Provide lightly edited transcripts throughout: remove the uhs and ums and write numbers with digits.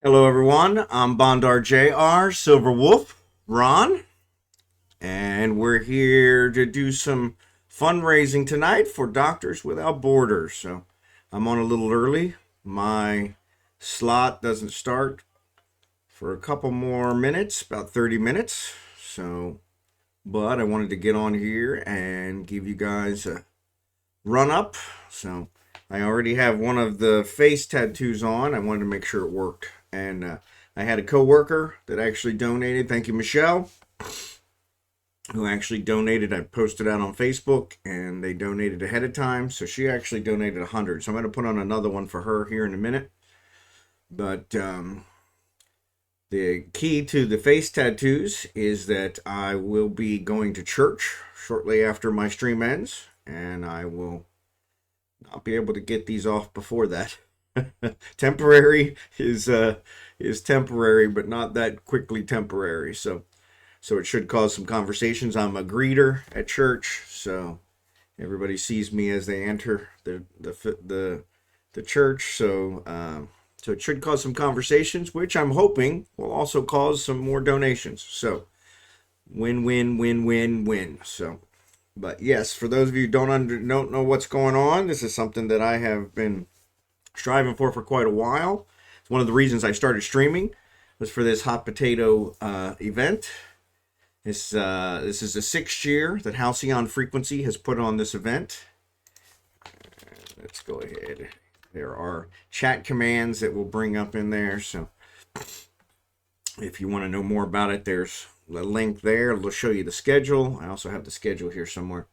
Hello, everyone. I'm Bondar Jr. Silverwolf Ron, and we're here to do some fundraising tonight for Doctors Without Borders. So I'm on a little early. My slot doesn't start for a couple more minutes, about 30 minutes. But I wanted to get on here and give you guys a run up. So I already have one of the face tattoos on. I wanted to make sure it worked. And I had a coworker that actually donated. Thank you, Michelle, who actually donated. I posted out on Facebook, and they donated ahead of time. So she actually donated 100. So I'm going to put on another one for her here in a minute. But the key to the face tattoos is that I will be going to church shortly after my stream ends, and I will not be able to get these off before that. Temporary is temporary, but not that quickly temporary. So it should cause some conversations. I'm a greeter at church, so everybody sees me as they enter the church. So it should cause some conversations, which I'm hoping will also cause some more donations. So win win win win win. So, but yes, for those of you who don't know what's going on, this is something that I have been striving for quite a while. It's one of the reasons I started streaming was for this hot potato event. This is the 6th year that Halcyon Frequency has put on this event. Let's go ahead. There are chat commands that we'll bring up in there. So if you want to know more about it, there's a link there. It'll show you the schedule. I also have the schedule here somewhere.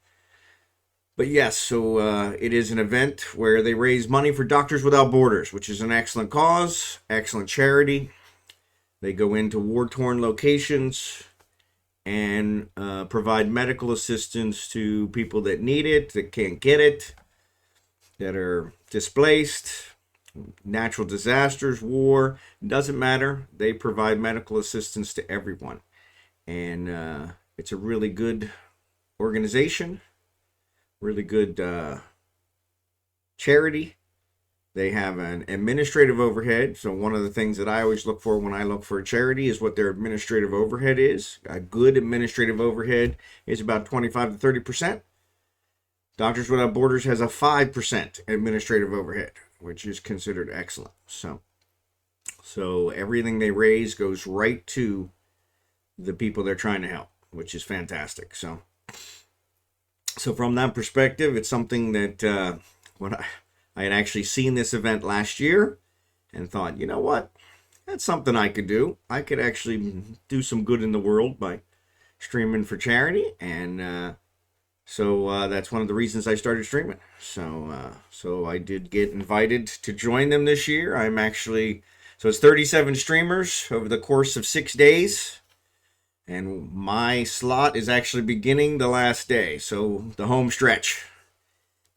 But yes, so it is an event where they raise money for Doctors Without Borders, which is an excellent cause, excellent charity. They go into war-torn locations and provide medical assistance to people that need it, that can't get it, that are displaced, natural disasters, war, doesn't matter. They provide medical assistance to everyone. And it's a really good organization. Really good charity. They have an administrative overhead. So one of the things that I always look for when I look for a charity is what their administrative overhead is. A good administrative overhead is about 25 to 30%. Doctors Without Borders has a 5% administrative overhead, which is considered excellent. So everything they raise goes right to the people they're trying to help, which is fantastic. So from that perspective, it's something that when I had actually seen this event last year and thought, you know what, that's something I could do. I could actually do some good in the world by streaming for charity. And so that's one of the reasons I started streaming. So I did get invited to join them this year. So it's 37 streamers over the course of 6 days. And my slot is actually beginning the last day, so the home stretch.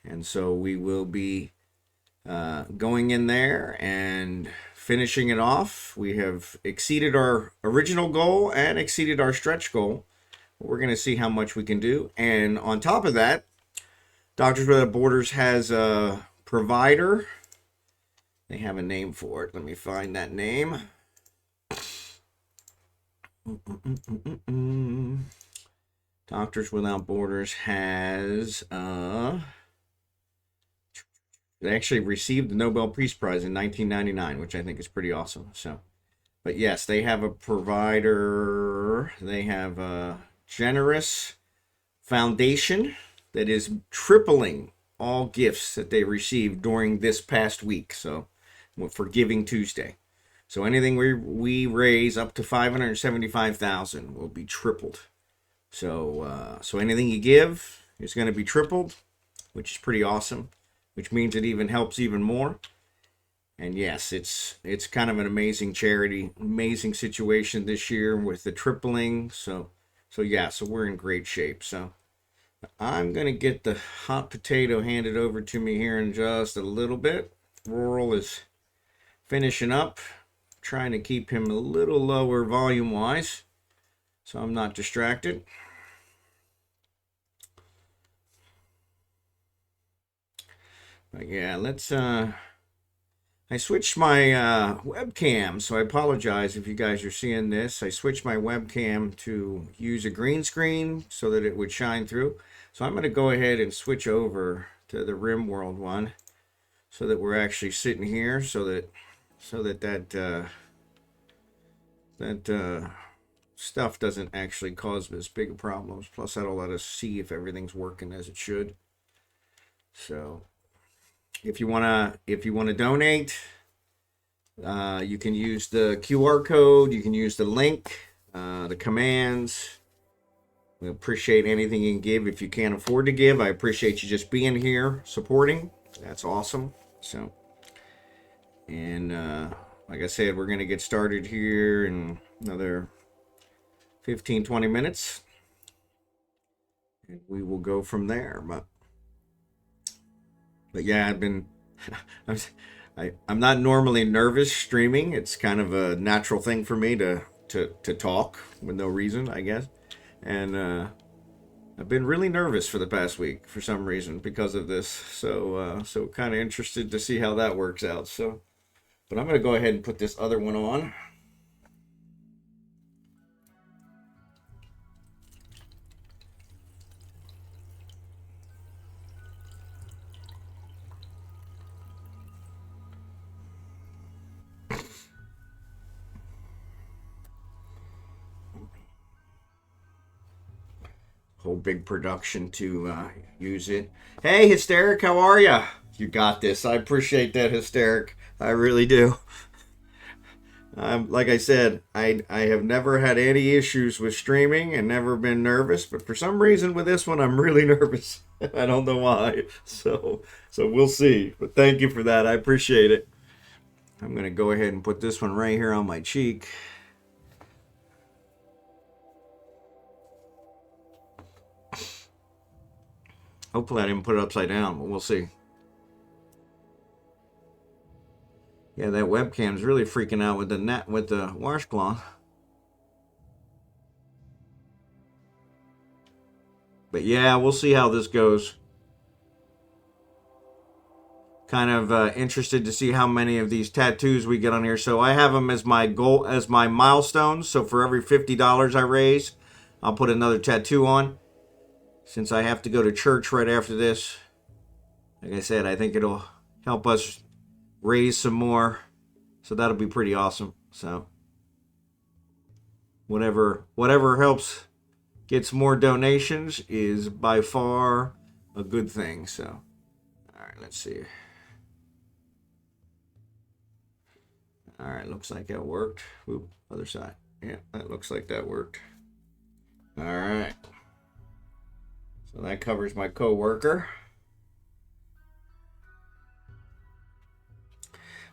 And so we will be going in there and finishing it off. We have exceeded our original goal and exceeded our stretch goal. We're going to see how much we can do. And on top of that, Doctors Without Borders has a provider. They have a name for it. Let me find that name. Doctors Without Borders has they actually received the Nobel Peace Prize in 1999, which I think is pretty awesome. So, but yes, they have a provider. They have a generous foundation that is tripling all gifts that they received during this past week. So, for Giving Tuesday. So anything we raise up to $575,000 will be tripled. So anything you give is going to be tripled, which is pretty awesome. Which means it even helps even more. And yes, it's kind of an amazing charity, amazing situation this year with the tripling. So we're in great shape. So I'm gonna get the hot potato handed over to me here in just a little bit. Rural is finishing up. Trying to keep him a little lower volume wise so I'm not distracted. But yeah, let's I switched my webcam, so I apologize if you guys are seeing this. I switched my webcam to use a green screen so that it would shine through. So I'm going to go ahead and switch over to the Rimworld one so that we're actually sitting here that stuff doesn't actually cause us big problems. Plus, that'll let us see if everything's working as it should. So, if you wanna donate, you can use the QR code. You can use the link, the commands. We appreciate anything you can give. If you can't afford to give, I appreciate you just being here supporting. That's awesome. So, and like I said, we're gonna get started here in another 15-20 minutes, and we will go from there. But yeah, I'm not normally nervous streaming. It's kind of a natural thing for me to talk with no reason, I guess. And I've been really nervous for the past week for some reason because of this. So kind of interested to see how that works out. So, but I'm gonna go ahead and put this other one on. Whole big production to use it. Hey, Hysteric, how are ya? You got this. I appreciate that, Hysteric. I really do. Like I said, I have never had any issues with streaming and never been nervous, but for some reason with this one, I'm really nervous. I don't know why. So we'll see. But thank you for that. I appreciate it. I'm gonna go ahead and put this one right here on my cheek. Hopefully I didn't put it upside down, but we'll see. Yeah, that webcam's really freaking out with the washcloth. But yeah, we'll see how this goes. Kind of interested to see how many of these tattoos we get on here. So I have them as my goal, as my milestones. So for every $50 I raise, I'll put another tattoo on. Since I have to go to church right after this, like I said, I think it'll help us raise some more. So that'll be pretty awesome. So whatever helps gets more donations is by far a good thing. So all right, let's see. All right, looks like that worked. Oop, other side. Yeah, that looks like that worked. All right. So that covers my coworker.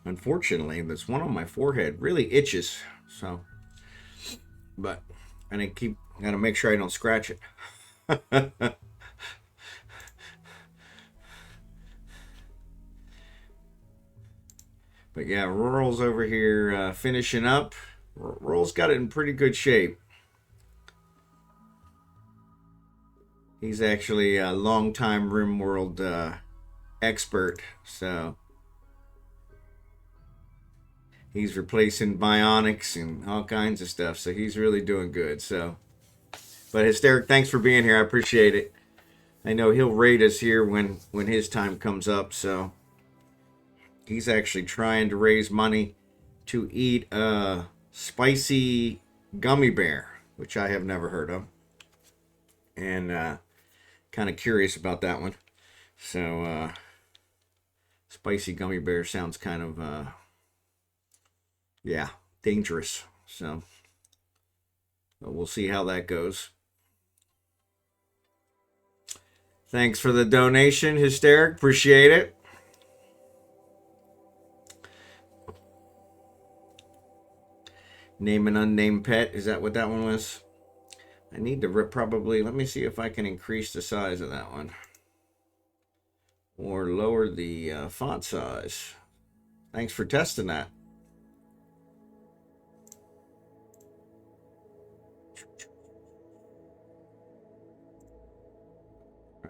Unfortunately, this one on my forehead really itches. So, but I gotta make sure I don't scratch it. But yeah, Rural's over here finishing up. Rural's got it in pretty good shape. He's actually a long-time Rimworld expert, so he's replacing bionics and all kinds of stuff. So he's really doing good. So, but Hysteric, thanks for being here. I appreciate it. I know he'll rate us here when his time comes up. So he's actually trying to raise money to eat a spicy gummy bear, which I have never heard of, and kind of curious about that one. So spicy gummy bear sounds kind of yeah, dangerous. So we'll see how that goes. Thanks for the donation, Hysteric. Appreciate it. Name an unnamed pet. Is that what that one was? I need to probably, let me see if I can increase the size of that one. Or lower the font size. Thanks for testing that.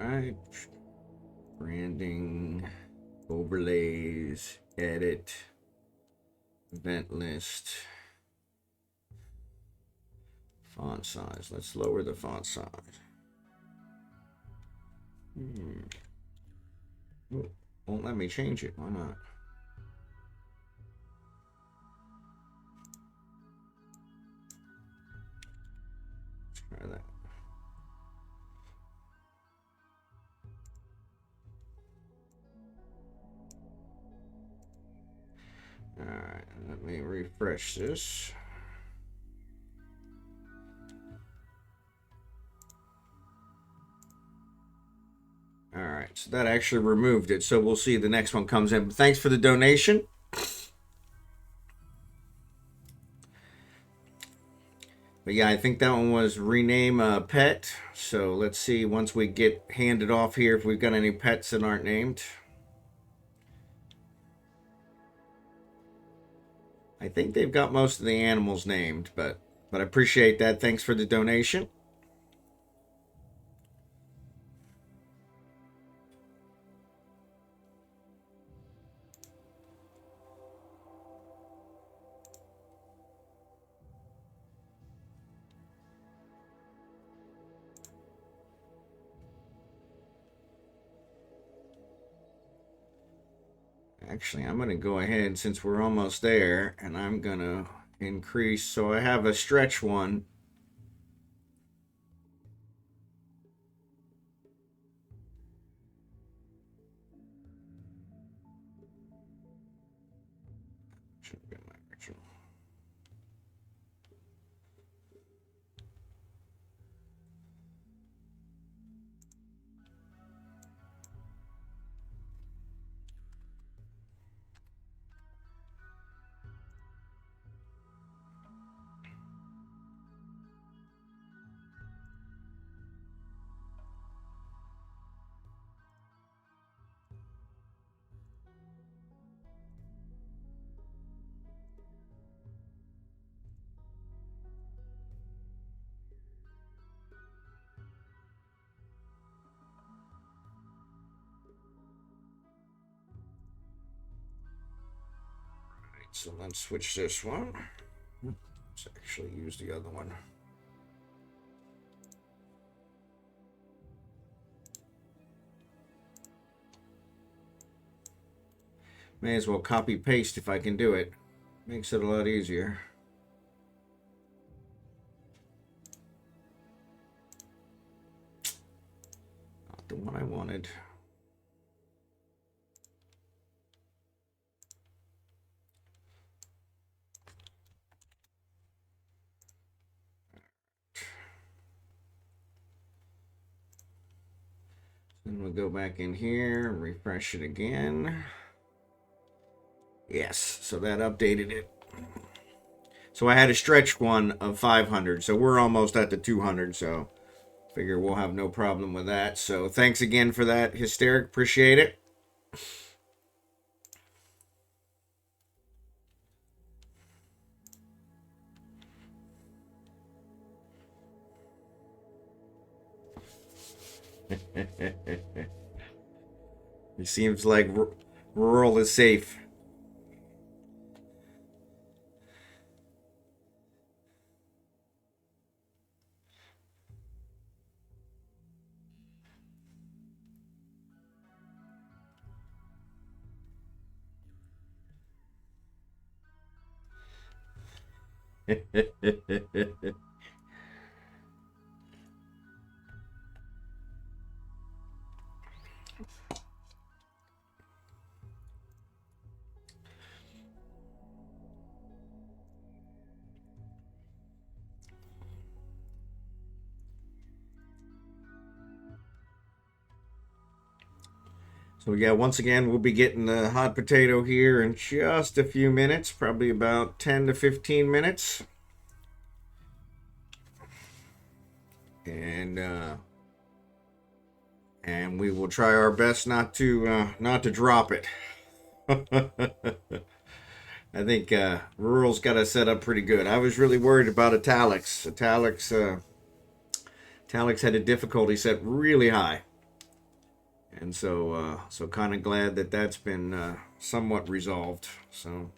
All right. Branding, overlays, edit. Event list. Font size. Let's lower the font size. Oh, won't let me change it. Why not? Let's try that. Alright, let me refresh this. Alright, so that actually removed it. So we'll see the next one comes in. But thanks for the donation. But yeah, I think that one was rename a pet. So let's see once we get handed off here if we've got any pets that aren't named. I think they've got most of the animals named, but I appreciate that. Thanks for the donation. Actually, I'm going to go ahead since we're almost there, and I'm going to increase. So I have a stretch one. Should have been my original. So let's switch this one. Let's actually use the other one. May as well copy paste if I can do it. Makes it a lot easier. Not the one I wanted. Then we'll go back in here, refresh it again. Yes, so that updated it. So I had a stretch one of 500, so we're almost at the 200, so figure we'll have no problem with that. So thanks again for that, Hysteric. Appreciate it. It seems like rural is safe. So yeah, once again, we'll be getting the hot potato here in just a few minutes, probably about 10 to 15 minutes. And we will try our best not to drop it. I think Rural's got us set up pretty good. I was really worried about Italics. Italics had a difficulty set really high. And so kind of glad that that's been somewhat resolved. So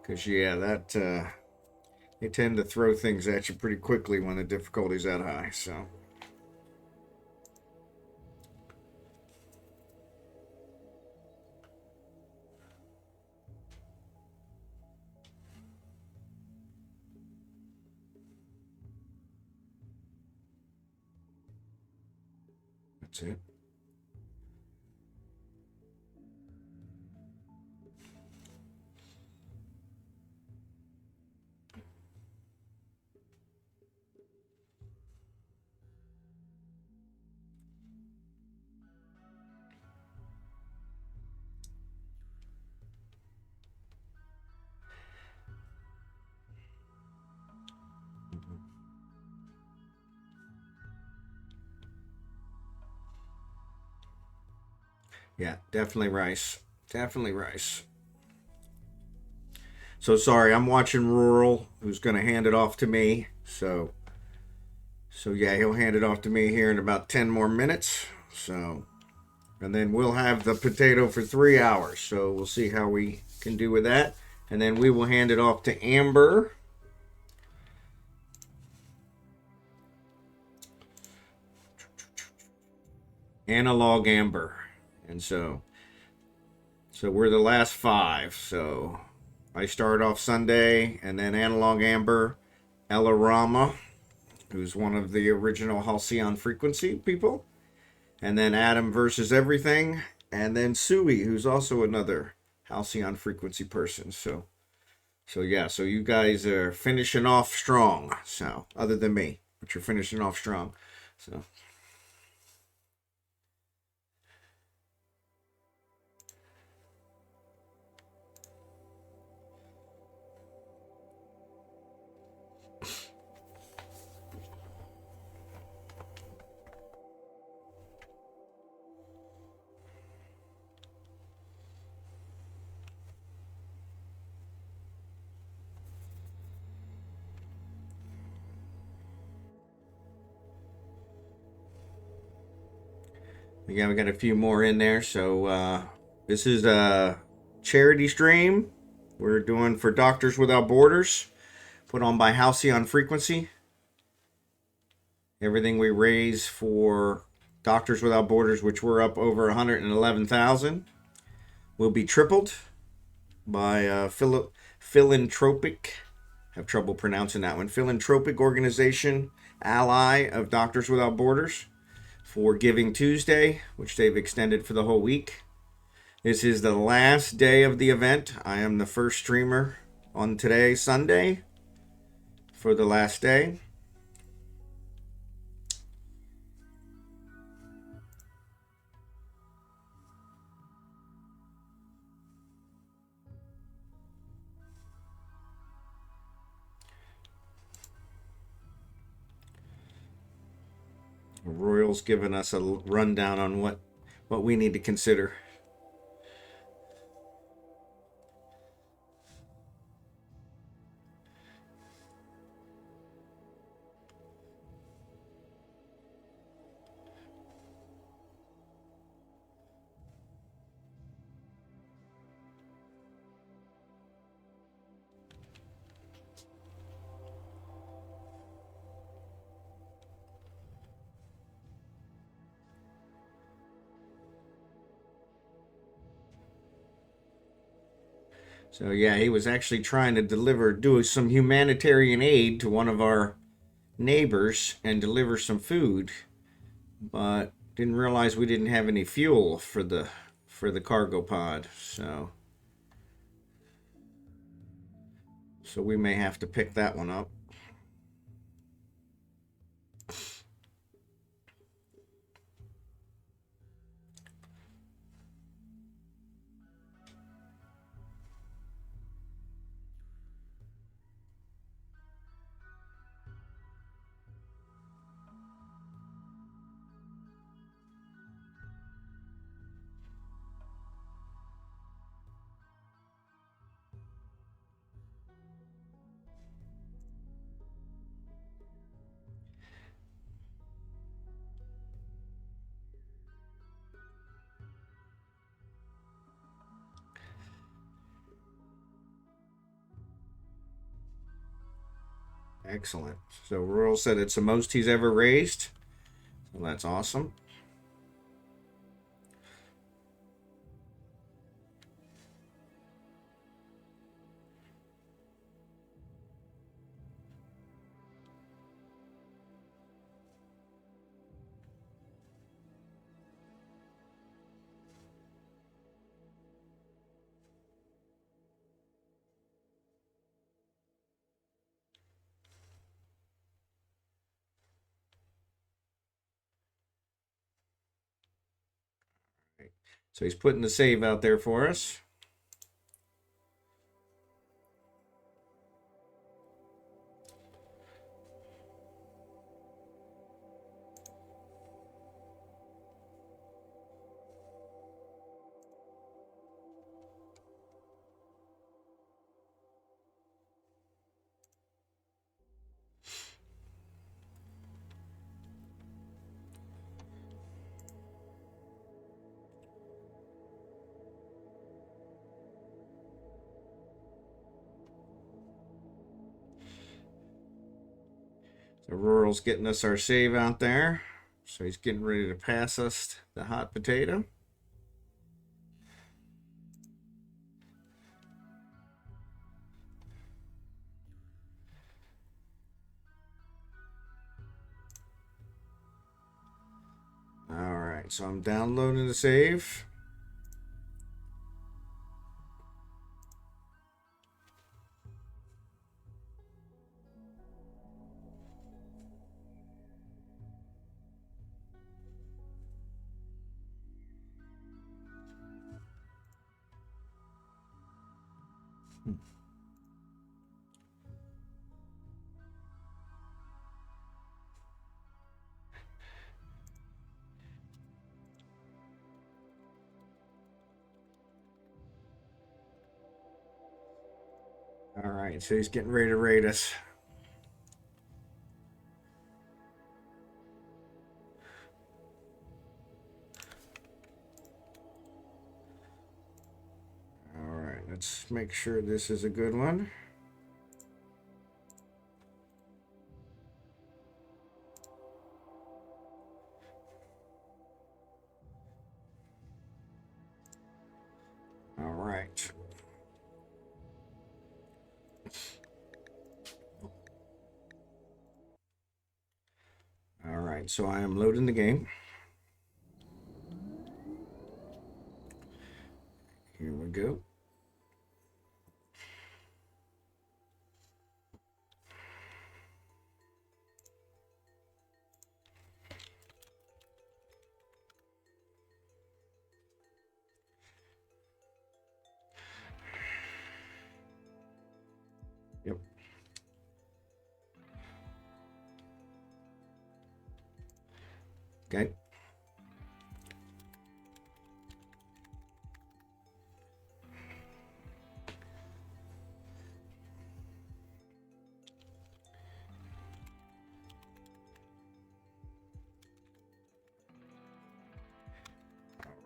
Because, yeah, they tend to throw things at you pretty quickly when the difficulty's that high, so. That's it. Yeah, definitely rice. Definitely rice. So sorry, I'm watching Rural, who's going to hand it off to me. So yeah, he'll hand it off to me here in about 10 more minutes. So, and then we'll have the potato for 3 hours. So we'll see how we can do with that. And then we will hand it off to Amber. Analog Amber. And so we're the last 5. So I start off Sunday, and then Analog Amber, Ella Rama, who's one of the original Halcyon Frequency people, and then Adam versus Everything, and then Sui, who's also another Halcyon Frequency person. So yeah, so you guys are finishing off strong. So other than me, but you're finishing off strong. So. Again, we got a few more in there. So this is a charity stream we're doing for Doctors Without Borders, put on by Halcyon Frequency. Everything we raise for Doctors Without Borders, which we're up over 111,000, will be tripled by philanthropic. Have trouble pronouncing that one. Philanthropic organization, ally of Doctors Without Borders, for Giving Tuesday, which they've extended for the whole week. This is the last day of the event. I am the first streamer on today, Sunday, for the last day. Royal's given us a rundown on what we need to consider. So yeah, he was actually trying to do some humanitarian aid to one of our neighbors and deliver some food, but didn't realize we didn't have any fuel for the cargo pod. So we may have to pick that one up. Excellent. So Rural said it's the most he's ever raised. So that's awesome. So he's putting the save out there for us. So Rural's getting us our save out there. So he's getting ready to pass us the hot potato. Alright, so I'm downloading the save. Alright, so he's getting ready to raid us. Alright, let's make sure this is a good one. Alright. Alright, so I am loading the game. Here we go. Yep. Okay.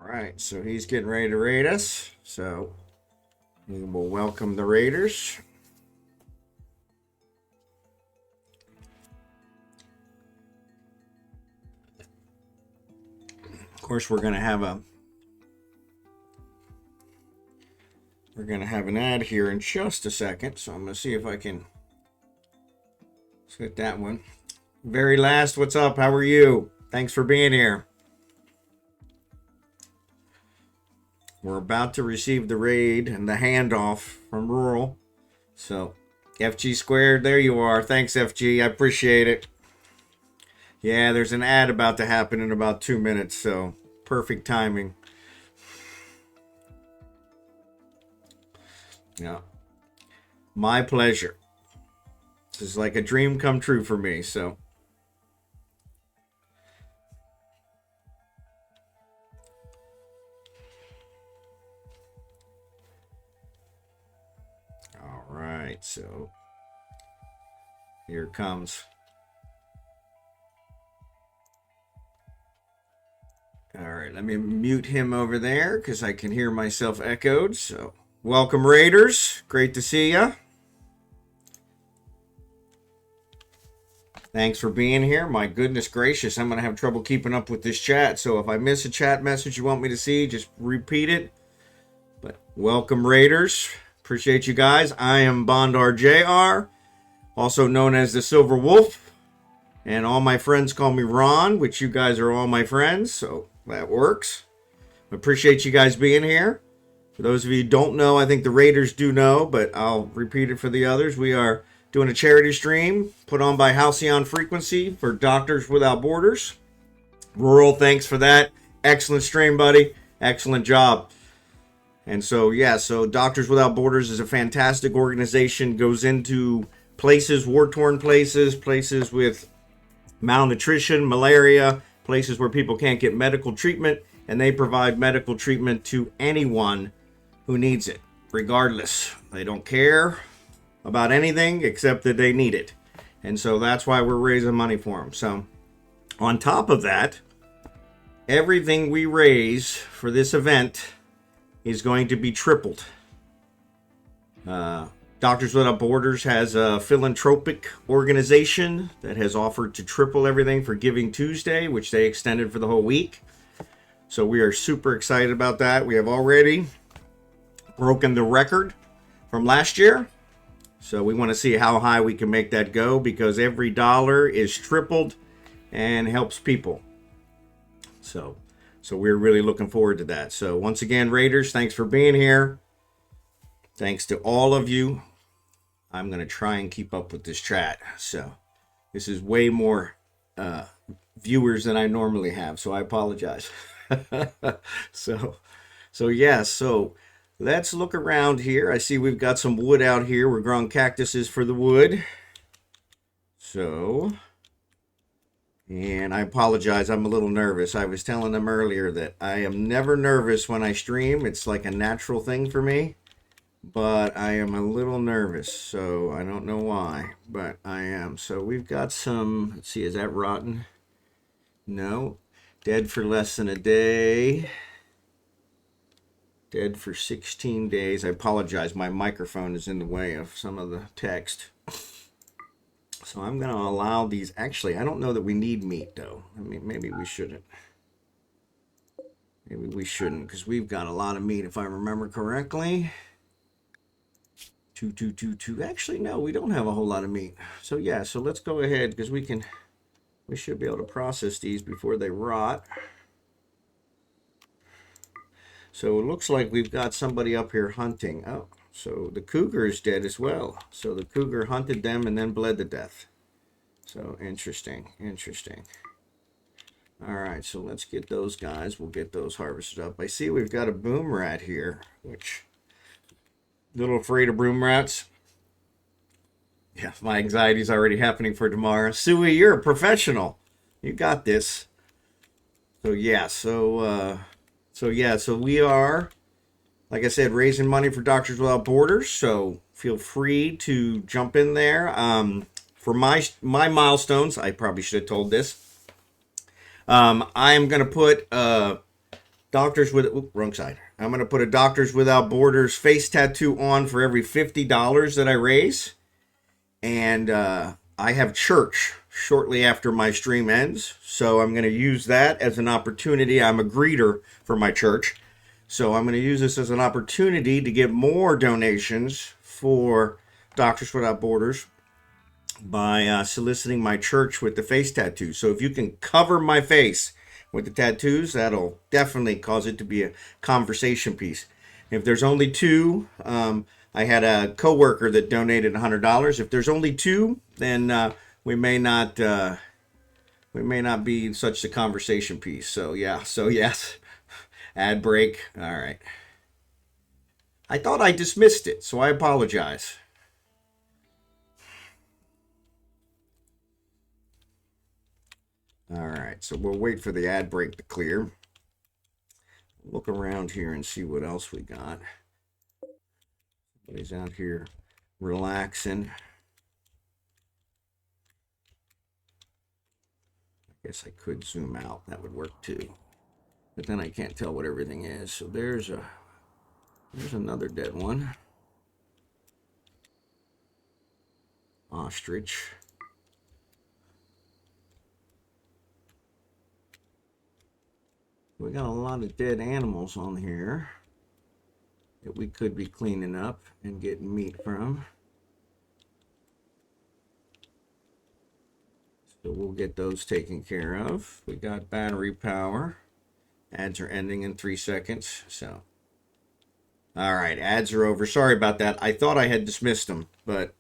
Alright, so he's getting ready to raid us. So we will welcome the raiders. Of course, we're gonna have an ad here in just a second, so I'm gonna see if I can get that one. Very last, what's up? How are you? Thanks for being here. We're about to receive the raid and the handoff from Rural. So, FG squared, there you are. Thanks, FG. I appreciate it. Yeah, there's an ad about to happen in about 2 minutes, so perfect timing. Yeah. My pleasure. This is like a dream come true for me, so. All right, so here it comes. All right, let me mute him over there because I can hear myself echoed. So, welcome, Raiders. Great to see ya. Thanks for being here. My goodness gracious, I'm going to have trouble keeping up with this chat. So if I miss a chat message you want me to see, just repeat it. But welcome, Raiders. Appreciate you guys. I am Bondar JR, also known as the Silver Wolf. And all my friends call me Ron, which you guys are all my friends. So that works. Appreciate you guys being here. For those of you who don't know, I think the Raiders do know, but I'll repeat it for the others. We are doing a charity stream put on by Halcyon Frequency for Doctors Without Borders. Rural, thanks for that. Excellent stream, buddy. Excellent job. And so, yeah, so Doctors Without Borders is a fantastic organization. Goes into places, war-torn places, places with malnutrition, malaria, places where people can't get medical treatment, and they provide medical treatment to anyone who needs it, regardless. They don't care about anything except that they need it. And so that's why we're raising money for them. So on top of that, everything we raise for this event is going to be tripled. Doctors Without Borders has a philanthropic organization that has offered to triple everything for Giving Tuesday, which they extended for the whole week. So we are super excited about that. We have already broken the record from last year. So we want to see how high we can make that go, because every dollar is tripled and helps people. So we're really looking forward to that. So once again, Raiders, thanks for being here. Thanks to all of you. I'm going to try and keep up with this chat. So this is way more viewers than I normally have, so I apologize. So let's look around here. I see we've got some wood out here. We're growing cactuses for the wood. And I apologize, I'm a little nervous. I was telling them earlier that I am never nervous when I stream. It's like a natural thing for me. But I am a little nervous, so I don't know why, but I am. So we've got some, let's see, is that rotten? No. Dead for less than a day. Dead for 16 days. I apologize, my microphone is in the way of some of the text. So I'm going to allow these. Actually, I don't know that we need meat, though. I mean, maybe we shouldn't. Maybe we shouldn't, because we've got a lot of meat, if I remember correctly. 2. Actually, no, we don't have a whole lot of meat. So yeah, so let's go ahead, because we should be able to process these before they rot. So it looks like we've got somebody up here hunting. Oh, so the cougar is dead as well. So the cougar hunted them and then bled to death. So interesting. All right, so let's get those guys. We'll get those harvested up. I see we've got a boom rat here, which... little afraid of broom rats. Yeah, my anxiety's already happening for tomorrow. Suey, you're a professional. You got this. So yeah, so we are, like I said, raising money for Doctors Without Borders. So feel free to jump in there. For my milestones, I probably should have told this. I am going to put I'm going to put a Doctors Without Borders face tattoo on for every $50 that I raise. And I have church shortly after my stream ends. So I'm going to use that as an opportunity. I'm a greeter for my church. So I'm going to use this as an opportunity to get more donations for Doctors Without Borders by soliciting my church with the face tattoo. So if you can cover my face with the tattoos, that'll definitely cause it to be a conversation piece. If there's only 2, I had a coworker that donated $100. If there's only 2, then we may not be such a conversation piece. So yeah, so yes, ad break. All right. I thought I dismissed it, so I apologize. All right, so we'll wait for the ad break to clear. Look around here and see what else we got. Somebody's out here relaxing. I guess I could zoom out. That would work too. But then I can't tell what everything is. So there's another dead one. Ostrich. We got a lot of dead animals on here that we could be cleaning up and getting meat from. So we'll get those taken care of. We got battery power. Ads are ending in 3 seconds. So, all right, ads are over. Sorry about that. I thought I had dismissed them, but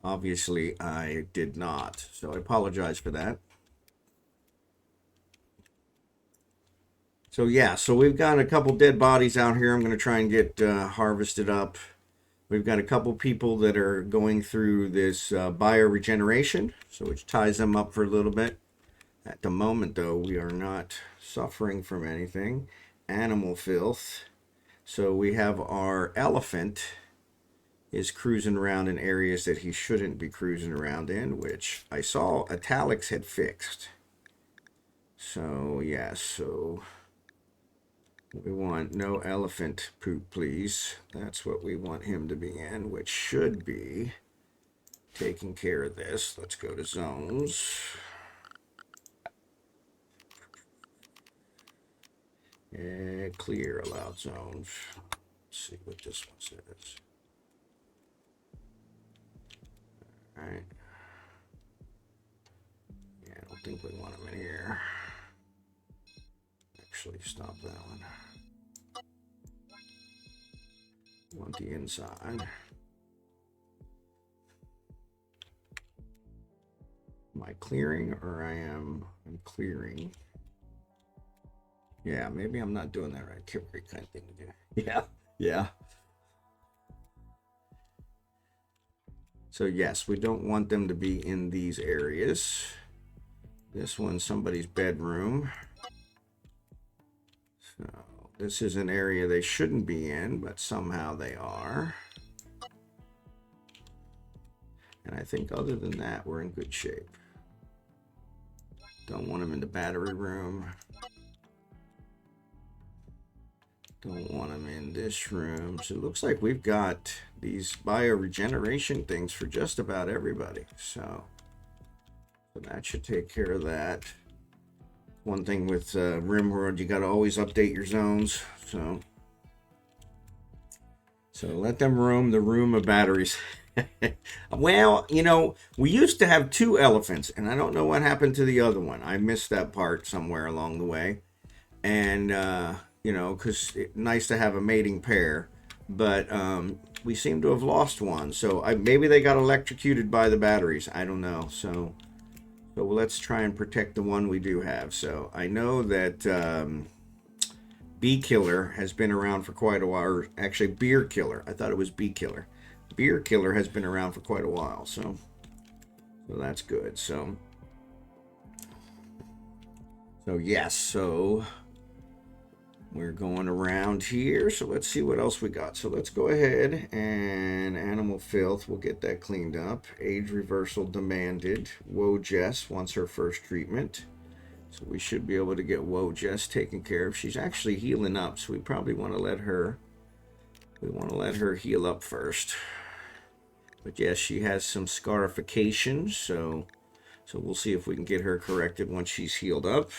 obviously I did not. So I apologize for that. So yeah, so we've got a couple dead bodies out here. I'm going to try and get harvested up. We've got a couple people that are going through this bioregeneration, so which ties them up for a little bit. At the moment, though, we are not suffering from anything. Animal filth. So we have our elephant is cruising around in areas that he shouldn't be cruising around in, which I saw Italics had fixed. So yeah, so we want no elephant poop, please. That's what we want him to be in, which should be taking care of this. Let's go to zones. And clear allowed zones. Let's see what this one says. All right. Yeah, I don't think we want him in here. Actually, stop that one. Want the inside. Am I clearing or I'm clearing? Yeah, maybe I'm not doing that right. Great kind of thing to do. Yeah. So yes, we don't want them to be in these areas. This one's somebody's bedroom. So this is an area they shouldn't be in, but somehow they are. And I think other than that, we're in good shape. Don't want them in the battery room. Don't want them in this room. So it looks like we've got these bioregeneration things for just about everybody. So that should take care of that. One thing with Rimworld, you got to always update your zones. So let them roam the room of batteries. Well, you know, we used to have 2 elephants, and I don't know what happened to the other one. I missed that part somewhere along the way. And, you know, because it's nice to have a mating pair. But we seem to have lost one. So maybe they got electrocuted by the batteries. I don't know. So let's try and protect the one we do have. So I know that Bee Killer has been around for quite a while. Or actually, Beer Killer. I thought it was Bee Killer. Beer Killer has been around for quite a while. So that's good. So yes. So we're going around here. So let's see what else we got. So let's go ahead and animal filth. We'll get that cleaned up. Age reversal demanded. Woe Jess wants her first treatment. So we should be able to get Woe Jess taken care of. She's actually healing up, so we probably want to let her. We want to let her heal up first. But yes, she has some scarification, so we'll see if we can get her corrected once she's healed up.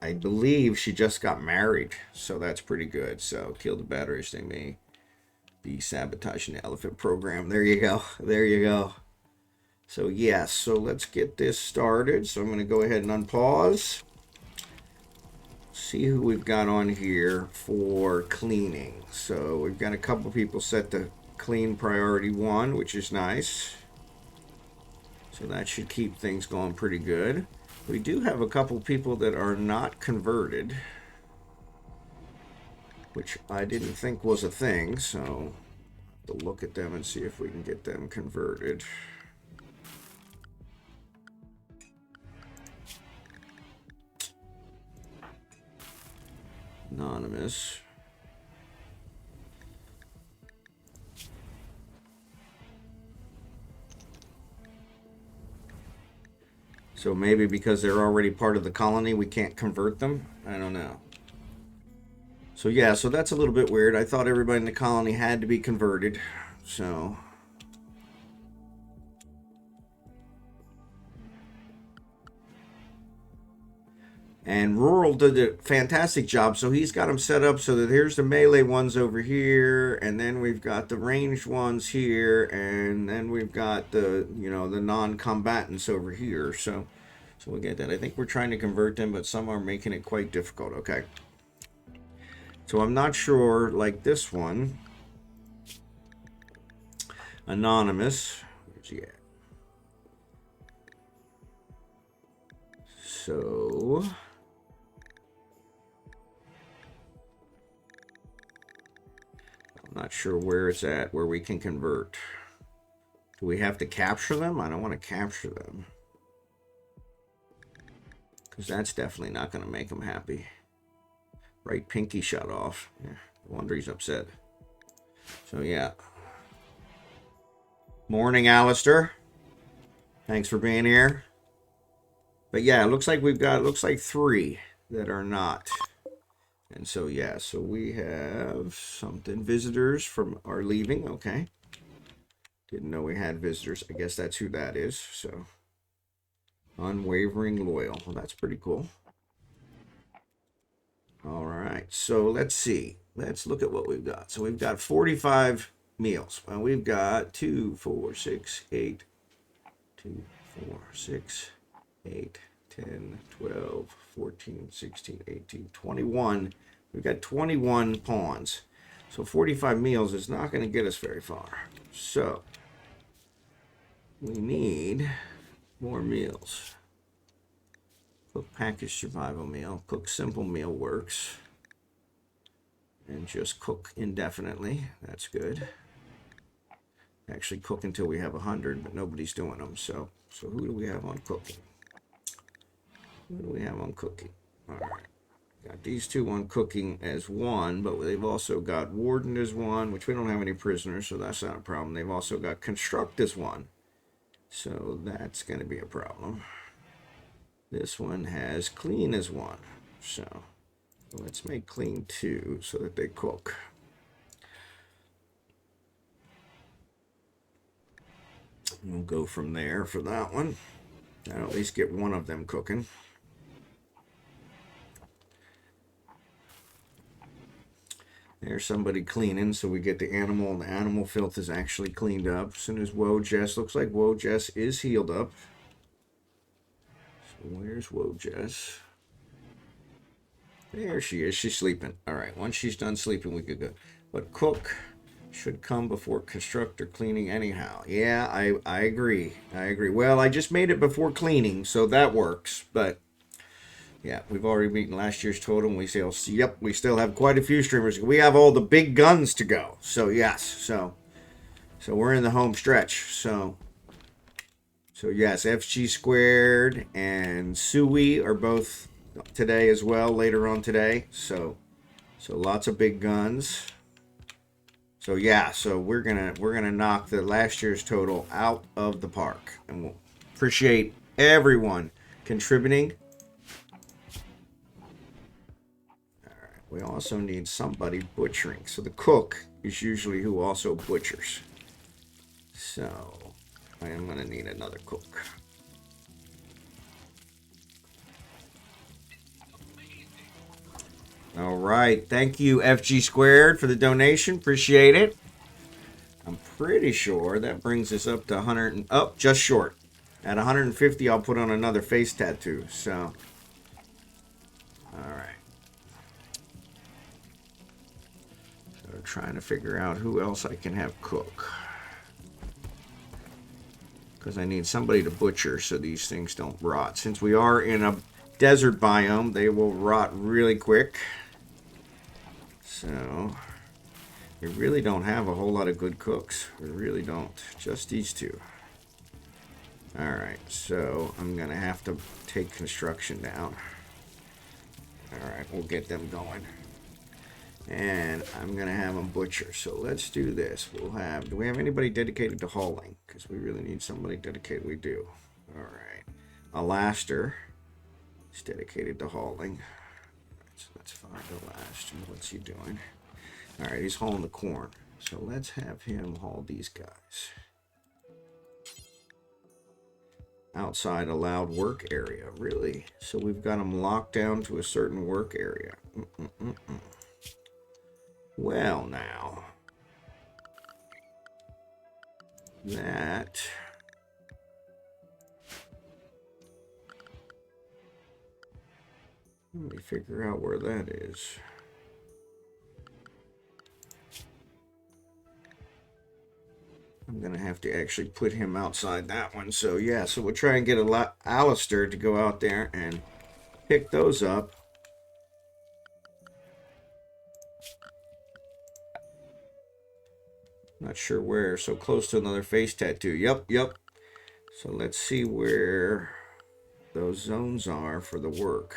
I believe she just got married, so that's pretty good. So kill the batteries, they may be sabotaging the elephant program. There you go. There you go. So yes, so let's get this started. So I'm going to go ahead and unpause. See who we've got on here for cleaning. So we've got a couple people set to clean priority 1, which is nice. So that should keep things going pretty good. We do have a couple people that are not converted, which I didn't think was a thing. So I'll look at them and see if we can get them converted. Anonymous. So maybe because they're already part of the colony, we can't convert them? I don't know. So yeah, so that's a little bit weird. I thought everybody in the colony had to be converted. So And Rural did a fantastic job. So he's got them set up so that here's the melee ones over here, and then we've got the ranged ones here, and then we've got the, you know, the non-combatants over here. So we'll get that. I think we're trying to convert them, but some are making it quite difficult. Okay. So I'm not sure, like this one, Anonymous. Where's he at? So I'm not sure where it's at, where we can convert. Do we have to capture them? I don't want to capture them, because that's definitely not going to make him happy. Right pinky shut off. Yeah, no wonder he's upset. So yeah. Morning, Alistair. Thanks for being here. But yeah, it looks like we've got, it looks like 3 that are not. And so yeah, so we have something. Visitors from are leaving. Okay. Didn't know we had visitors. I guess that's who that is. So unwavering loyal. Well, that's pretty cool. All right. So let's see. Let's look at what we've got. So we've got 45 meals. Well, we've got 2, 4, 6, 8, 2, 4, 6, 8, 10, 12, 14, 16, 18, 21. We've got 21 pawns. So 45 meals is not going to get us very far. So we need more meals. Cook packaged survival meal. Cook simple meal works. And just cook indefinitely. That's good. Actually cook until we have 100, but nobody's doing them. So who do we have on cooking? Who do we have on cooking? All right. Got these 2 on cooking as 1, but they've also got Warden as 1, which we don't have any prisoners, so that's not a problem. They've also got Construct as 1. So that's going to be a problem. This one has Clean as 1. So let's make Clean 2 so that they cook. We'll go from there for that one. I'll at least get one of them cooking. There's somebody cleaning, so we get the animal, and the animal filth is actually cleaned up. As soon as Woe Jess, looks like Woe Jess is healed up. So where's Woe Jess? There she is. She's sleeping. All right, once she's done sleeping, we could go. But cook should come before construct or cleaning anyhow. Yeah, I agree. I agree. Well, I just made it before cleaning, so that works. But yeah, we've already beaten last year's total, and we still, yep, we still have quite a few streamers. We have all the big guns to go. So yes, so we're in the home stretch. So yes, FG squared and Sui are both today as well, later on today. So lots of big guns. So yeah, so we're gonna knock the last year's total out of the park, and we'll appreciate everyone contributing. All right, we also need somebody butchering. So the cook is usually who also butchers. So I am gonna need another cook. All right, thank you FG squared for the donation. Appreciate it. I'm pretty sure that brings us up to 100 and up, just short. At 150, I'll put on another face tattoo. So, all right. So trying to figure out who else I can have cook, because I need somebody to butcher so these things don't rot. Since we are in a desert biome, they will rot really quick. So we really don't have a whole lot of good cooks. We really don't. Just these 2. All right, so I'm gonna have to take construction down. All right, we'll get them going. And I'm gonna have them butcher. So let's do this. We'll have, do we have anybody dedicated to hauling? Because we really need somebody dedicated. We do. All right. Alastair is dedicated to hauling. So let's find Alastair. What's he doing? All right, he's hauling the corn. So let's have him haul these guys. outside allowed work area. Really? So we've got them locked down to a certain work area. Well, now. That... Let me figure out where that is. I'm going to have to actually put him outside that one. So, yeah, so we'll try and get Alistair to go out there and pick those up. Not sure where. So close to another face tattoo. Yep. So let's see where those zones are for the work.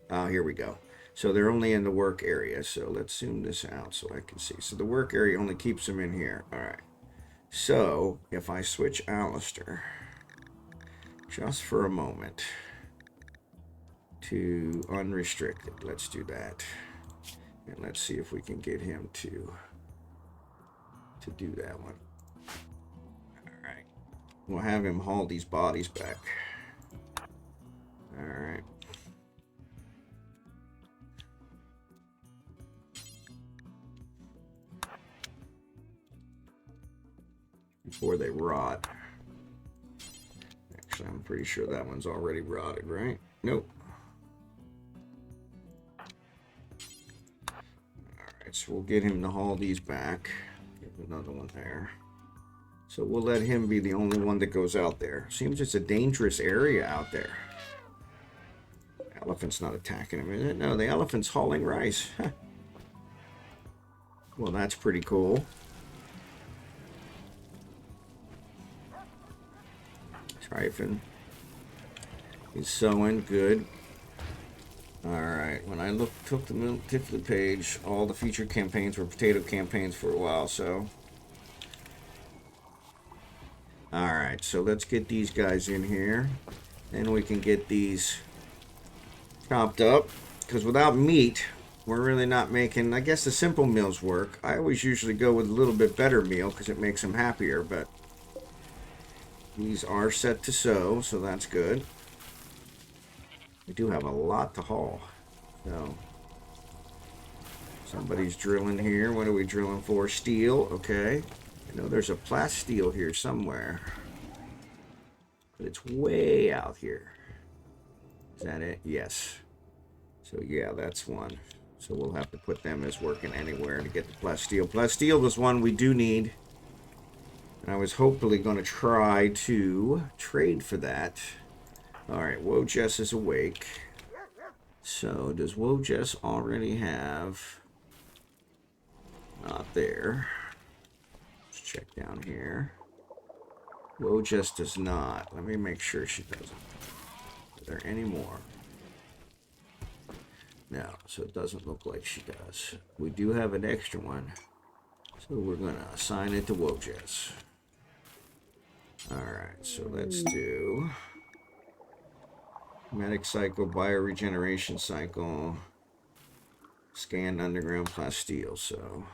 Here we go. So they're only in the work area. So let's zoom this out so I can see. So the work area only keeps them in here. All right. So if I switch Alistair just for a moment to unrestricted, let's do that. And let's see if we can get him to do that one. All right. We'll have him haul these bodies back. All right. Before they rot. Actually, I'm pretty sure that one's already rotted, right? Nope. Alright, so we'll get him to haul these back. Get another one there. So we'll let him be the only one that goes out there. Seems it's a dangerous area out there. The elephant's not attacking him, is it? No, the elephant's hauling rice. Well, that's pretty cool. Trifin. He's sewing good. Alright, when I took the page, all the featured campaigns were potato campaigns for a while, so. Alright, so let's get these guys in here. Then we can get these chopped up. Because without meat, we're really not making, I guess the simple meals work. I always usually go with a little bit better meal because it makes them happier, but these are set to sew, so that's good. We do have a lot to haul. So somebody's drilling here. What are we drilling for? Steel, okay. I know there's a plasteel here somewhere. But it's way out here. Is that it? Yes. So yeah, that's one. So we'll have to put them as working anywhere to get the plasteel. Plasteel was one we do need. I was hopefully going to try to trade for that. Alright, Wojess is awake. So, does Wojess already have... Not there. Let's check down here. Wojess does not. Let me make sure she doesn't. Are there any more? No, so it doesn't look like she does. We do have an extra one. So we're going to assign it to Wojess. Alright, so let's do medic cycle, bioregeneration cycle, scan underground plasteel. So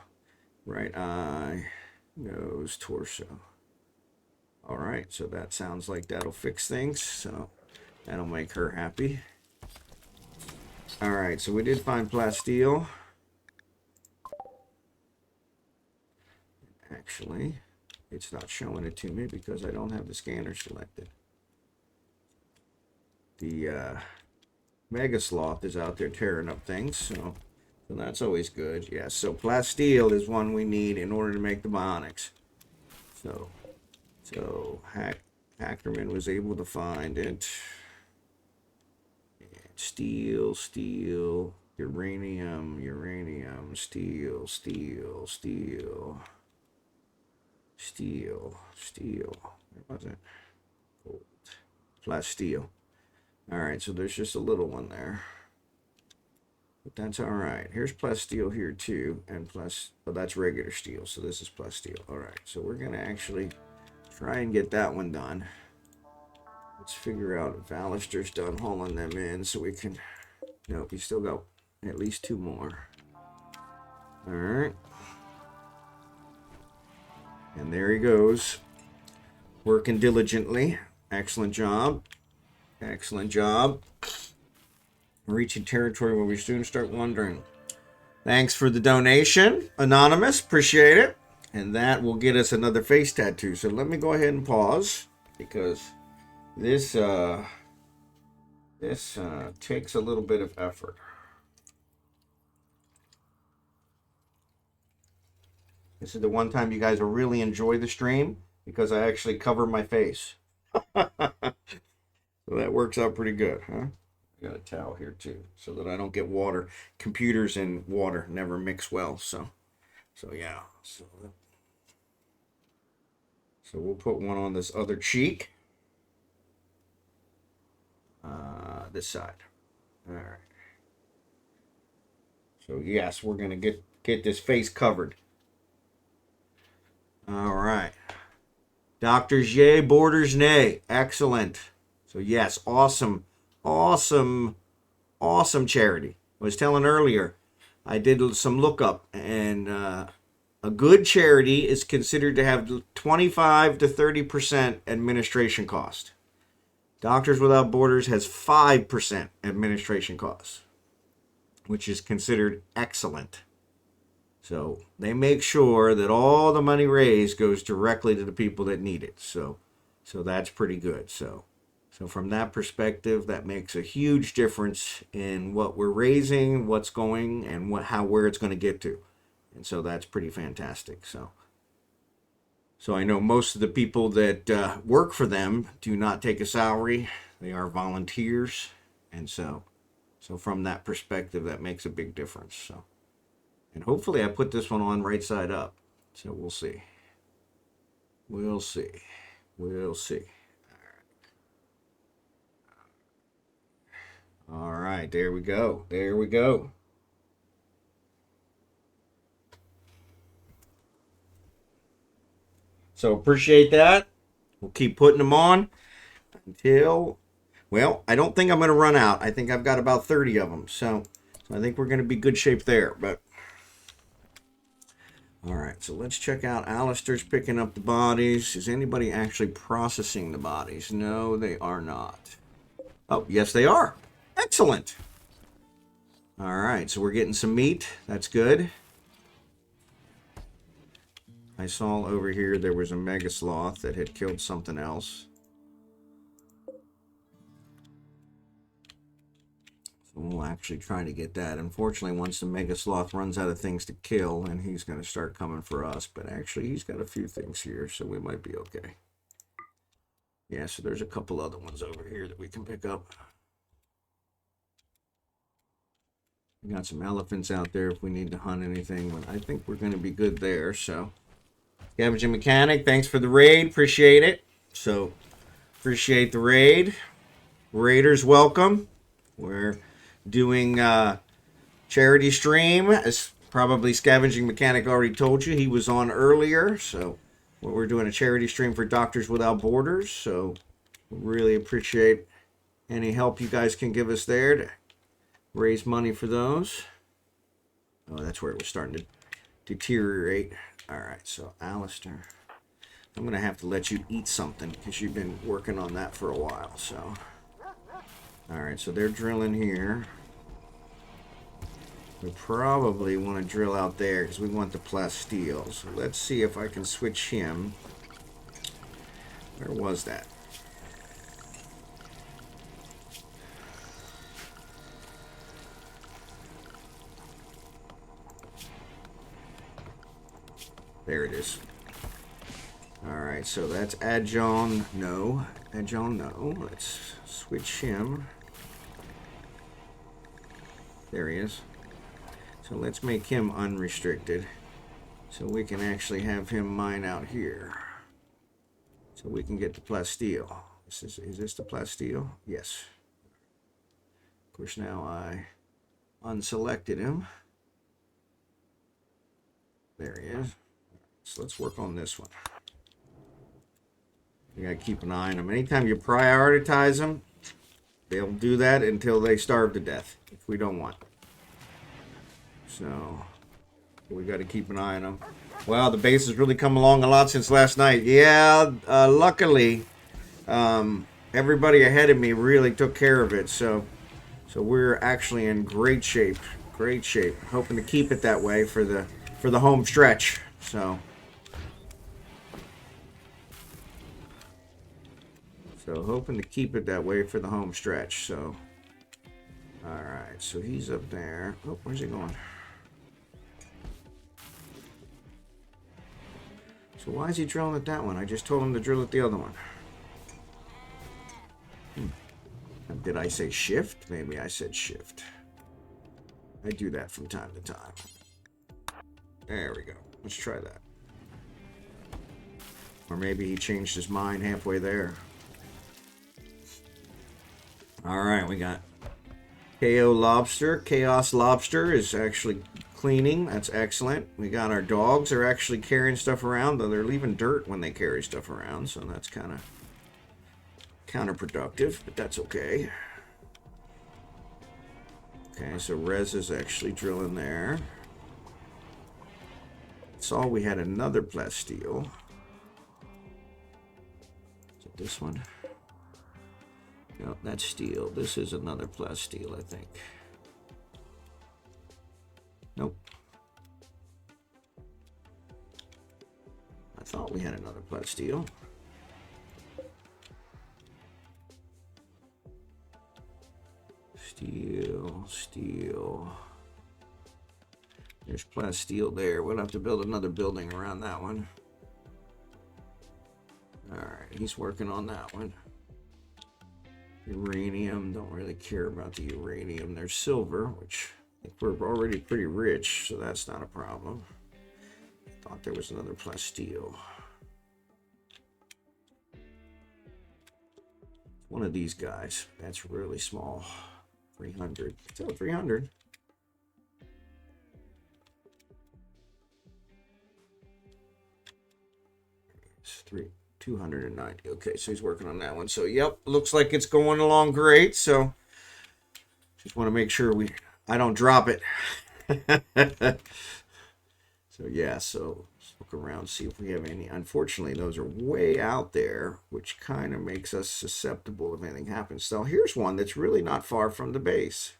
right eye, nose, torso. Alright, so that sounds like that'll fix things. So that'll make her happy. Alright, so we did find plasteel. Actually, it's not showing it to me because I don't have the scanner selected. The Mega Sloth is out there tearing up things, so that's always good. Yeah, so plasteel is one we need in order to make the bionics. So Hackerman was able to find it. Steel, uranium, steel. Where was it? Gold. Plasteel. Alright, so there's just a little one there. But that's alright. Here's plasteel here too. And that's regular steel. So this is plasteel. Alright, so we're going to actually try and get that one done. Let's figure out if Alistair's done hauling them in so we can... Nope, we still got at least two more. Alright. And there he goes. Working diligently. Excellent job. Excellent job. Reaching territory where we soon start wondering. Thanks for the donation, Anonymous. Appreciate it. And that will get us another face tattoo. So let me go ahead and pause because this takes a little bit of effort. This is the one time you guys will really enjoy the stream because I actually cover my face. So that works out pretty good, huh? I got a towel here too so that I don't get water. Computers and water never mix well, so yeah. So we'll put one on this other cheek. This side. All right. So yes, we're gonna get this face covered. All right. Doctors yay, borders nay. Excellent. So yes, awesome charity. I was telling earlier, I did some lookup, and a good charity is considered to have 25 to 30% administration cost. Doctors Without Borders has 5% administration costs, which is considered excellent. So they make sure that all the money raised goes directly to the people that need it. So that's pretty good. So from that perspective, that makes a huge difference in what we're raising, what's going, and where it's going to get to. And so that's pretty fantastic. So I know most of the people that work for them do not take a salary. They are volunteers. And so from that perspective, that makes a big difference. So, and hopefully I put this one on right side up. So we'll see. We'll see. We'll see. All right, there we go. There we go. So appreciate that. We'll keep putting them on until, well, I don't think I'm going to run out. I think I've got about 30 of them. So I think we're going to be good shape there. But all right, so let's check out. Alistair's picking up the bodies. Is anybody actually processing the bodies? No, they are not. Oh, yes, they are. Excellent. All right, so we're getting some meat. That's good. I saw over here there was a mega sloth that had killed something else. So we'll actually try to get that. Unfortunately, once the mega sloth runs out of things to kill, then he's going to start coming for us. But actually, he's got a few things here, so we might be okay. Yeah, so there's a couple other ones over here that we can pick up. We got some elephants out there if we need to hunt anything, but I think we're going to be good there. So, Scavenging Mechanic, thanks for the raid. Appreciate it. So, appreciate the raid. Raiders, welcome. We're doing charity stream, as probably Scavenging Mechanic already told you. He was on earlier. So, we're doing a charity stream for Doctors Without Borders. So, we really appreciate any help you guys can give us there to raise money for those. Oh, that's where it was starting to deteriorate. All right, so Alistair, I'm going to have to let you eat something because you've been working on that for a while. So, all right, so they're drilling here. We probably want to drill out there because we want the plasteel. So let's see if I can switch him. Where was that? There it is. Alright, so that's Adjon. No. Adjon, no. Let's switch him. There he is. So let's make him unrestricted. So we can actually have him mine out here. So we can get the plasteel. Is this the plasteel? Yes. Of course, now I unselected him. There he is. So let's work on this one. You gotta keep an eye on them. Anytime you prioritize them, they'll do that until they starve to death, if we don't want. So we got to keep an eye on them. Wow, the base has really come along a lot since last night. Yeah, luckily Everybody ahead of me really took care of it, so we're actually in great shape. Great shape. Hoping to keep it that way for the home stretch. So hoping to keep it that way for the home stretch. So all right, so he's up there. Oh, where's he going? So why is he drilling at that one? I just told him to drill at the other one. Did I say shift? Maybe I said shift. I do that from time to time. There we go. Let's try that. Or maybe he changed his mind halfway there. Alright, we got KO Lobster. Chaos Lobster is actually cleaning. That's excellent. We got our dogs are actually carrying stuff around, though they're leaving dirt when they carry stuff around, so that's kind of counterproductive, but that's okay. Okay, so Rez is actually drilling there. Saw we had another plasteel. Is it this one? No, that's steel. This is another plasteel, I think. Nope. I thought we had another plasteel. Steel. There's plasteel there. We'll have to build another building around that one. Alright, he's working on that one. Uranium, don't really care about the uranium. There's silver, which I think we're already pretty rich, so that's not a problem. I thought there was another plasteel. One of these guys. That's really small. 300. Still 300. It's 290. Okay, so he's working on that one. So, yep, looks like it's going along great. So, just want to make sure I don't drop it. So, yeah, so let's look around, see if we have any. Unfortunately, those are way out there, which kind of makes us susceptible if anything happens. So, here's one that's really not far from the base.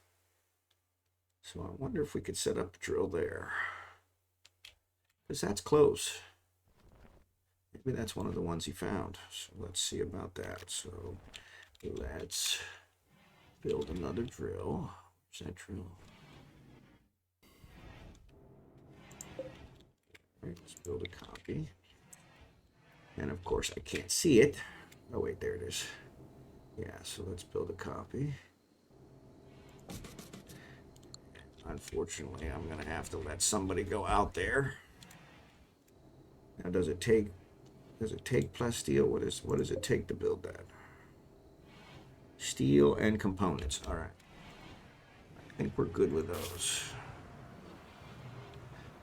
So, I wonder if we could set up the drill there. Because that's close. Maybe that's one of the ones he found. So let's see about that. So let's build another drill. Where's that drill? All right, let's build a copy. And of course I can't see it. Oh wait, there it is. Yeah, so let's build a copy. Unfortunately, I'm gonna have to let somebody go out there. Now does it take plasteel? What does it take to build that? Steel and components. All right. I think we're good with those.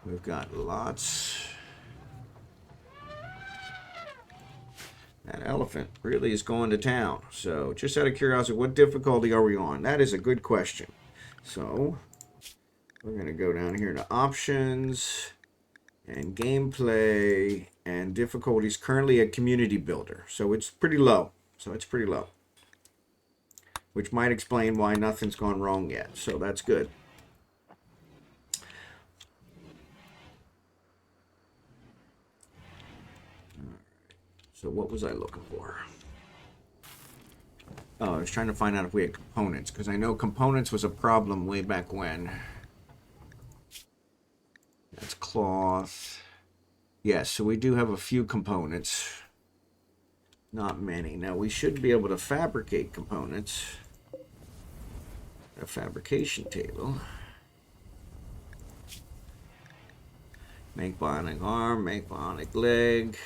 We've got lots. That elephant really is going to town. So just out of curiosity, what difficulty are we on? That is a good question. So we're going to go down here to options and gameplay, and difficulties currently a community builder. So it's pretty low. Which might explain why nothing's gone wrong yet. So that's good. So what was I looking for? Oh, I was trying to find out if we had components, because I know components was a problem way back when. That's cloth. Yes, so we do have a few components. Not many. Now we should be able to fabricate components. A fabrication table. Make bionic arm, make bionic leg,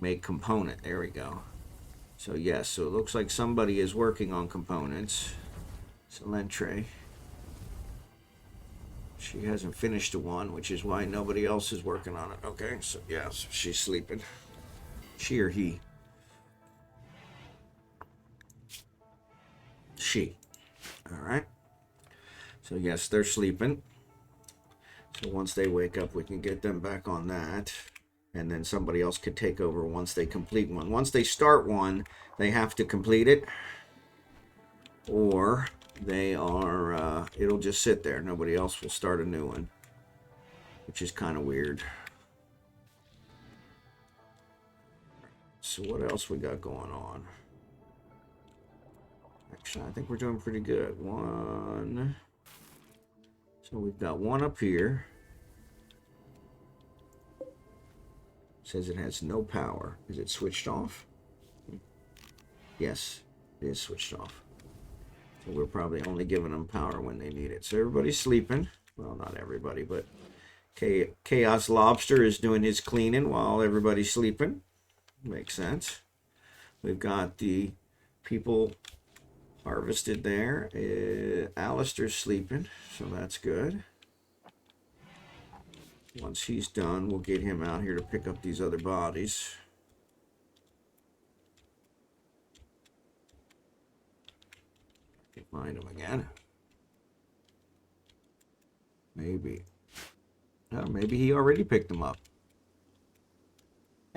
make component. There we go. So yes, so it looks like somebody is working on components. Selentre. She hasn't finished the one, which is why nobody else is working on it. Okay, so yes, she's sleeping. She or he? She. All right. So yes, they're sleeping. So once they wake up, we can get them back on that. and then somebody else could take over once they complete one. Once they start one, they have to complete it, or they are, it'll just sit there. Nobody else will start a new one, which is kind of weird. So what else we got going on? Actually, I think we're doing pretty good. One. So we've got one up here. Says it has no power. Is it switched off? Yes, it is switched off. So we're probably only giving them power when they need it. So everybody's sleeping. Well, not everybody, but Chaos Lobster is doing his cleaning while everybody's sleeping. Makes sense. We've got the people harvested there. Alistair's sleeping, so that's good. Once he's done, we'll get him out here to pick up these other bodies. I can find him again. Maybe. Oh, maybe he already picked them up.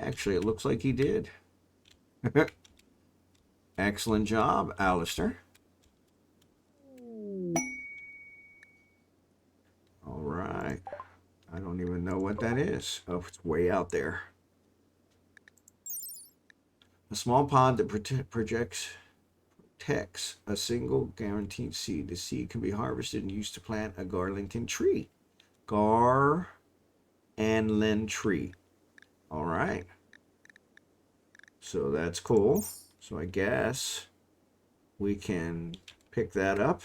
Actually, it looks like he did. Excellent job, Alistair. All right. I don't even know what that is. Oh, it's way out there. A small pod that protects a single guaranteed seed. The seed can be harvested and used to plant a garlandin tree. Garlandin tree. All right. So that's cool. So I guess we can pick that up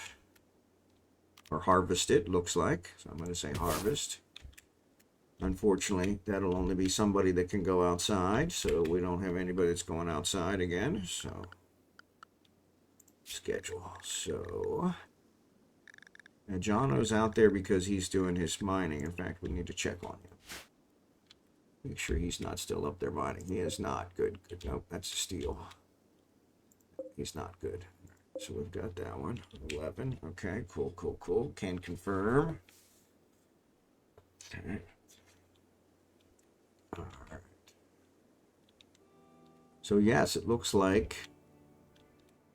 or harvest it, looks like. So I'm going to say harvest. Unfortunately, that'll only be somebody that can go outside. So we don't have anybody that's going outside again. So schedule. So now Jono's out there because he's doing his mining. In fact, we need to check on him. Make sure he's not still up there mining. He is not. Good. Good. Nope, that's a steal. He's not good. So we've got that one. 11. Okay, cool, cool, cool. Can confirm. Okay. All right. So yes, it looks like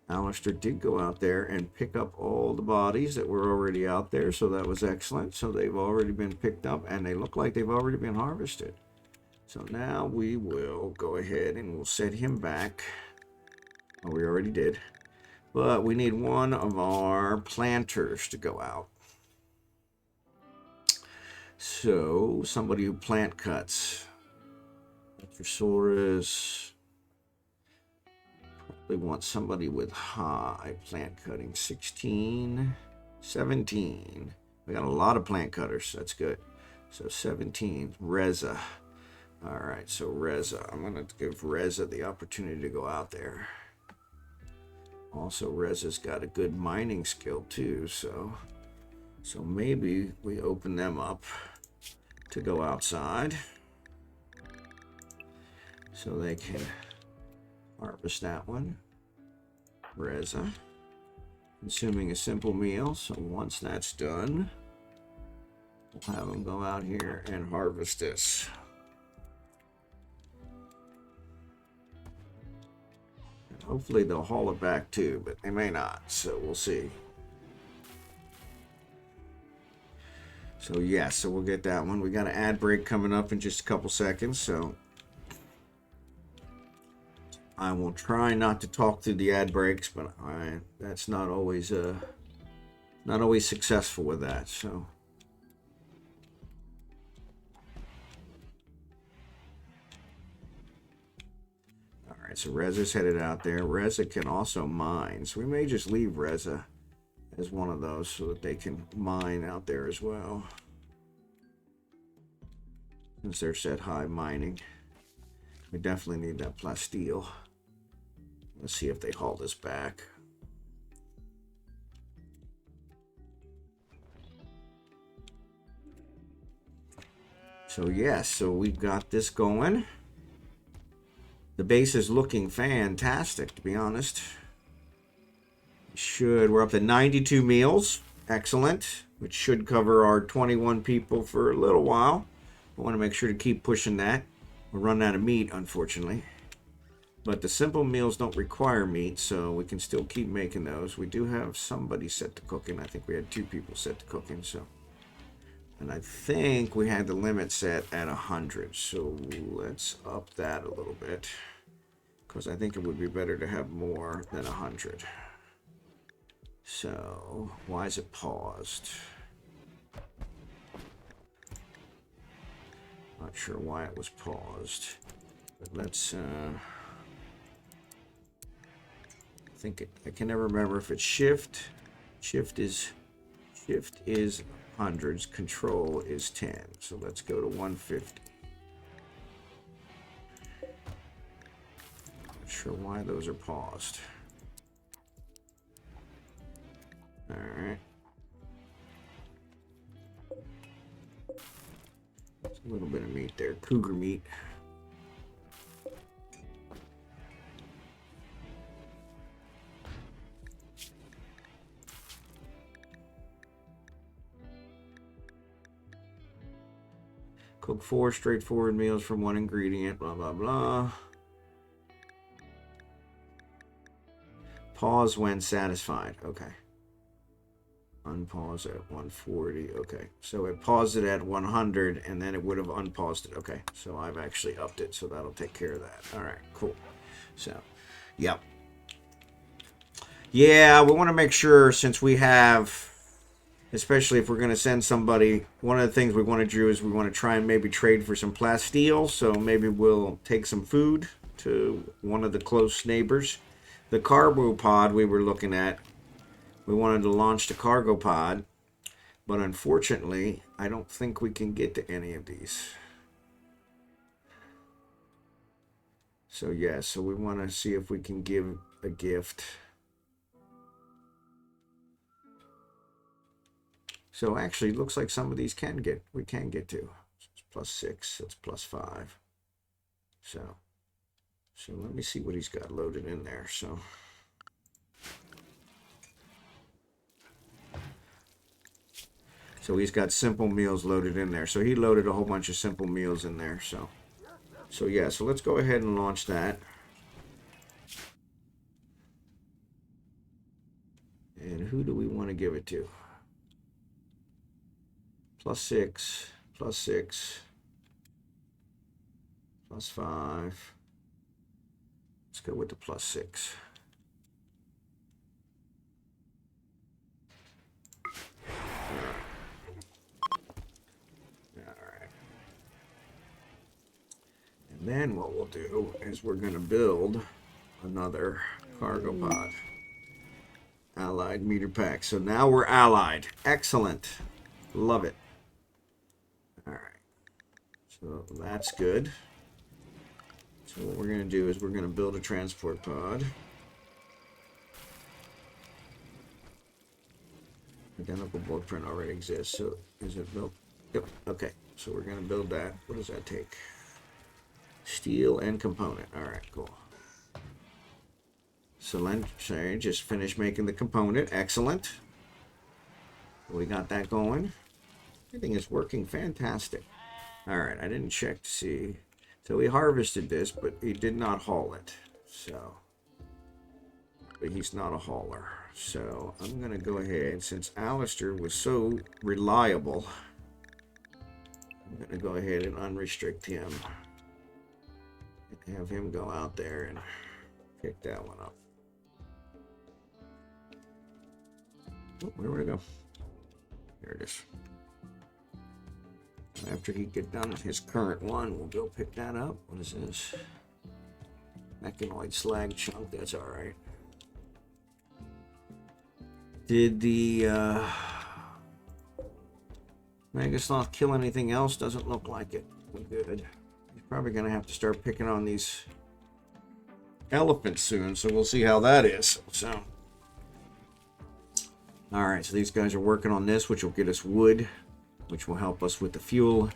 Alistair did go out there and pick up all the bodies that were already out there. So that was excellent. So they've already been picked up and they look like they've already been harvested. So now we will go ahead and we'll set him back. Oh, we already did. But we need one of our planters to go out. So somebody who plant cuts. Doctorsaurus. Probably want somebody with high plant cutting. 16, 17. We got a lot of plant cutters. That's good. So 17. Reza. All right, so Reza. I'm going to give Reza the opportunity to go out there. Also, Reza's got a good mining skill too, so maybe we open them up to go outside so they can harvest that one. Reza. Consuming a simple meal, so once that's done, we'll have them go out here and harvest this. Hopefully they'll haul it back too, but they may not, so we'll see. So yes, so we'll get that one. We got an ad break coming up in just a couple seconds, so I will try not to talk through the ad breaks, but that's not always successful with that, so. Alright, so Reza's headed out there. Reza can also mine. So we may just leave Reza as one of those so that they can mine out there as well. Since they're set high mining. We definitely need that plasteel. Let's see if they haul this back. So yes, so we've got this going. The base is looking fantastic, to be honest. We're up to 92 meals. Excellent. Which should cover our 21 people for a little while. I want to make sure to keep pushing that. We're running out of meat, unfortunately. But the simple meals don't require meat, so we can still keep making those. We do have somebody set to cooking. I think we had 2 people set to cooking, so. And I think we had the limit set at 100, so let's up that a little bit. Because I think it would be better to have more than 100. So, why is it paused? Not sure why it was paused. But let's, I can never remember if it's shift. Shift is hundreds. Control is 10. So let's go to 150. Not sure why those are paused. All right. There's a little bit of meat there. Cougar meat. Cook 4 straightforward meals from 1 ingredient, blah, blah, blah. Pause when satisfied. Okay. Unpause at 140. Okay. So it paused it at 100, and then it would have unpaused it. Okay. So I've actually upped it, so that'll take care of that. All right. Cool. So, yep. Yeah, we want to make sure, since we have... Especially if we're going to send somebody, one of the things we want to do is we want to try and maybe trade for some plasteel. So maybe we'll take some food to one of the close neighbors. The cargo pod we were looking at, we wanted to launch the cargo pod. But unfortunately, I don't think we can get to any of these. So yeah, so we want to see if we can give a gift. So actually, it looks like some of these we can get to. So it's +6, it's +5. So let me see what he's got loaded in there. So he's got simple meals loaded in there. So he loaded a whole bunch of simple meals in there. So yeah, so let's go ahead and launch that. And who do we want to give it to? +6, +6, +5. Let's go with the +6. All right. And then what we'll do is we're going to build another cargo pod. Allied meter pack. So now we're allied. Excellent. Love it. All right. So that's good. So what we're going to do is we're going to build a transport pod. Identical blueprint already exists. So is it built? Yep. Okay. So we're going to build that. What does that take? Steel and component. All right. Cool. So sorry, just finished making the component. Excellent. We got that going. Everything is working fantastic. All right. I didn't check to see. So he harvested this, but he did not haul it. So, but he's not a hauler. So I'm going to go ahead, since Alistair was so reliable, I'm going to go ahead and unrestrict him. Have him go out there and pick that one up. Oh, where would it go? There it is. After he get done with his current one, we'll go pick that up. What is this? Mechanoid slag chunk. That's all right. Did the Megasloth kill anything else? Doesn't look like it. We're good. He's probably going to have to start picking on these elephants soon, so we'll see how that is. So, all right, so these guys are working on this, which will get us wood, which will help us with the fuel.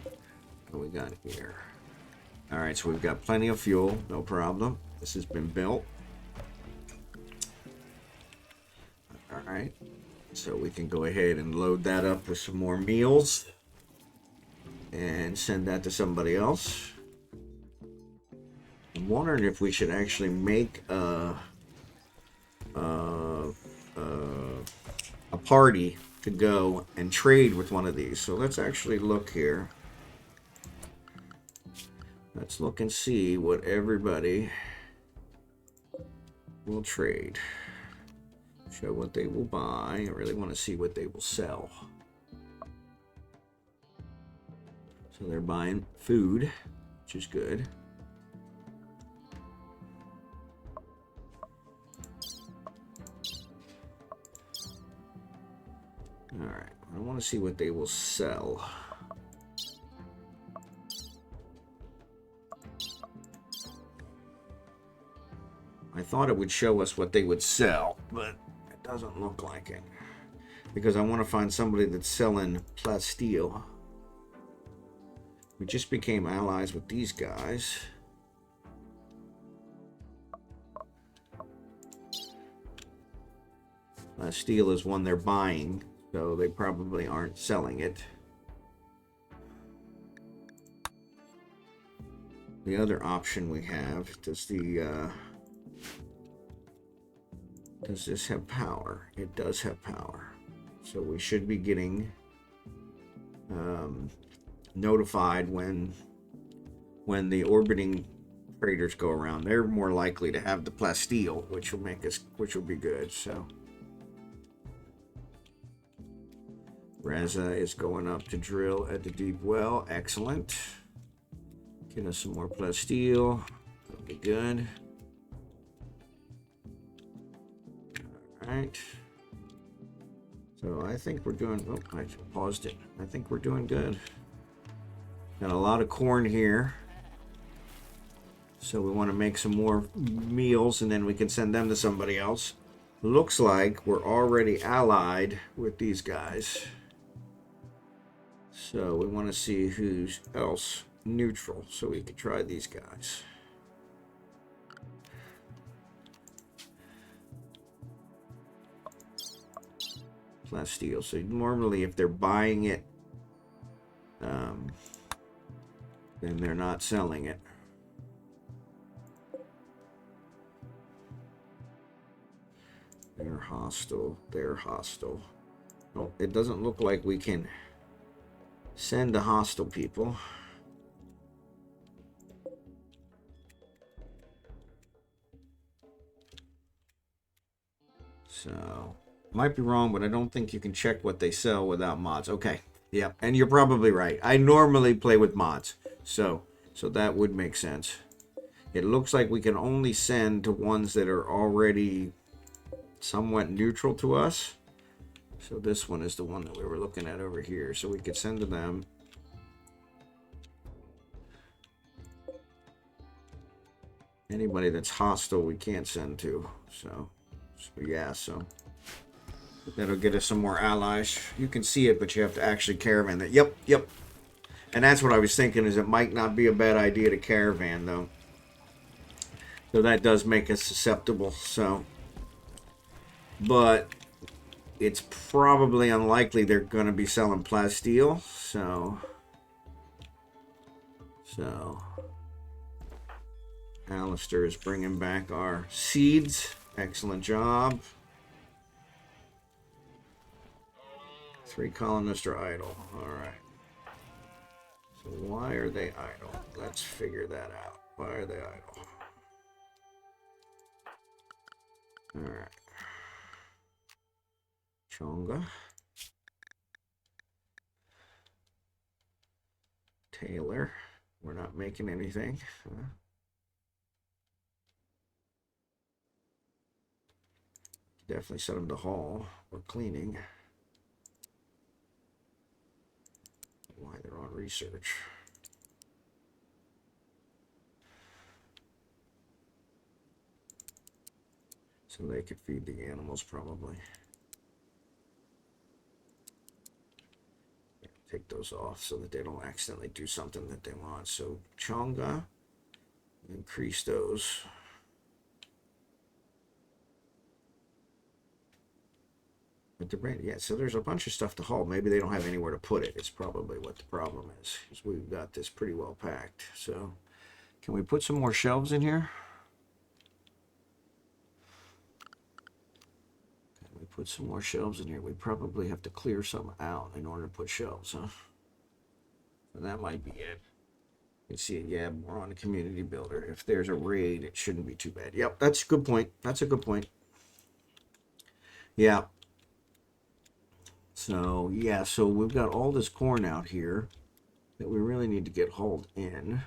What do we got here? All right, so we've got plenty of fuel, no problem. This has been built. All right, so we can go ahead and load that up with some more meals. and send that to somebody else. I'm wondering if we should actually make a party to go and trade with one of these. So let's actually look here. Let's look and see what everybody will trade. Show what they will buy. I really want to see what they will sell. So they're buying food, which is good. Alright, I want to see what they will sell. I thought it would show us what they would sell, but it doesn't look like it. Because I want to find somebody that's selling plasteel. We just became allies with these guys. Plasteel is one they're buying, so they probably aren't selling it. The other option we have, does this have power? It does have power. So we should be getting notified when the orbiting traders go around. They're more likely to have the plasteel, which will be good. So Reza is going up to drill at the deep well. Excellent. Get us some more plasteel. That'll be good. All right. So I think we're doing. Oh, I paused it. I think we're doing good. Got a lot of corn here. So we want to make some more meals and then we can send them to somebody else. Looks like we're already allied with these guys. So we want to see who's else neutral so we can try these guys. Plasteel. So normally if they're buying it, then they're not selling it. They're hostile. They're hostile. Oh, it doesn't look like we can send to hostile people. So, might be wrong, but I don't think you can check what they sell without mods. Okay. Yep, and you're probably right. I normally play with mods. So that would make sense. It looks like we can only send to ones that are already somewhat neutral to us. So this one is the one that we were looking at over here. So we could send to them. Anybody that's hostile we can't send to. So yeah, so that'll get us some more allies. You can see it, but you have to actually caravan that. Yep. And that's what I was thinking, is it might not be a bad idea to caravan though. So that does make us susceptible. So, but it's probably unlikely they're going to be selling plasteel. So Alistair is bringing back our seeds. Excellent job. 3 colonists are idle. All right. So why are they idle? Let's figure that out. Why are they idle? All right. Chonga. Taylor. We're not making anything. Huh? Definitely send them to haul or cleaning. Why they're on research. So they could feed the animals probably. Yeah, take those off so that they don't accidentally do something that they want. So Chonga, increase those. But the brand, yeah, so there's a bunch of stuff to haul. Maybe they don't have anywhere to put it. It's probably what the problem is. Because we've got this pretty well packed. So, can we put some more shelves in here? Can we put some more shelves in here? We probably have to clear some out in order to put shelves, huh? And that might be it. You see it, yeah, we're on a community builder. If there's a raid, it shouldn't be too bad. Yep, that's a good point. That's a good point. Yeah. So, yeah, so we've got all this corn out here that we really need to get hauled in.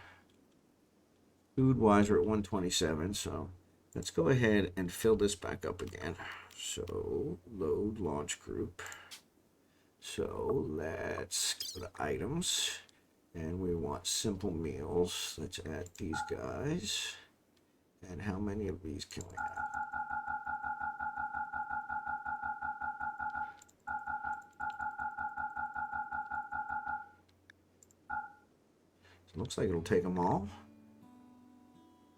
Food-wise, we're at 127, so let's go ahead and fill this back up again. So, load launch group. So, let's go to items. And we want simple meals. Let's add these guys. And how many of these can we add? It looks like it'll take them all.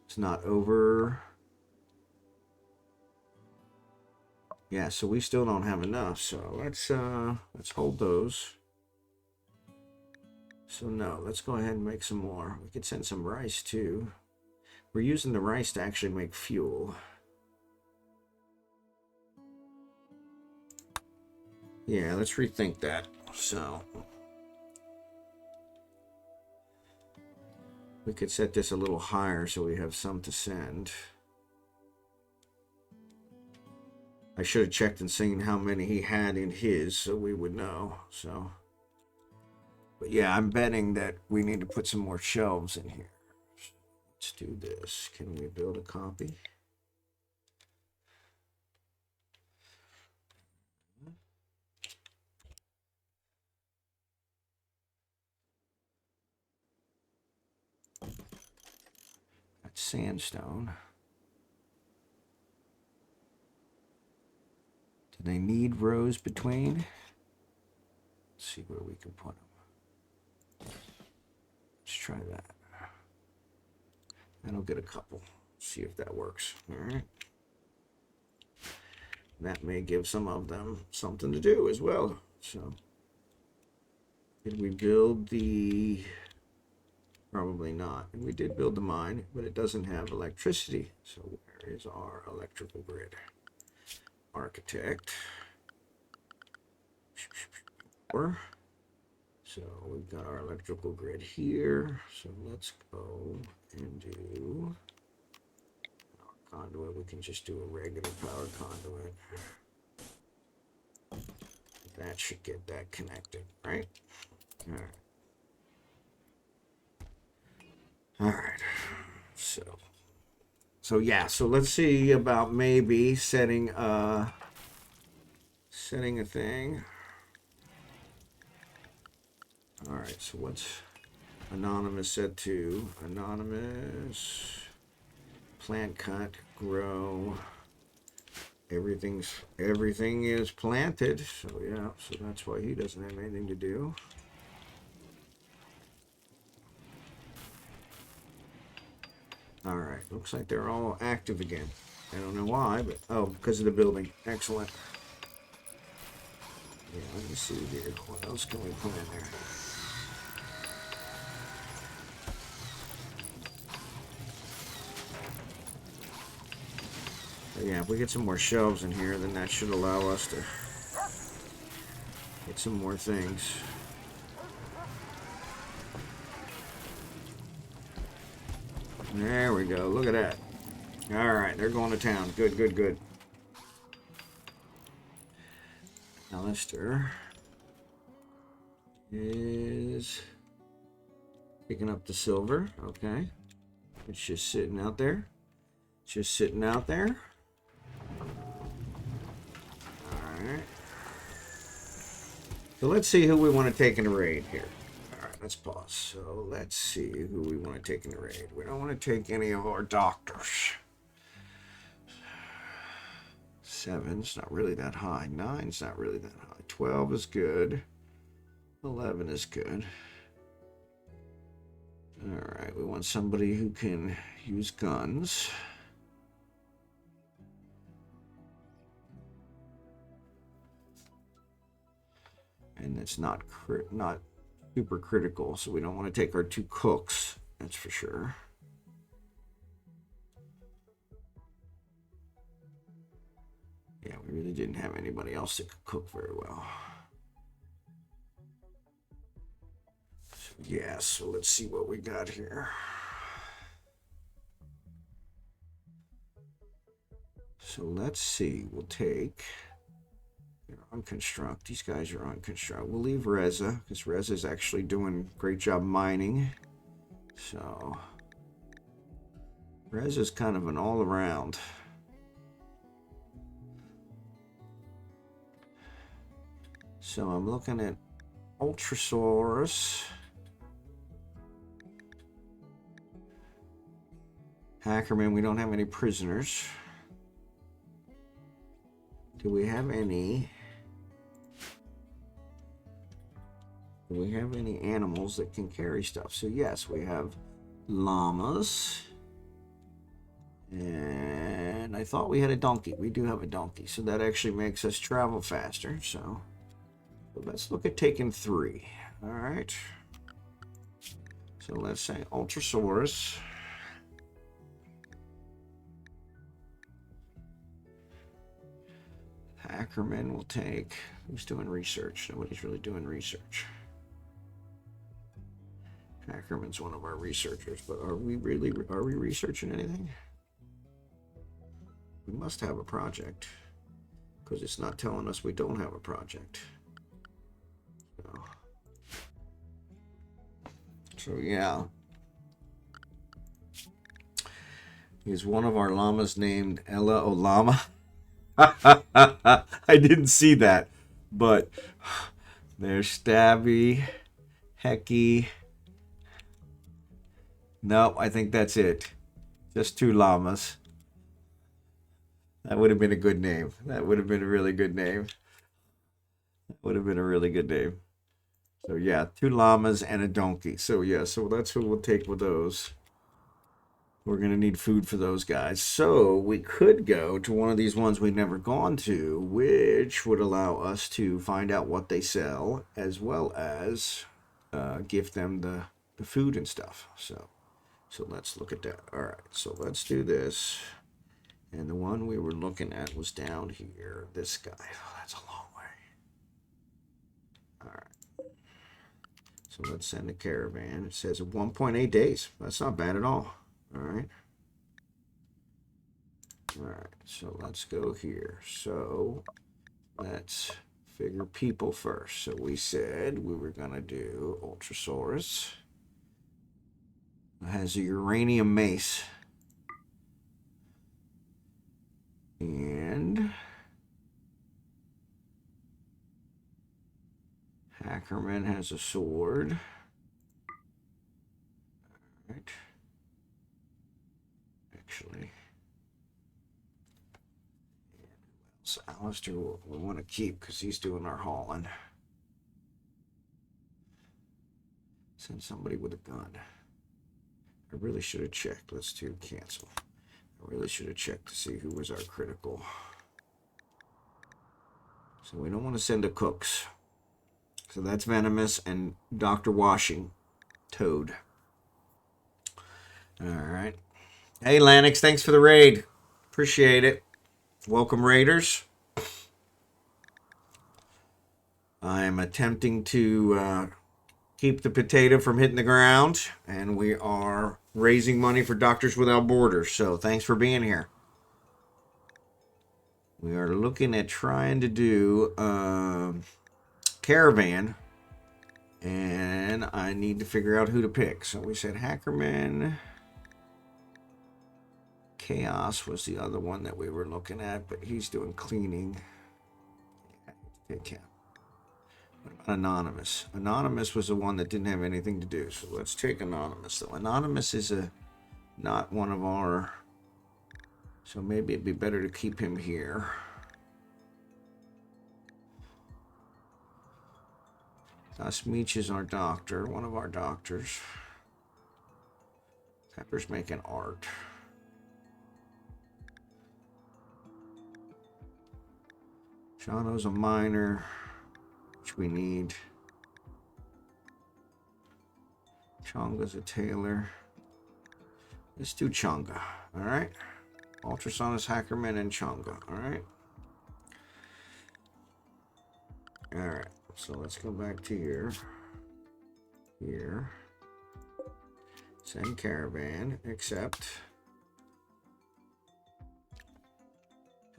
It's not over. Yeah, so we still don't have enough. So let's hold those. So no, let's go ahead and make some more. We could send some rice too. We're using the rice to actually make fuel. Yeah, let's rethink that. So we could set this a little higher so we have some to send. I should have checked and seen how many he had in his so we would know. So, but yeah, I'm betting that we need to put some more shelves in here. Let's do this. Can we build a copy? That's sandstone. Do they need rows between? Let's see where we can put them. Let's try that. And I'll get a couple. See if that works. All right. That may give some of them something to do as well. So, did we build the... Probably not. And we did build the mine, but it doesn't have electricity. So where is our electrical grid? Architect. So we've got our electrical grid here. So let's go and do our conduit. We can just do a regular power conduit. That should get that connected, right? All right. All right. So yeah, so let's see about maybe setting a thing. All right, so what's anonymous set to? Anonymous plant cut, grow. Everything is planted. So yeah, so that's why he doesn't have anything to do. All right, looks like they're all active again. I don't know why, but oh, because of the building. Excellent. Yeah, let me see here. What else can we put in there? But yeah, if we get some more shelves in here, then that should allow us to get some more things. There we go. Look at that. All right, they're going to town. Good, good, good. Alistair is picking up the silver. Okay. It's just sitting out there. Just sitting out there. All right. So let's see who we want to take in a raid here. All right, let's pause. So let's see who we want to take in the raid. We don't want to take any of our doctors. 7's not really that high. 9's not really that high. 12 is good. 11 is good. All right, we want somebody who can use guns. it's not super critical, so we don't want to take our 2 cooks, that's for sure. Yeah, we really didn't have anybody else that could cook very well. So, yeah, so let's see what we got here. So let's see, we'll take, they're on construct, these guys are on construct. We'll leave Reza, because Reza's actually doing a great job mining. So Reza's kind of an all-around. So I'm looking at Ultrasaurus. Hackerman, we don't have any prisoners. Do we have any? Do we have any animals that can carry stuff? So yes, we have llamas. And I thought we had a donkey. We do have a donkey. So that actually makes us travel faster. So let's look at taking 3. All right. So let's say Ultrasaurus. Ackerman will take, who's doing research? Nobody's really doing research. Ackerman's one of our researchers, but are we researching anything? We must have a project, because it's not telling us we don't have a project. So yeah. Is one of our llamas named Ella Olama? I didn't see that, but there's Stabby, Hecky. No, I think that's it. Just 2 llamas. That would have been a good name. That would have been a really good name. That would have been a really good name. So yeah, 2 llamas and a donkey. So yeah, so that's who we'll take with those. We're going to need food for those guys. So we could go to one of these ones we've never gone to, which would allow us to find out what they sell, as well as give them the food and stuff. So let's look at that. All right, so let's do this. And the one we were looking at was down here. This guy. Oh, that's a long way. All right. So let's send a caravan. It says 1.8 days. That's not bad at all. All right. All right, so let's go here. So let's figure people first. So we said we were going to do Ultrasaurus. It has a uranium mace. And Hackerman has a sword. All right. Actually, so Alistair we want to keep because he's doing our hauling. Send somebody with a gun. I really should have checked. Let's do cancel. I really should have checked to see who was our critical. So we don't want to send the cooks. So that's Venomous and Dr. Washing Toad. All right. Hey, Lanix, thanks for the raid. Appreciate it. Welcome, Raiders. I'm attempting to keep the potato from hitting the ground, and we are raising money for Doctors Without Borders. So thanks for being here. We are looking at trying to do caravan, and I need to figure out who to pick. So we said Hackerman. Chaos was the other one that we were looking at, but he's doing cleaning. Pick him. What about Anonymous? Anonymous was the one that didn't have anything to do, so let's take Anonymous. So Anonymous is not one of our, so maybe it'd be better to keep him here. Meech is our doctor, one of our doctors. Pepper's making art. Shano's a miner, which we need. Chonga's a tailor. Let's do Chonga. All right. Ultrasonus, Hackerman, and Chonga. All right. All right. So let's go back to here. Here. Send caravan. Accept.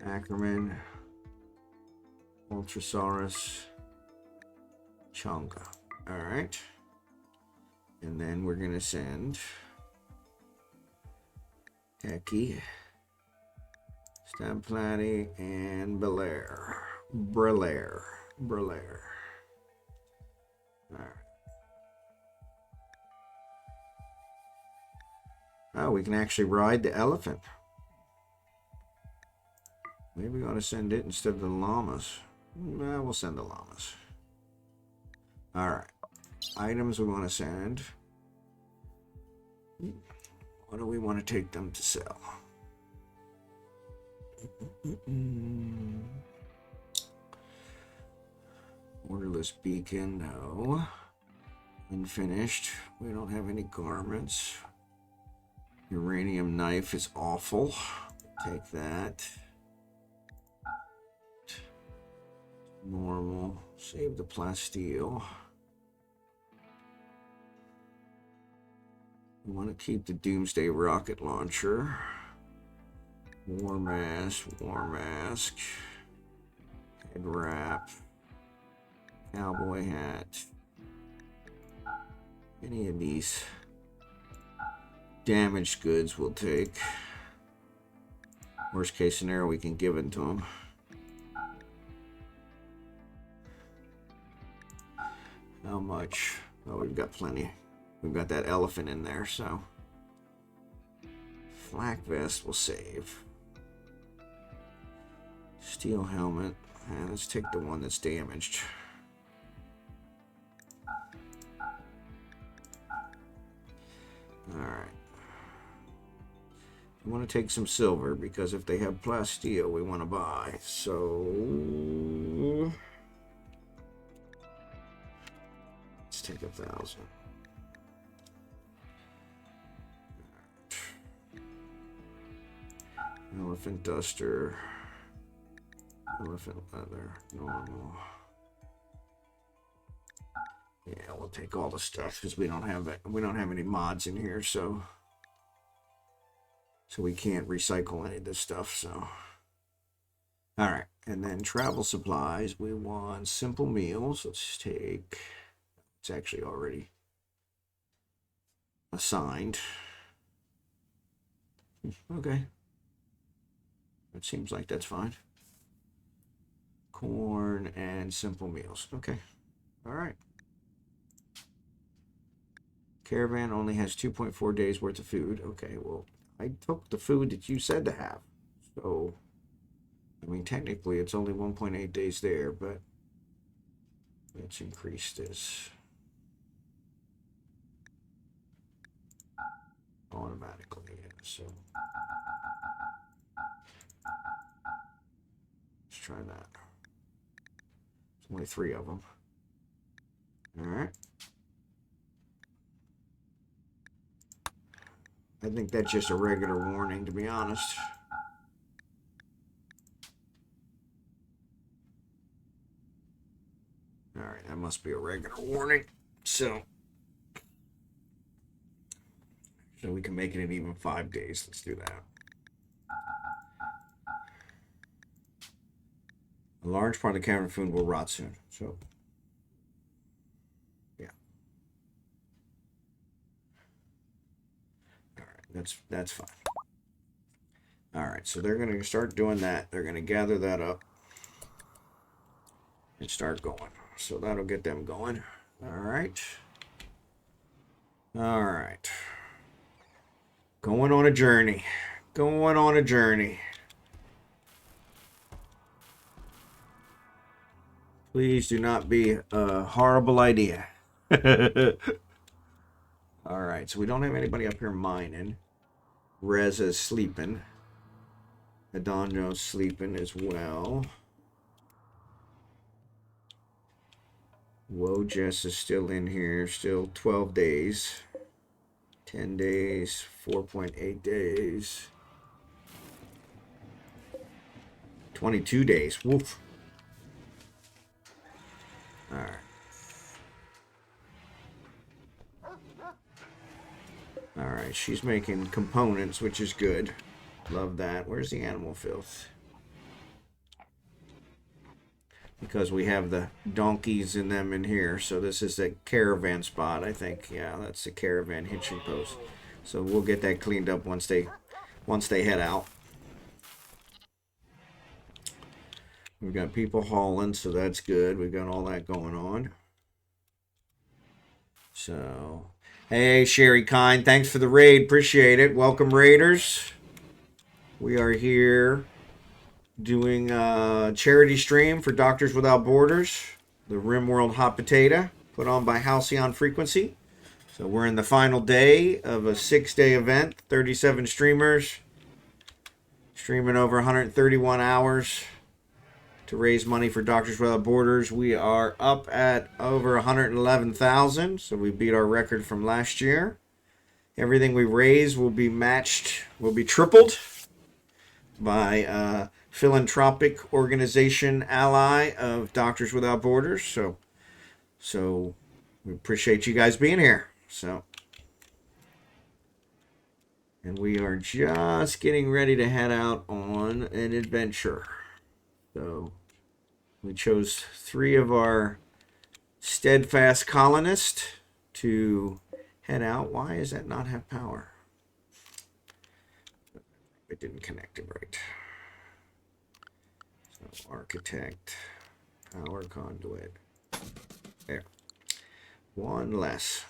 Ackerman. Ultrasaurus. Chonga. All right. And then we're going to send Heki, Stamplati, and Belair. Brelair. All right. Oh, we can actually ride the elephant. Maybe we ought to send it instead of the llamas. Well, we'll send the llamas. All right. Items we want to send. What do we want to take them to sell? Orderless beacon, no. Unfinished. We don't have any garments. Uranium knife is awful. Take that. Normal. Save the plasteel. We want to keep the Doomsday rocket launcher. War mask. Head wrap. Cowboy hat. Any of these damaged goods we'll take. Worst case scenario, we can give it to them. How much? Oh, we've got plenty. We've got that elephant in there, so. Flak vest will save. Steel helmet. And let's take the one that's damaged. Alright. We want to take some silver because if they have plasteel, we want to buy. So. Let's take 1,000. Elephant duster. Elephant leather. Normal. Yeah, we'll take all the stuff because we don't have it. We don't have any mods in here, so we can't recycle any of this stuff. So, all right, and then travel supplies. We want simple meals. Let's take. It's actually already assigned. Okay, it seems like that's fine. Corn and simple meals. Okay, all right. Caravan only has 2.4 days worth of food. Okay, well, I took the food that you said to have. So, I mean, technically it's only 1.8 days there, but let's increase this automatically. Yeah, so, let's try that. There's only 3 of them. All right. I think that's just a regular warning, to be honest. All right, that must be a regular warning. So we can make it in even 5 days. Let's do that. A large part of the cavern food will rot soon. So, yeah. All right, that's fine. All right, so they're going to start doing that. They're going to gather that up and start going. So that'll get them going. All right. All right. Going on a journey. Going on a journey. Please do not be a horrible idea. All right, so we don't have anybody up here mining. Reza's sleeping. Adonjo's sleeping as well. Wojess is still in here, still 12 days. 10 days, 4.8 days, 22 days. Woof. All right. All right, she's making components, which is good. Love that. Where's the animal filth? Because we have the donkeys in them in here. So this is the caravan spot, I think. Yeah, that's the caravan hitching post. So we'll get that cleaned up once they head out. We've got people hauling, so that's good. We've got all that going on. So, hey, Sherry Kind, thanks for the raid. Appreciate it. Welcome, Raiders. We are here doing a charity stream for Doctors Without Borders, the Rimworld Hot Potato, put on by Halcyon Frequency. So we're in the final day of a 6-day event, 37 streamers, streaming over 131 hours to raise money for Doctors Without Borders. We are up at over 111,000, so we beat our record from last year. Everything we raise will be matched, will be tripled by philanthropic organization ally of Doctors Without Borders. So we appreciate you guys being here. And we are just getting ready to head out on an adventure. So we chose 3 of our steadfast colonists to head out. Why does that not have power? It didn't connect it right. So architect, power conduit. There. 1 less.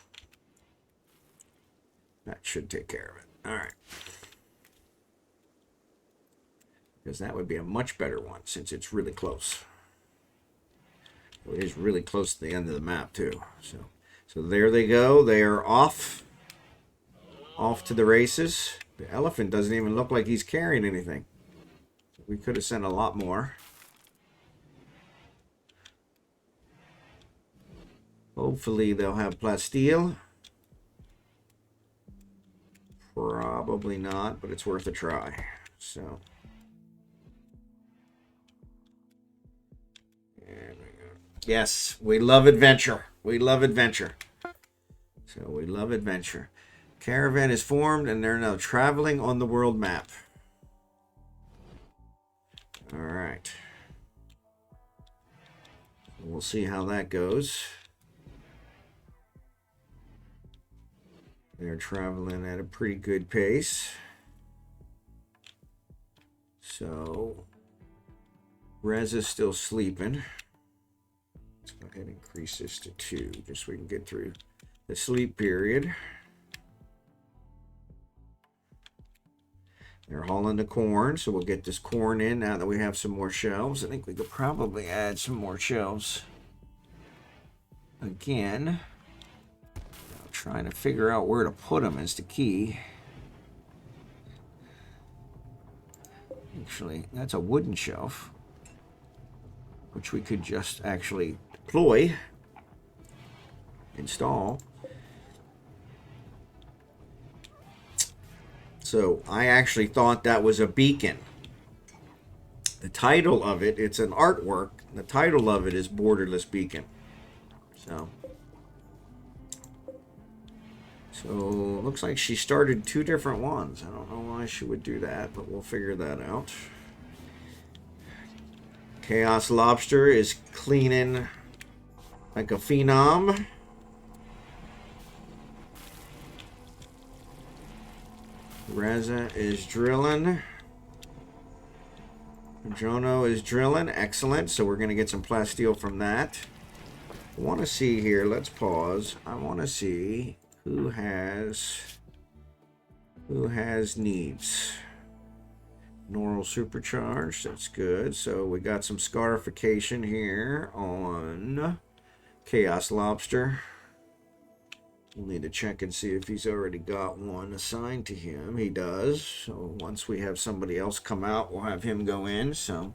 That should take care of it. All right. Because that would be a much better one since it's really close. It is really close to the end of the map too. So there they go. They are off to the races. The elephant doesn't even look like he's carrying anything. We could have sent a lot more. Hopefully they'll have plasteel. Probably not, but it's worth a try. So. There we go. Yes, we love adventure. We love adventure. So we love adventure. Caravan is formed and they're now traveling on the world map. All right. We'll see how that goes. They're traveling at a pretty good pace. So, Rez is still sleeping. Let's go ahead and increase this to 2, just so we can get through the sleep period. They're hauling the corn, so we'll get this corn in now that we have some more shelves. I think we could probably add some more shelves again. Trying to figure out where to put them is the key. Actually, that's a wooden shelf, which we could just actually deploy, install. So I actually thought that was a beacon. The title of it, it's an artwork. The title of it is Borderless Beacon. So looks like she started 2 different ones. I don't know why she would do that, but we'll figure that out. Chaos Lobster is cleaning like a phenom. Reza is drilling. Jono is drilling. Excellent. So we're going to get some plasteel from that. I want to see here. Let's pause. I want to see who has needs. Neural supercharged. That's good. So we got some scarification here on Chaos Lobster. We'll need to check and see if he's already got one assigned to him. He does. So once we have somebody else come out, we'll have him go in. So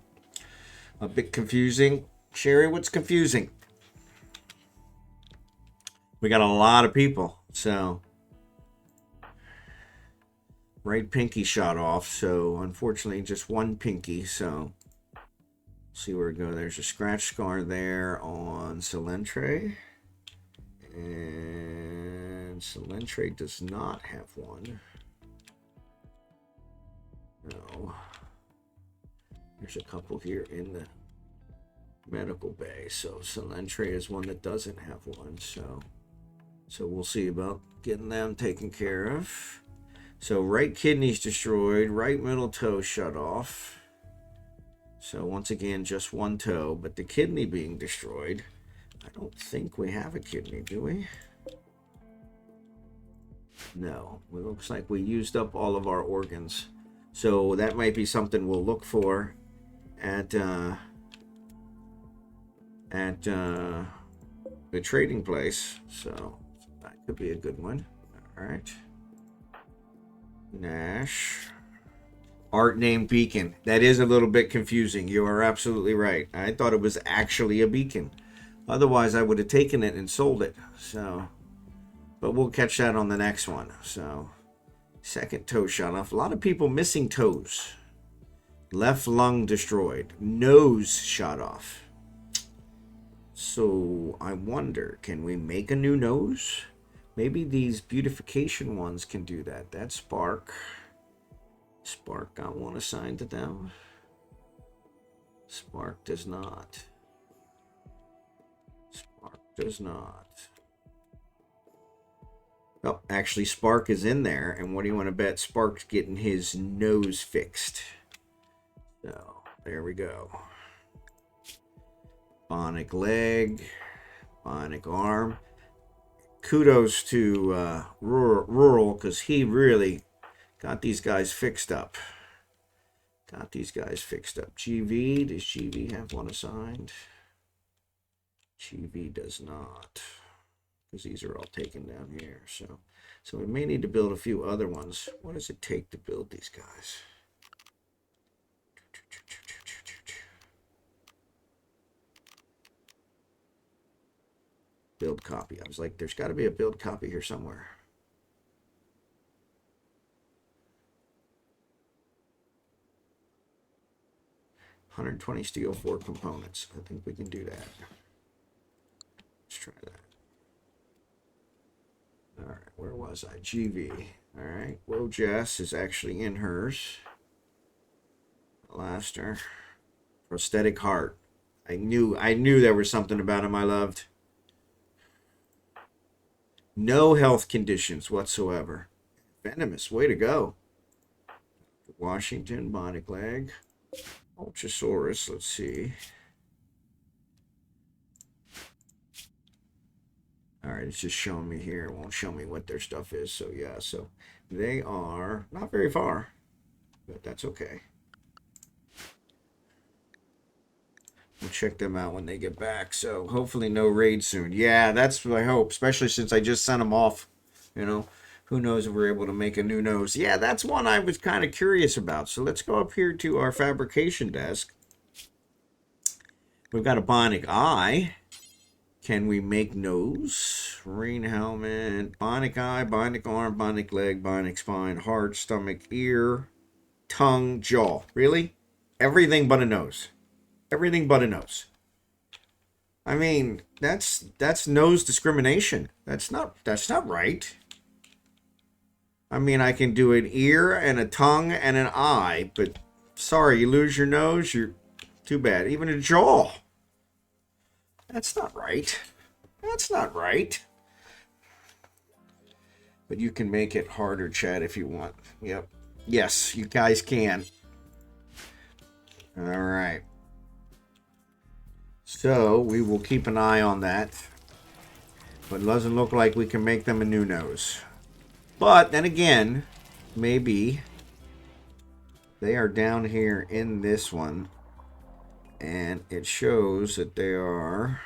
a bit confusing. Sherry, what's confusing? We got a lot of people. So Right pinky shot off, so unfortunately just one pinky, so see where it goes. There's a scratch scar there on Celentre. And Celentre does not have one. No. There's a couple here in the medical bay. So Celentre is one that doesn't have one. So we'll see about getting them taken care of. So right kidney's destroyed. Right middle toe shut off. So once again, just one toe, but the kidney being destroyed. I don't think we have a kidney, do we? No. It looks like we used up all of our organs. So that might be something we'll look for at the trading place. So that could be a good one. All right. Nash. Art name beacon. That is a little bit confusing. You are absolutely right. I thought it was actually a beacon. Otherwise, I would have taken it and sold it. So, but we'll catch that on the next one. So, second toe shot off. A lot of people missing toes. Left lung destroyed. Nose shot off. So, I wonder, can we make a new nose? Maybe these beautification ones can do that. That's Spark. Spark got one assigned to them. Spark does not. Spark does not. Oh, actually, Spark is in there. And what do you want to bet? Spark's getting his nose fixed. So, there we go. Bionic leg. Bionic arm. Kudos to Rural, because he really got these guys fixed up. GV, does GV have one assigned? GV does not, because these are all taken down here. So we may need to build a few other ones. What does it take to build these guys? Build copy. I was like, there's got to be a build copy here somewhere. $120 steel, 4 components. I think we can do that. Let's try that. All right, where was I? GV. All right, Wojess is actually in hers. Alaster. Prosthetic heart. I knew there was something about him I loved. No health conditions whatsoever. Venomous, way to go. Washington, bionic leg. Ultrasaurus, let's see. All right, it's just showing me here. It won't show me what their stuff is. So yeah, so they are not very far, but that's okay. We'll check them out when they get back. So hopefully no raid soon. Yeah, that's what I hope, especially since I just sent them off. You know, who knows if we're able to make a new nose. Yeah, that's one I was kind of curious about. So let's go up here to our fabrication desk. We've got a bionic eye. Can we make nose? Rain helmet, bionic eye, bionic arm, bionic leg, bionic spine, heart, stomach, ear, tongue, jaw. Really? Everything but a nose. Everything but a nose. I mean, that's nose discrimination. That's not right. I mean, I can do an ear and a tongue and an eye, but sorry, you lose your nose, you're too bad. Even a jaw. That's not right. That's not right. But you can make it harder, Chad, if you want. Yep. Yes, you guys can. All right. So we will keep an eye on that. But it doesn't look like we can make them a new nose. But then again, maybe they are down here in this one. And it shows that they are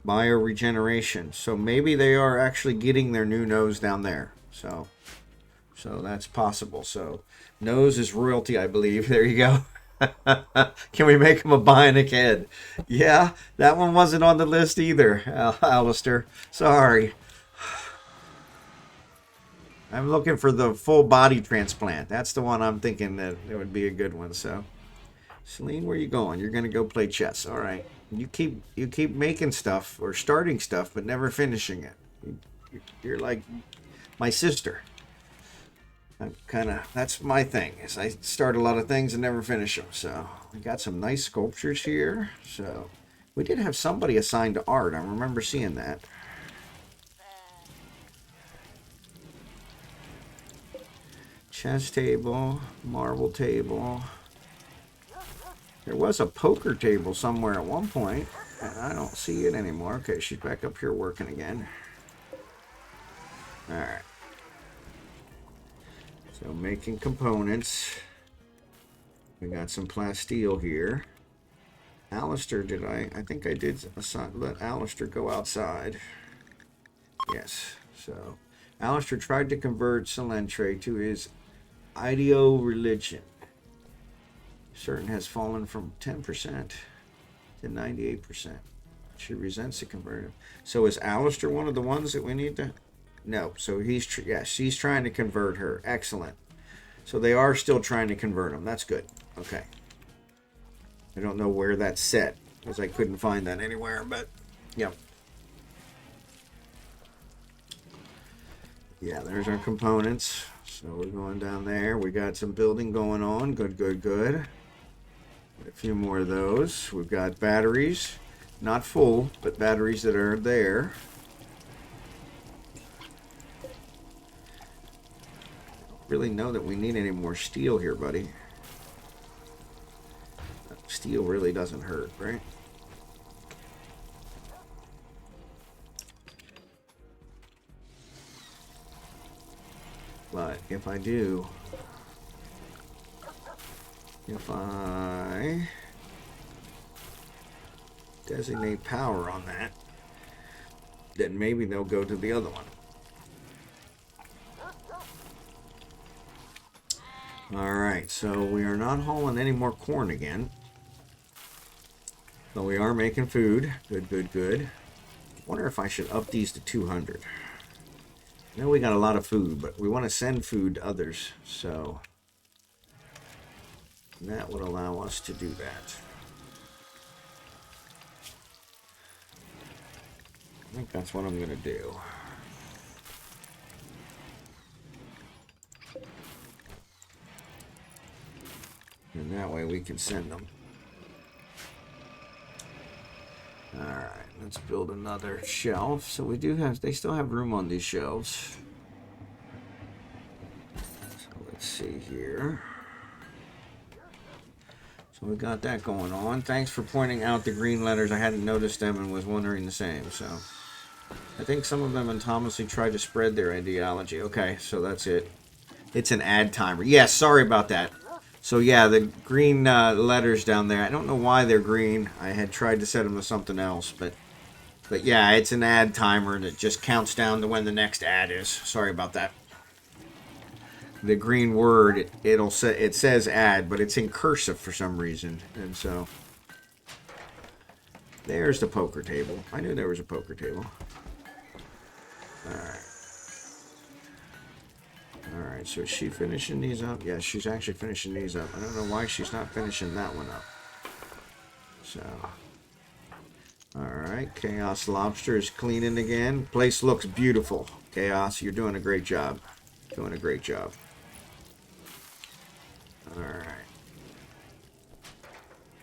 bioregeneration. So maybe they are actually getting their new nose down there. So that's possible. So nose is royalty, I believe. There you go. Can we make him a bionic head? Yeah, that one wasn't on the list either, Alistair. Sorry. I'm looking for the full body transplant. That's the one I'm thinking that it would be a good one. So, Celine, where you going? You're gonna go play chess. All right. You keep making stuff or starting stuff, but never finishing it. You're like my sister. I'm that's my thing. Is I start a lot of things and never finish them. So we got some nice sculptures here. So we did have somebody assigned to art. I remember seeing that. Chess table, marble table. There was a poker table somewhere at one point, and I don't see it anymore. Okay, she's back up here working again. Alright. So making components. We got some plasteel here. Alistair, I think I did let Alistair go outside. Yes, so Alistair tried to convert Salentre to his ideo religion. Certain has fallen from 10% to 98%. She resents the conversion. So is Alistair one of the ones that we need to... No, so yes, she's trying to convert her. Excellent. So they are still trying to convert him. That's good. Okay. I don't know where that's set, because I couldn't find that anywhere, but yeah. Yeah, there's our components. So we're going down there. We got some building going on. Good, good, good. A few more of those. We've got batteries. Not full, but batteries that are there. Really know that we need any more steel here, buddy. Steel really doesn't hurt, right? But if I do, if I designate power on that, then maybe they'll go to the other one. Alright, so we are not hauling any more corn again. But we are making food. Good, good, good. I wonder if I should up these to 200. I know we got a lot of food, but we want to send food to others, so that would allow us to do that. I think that's what I'm going to do. And that way we can send them. Alright, let's build another shelf. So they still have room on these shelves. So let's see here. So we got that going on. Thanks for pointing out the green letters. I hadn't noticed them and was wondering the same. So I think some of them infamously tried to spread their ideology. Okay, so that's it. It's an add timer. Yes, sorry about that. So yeah, the green letters down there, I don't know why they're green. I had tried to set them to something else, but yeah, it's an add timer that just counts down to when the next add is. Sorry about that. The green word, it says add, but it's in cursive for some reason, and so there's the poker table. I knew there was a poker table. Alright. Alright, so is she finishing these up? Yeah, she's actually finishing these up. I don't know why she's not finishing that one up. So, alright, Chaos Lobster is cleaning again. Place looks beautiful. Chaos, you're doing a great job. Doing a great job. Alright.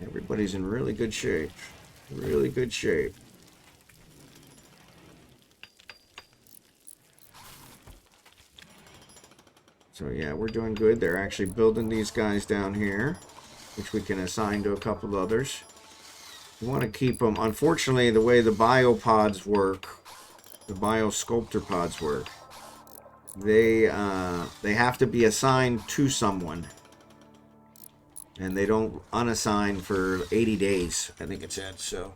Everybody's in really good shape. Really good shape. So yeah, we're doing good. They're actually building these guys down here, which we can assign to a couple others. We want to keep them. Unfortunately, the way the biopods work, the biosculptor pods work, they have to be assigned to someone, and they don't unassign for 80 days. I think it said so.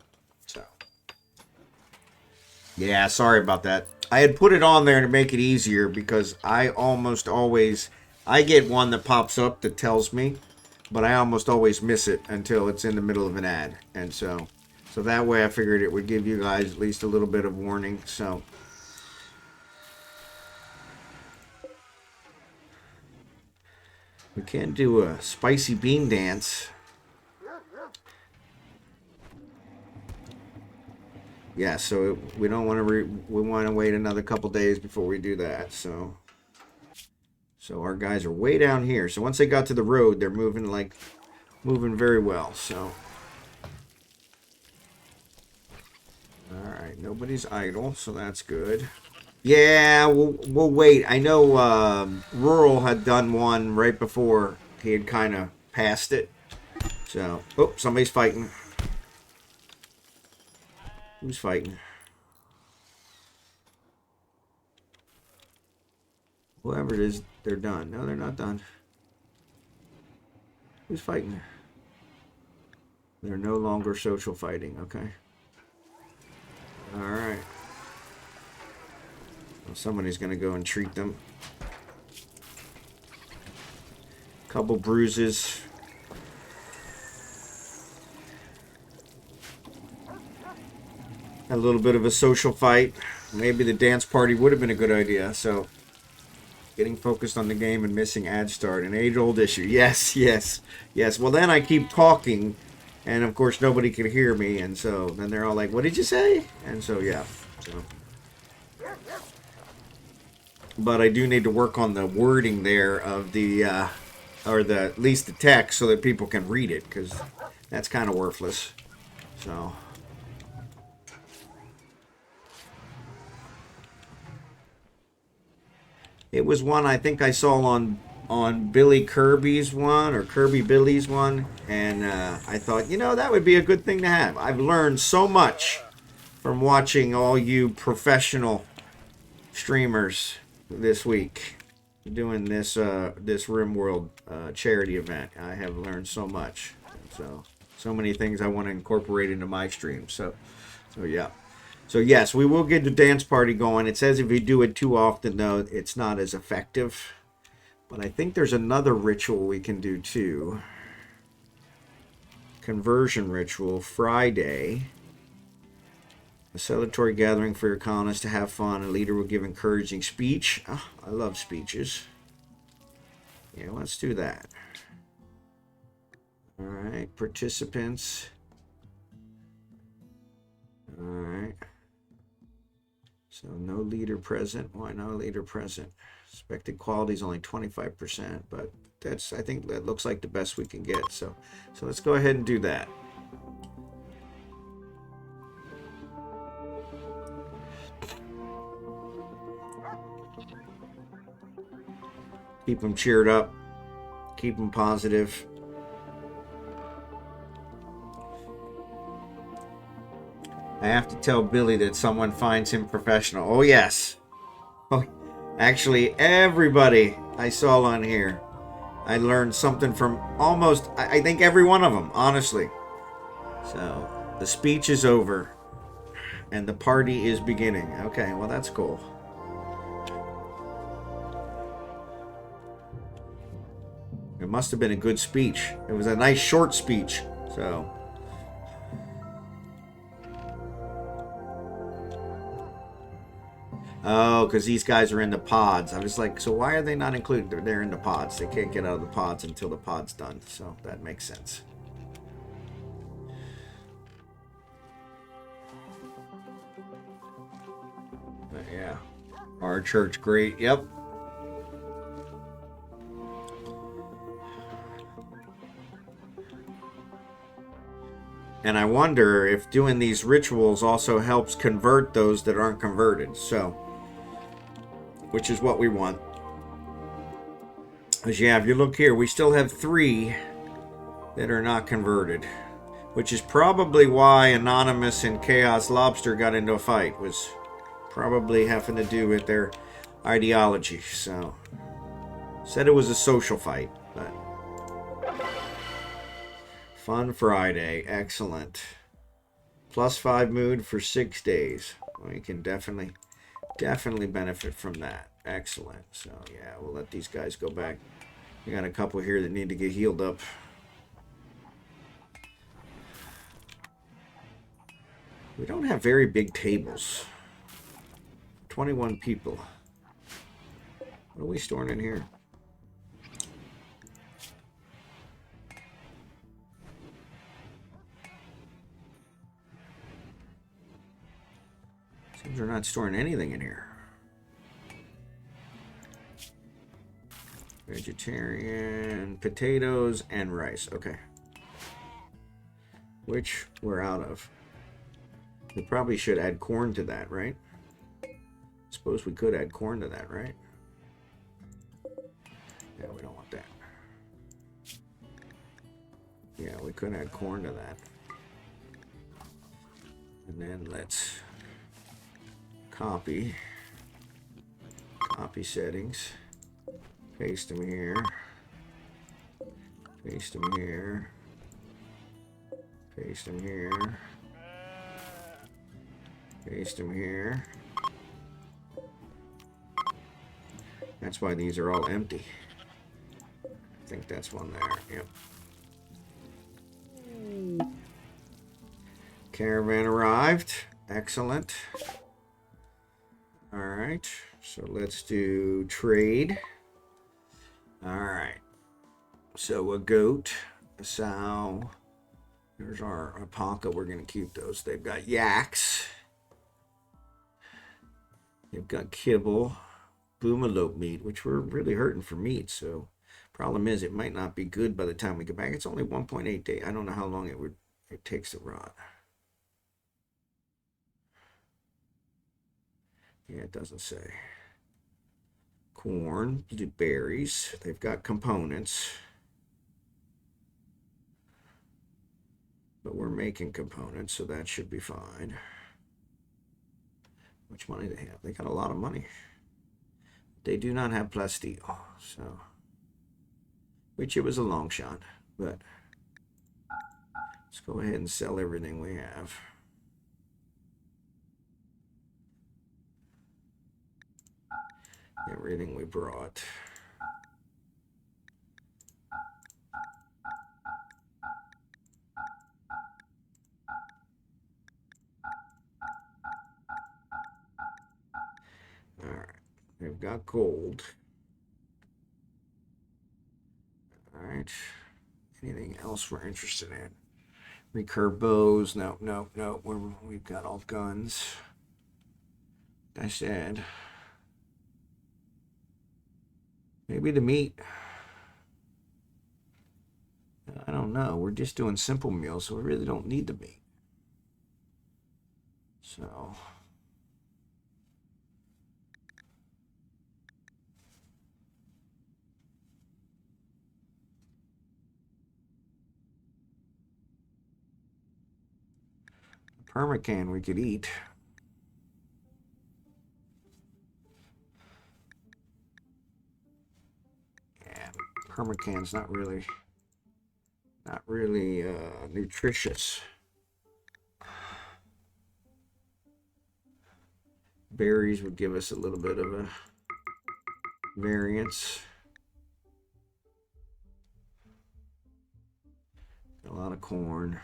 Yeah, sorry about that. I had put it on there to make it easier because I almost always, I get one that pops up that tells me, but I almost always miss it until it's in the middle of an ad. And so that way I figured it would give you guys at least a little bit of warning. So We can do a spicy bean dance. Yeah, so we don't want to. We want to wait another couple days before we do that. So our guys are way down here. So once they got to the road, they're moving very well. So all right, nobody's idle, so that's good. Yeah, we'll wait. I know Rural had done one right before he had kind of passed it. So, oh, somebody's fighting. Who's fighting? Whoever it is, they're done. No, they're not done. Who's fighting? They're no longer social fighting. Okay. All right. Well, somebody's going to go and treat them. Couple bruises. A little bit of a social fight. Maybe the dance party would have been a good idea. So, getting focused on the game and missing ad start. An age-old issue. Yes, yes, yes. Well, then I keep talking, and of course nobody can hear me, and so then they're all like, "What did you say?" And so, yeah. So. But I do need to work on the wording there of the, or at least the text, so that people can read it, because that's kind of worthless. So. It was one I think I saw on Billy Kirby's one, or Kirby Billy's one, and I thought, that would be a good thing to have. I've learned so much from watching all you professional streamers this week doing this Rimworld charity event. I have learned so much, so many things I want to incorporate into my stream. So yeah. So yes, we will get the dance party going. It says if you do it too often, though, it's not as effective. But I think there's another ritual we can do too. Conversion ritual, Friday. A celebratory gathering for your colonists to have fun. A leader will give encouraging speech. Oh, I love speeches. Yeah, let's do that. All right, participants. All right. So no leader present. Why no leader present? Expected quality is only 25%, but I think that looks like the best we can get. So let's go ahead and do that. Keep them cheered up. Keep them positive. I have to tell Billy that someone finds him professional. Oh, yes. Oh, actually, everybody I saw on here, I learned something from almost, I think, every one of them, honestly. So, the speech is over, and the party is beginning. Okay, well, that's cool. It must have been a good speech. It was a nice short speech, so... Oh, because these guys are in the pods. I was like, so why are they not included? They're in the pods. They can't get out of the pods until the pod's done. So that makes sense. But yeah. Our church, great. Yep. And I wonder if doing these rituals also helps convert those that aren't converted. So... which is what we want. Because yeah, if you look here, we still have 3 that are not converted. Which is probably why Anonymous and Chaos Lobster got into a fight. Was probably having to do with their ideology. So, said it was a social fight. But Fun Friday. Excellent. +5 mood for 6 days. Well, you can definitely benefit from that. Excellent. So yeah, we'll let these guys go back. We got a couple here that need to get healed up. We don't have very big tables. 21 people. What are we storing in here? Seems we're not storing anything in here. Vegetarian, potatoes, and rice. Okay. Which we're out of. We probably should add corn to that, right? Suppose we could add corn to that, right? Yeah, we don't want that. Yeah, we could add corn to that. And then let's copy settings, paste them here, paste them here, paste them here, paste them here. That's why these are all empty. I think that's one there. Yep. Caravan arrived. Excellent. All right. So let's do trade. All right. So a goat, a sow. There's our alpaca. We're going to keep those. They've got yaks. They've got kibble. Boomalope meat, which we're really hurting for meat. So problem is it might not be good by the time we get back. It's only 1.8 days. I don't know how long it takes to rot. Yeah, it doesn't say. Corn, berries. They've got components. But we're making components, so that should be fine. How much money they have? They got a lot of money. They do not have plasteel, so which it was a long shot, but let's go ahead and sell everything we have. Everything we brought. All right, they've got gold. All right, anything else we're interested in? Recurve bows. No. We've got all guns. Like I said, maybe the meat. I don't know. We're just doing simple meals, so we really don't need the meat. So permacan we could eat. Yeah, permacan's not really nutritious. Berries would give us a little bit of a variance. A lot of corn.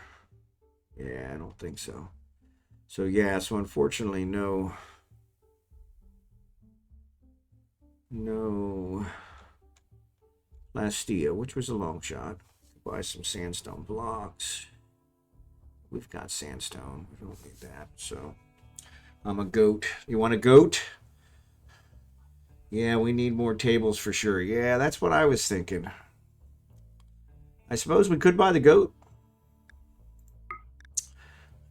Yeah, I don't think so. So yeah, so unfortunately no plasteel, which was a long shot. Buy some sandstone blocks. We've got sandstone. We don't need that. So I'm a goat. You want a goat? Yeah, we need more tables for sure. Yeah, that's what I was thinking. I suppose we could buy the goat.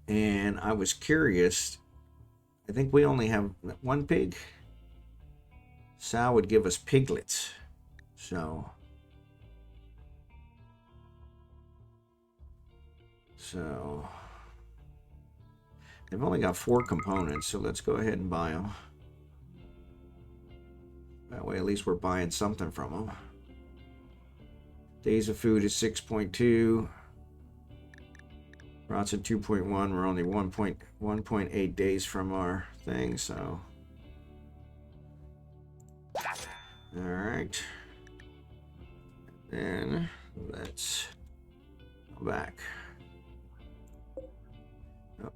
And I was curious. I think we only have one pig. Sow would give us piglets. So they've only got 4 components, so let's go ahead and buy them. That way at least we're buying something from them. Days of food is 6.2. Rots at 2.1. We're only 1.8 days from our thing, so. Alright. Then let's go back. Oh.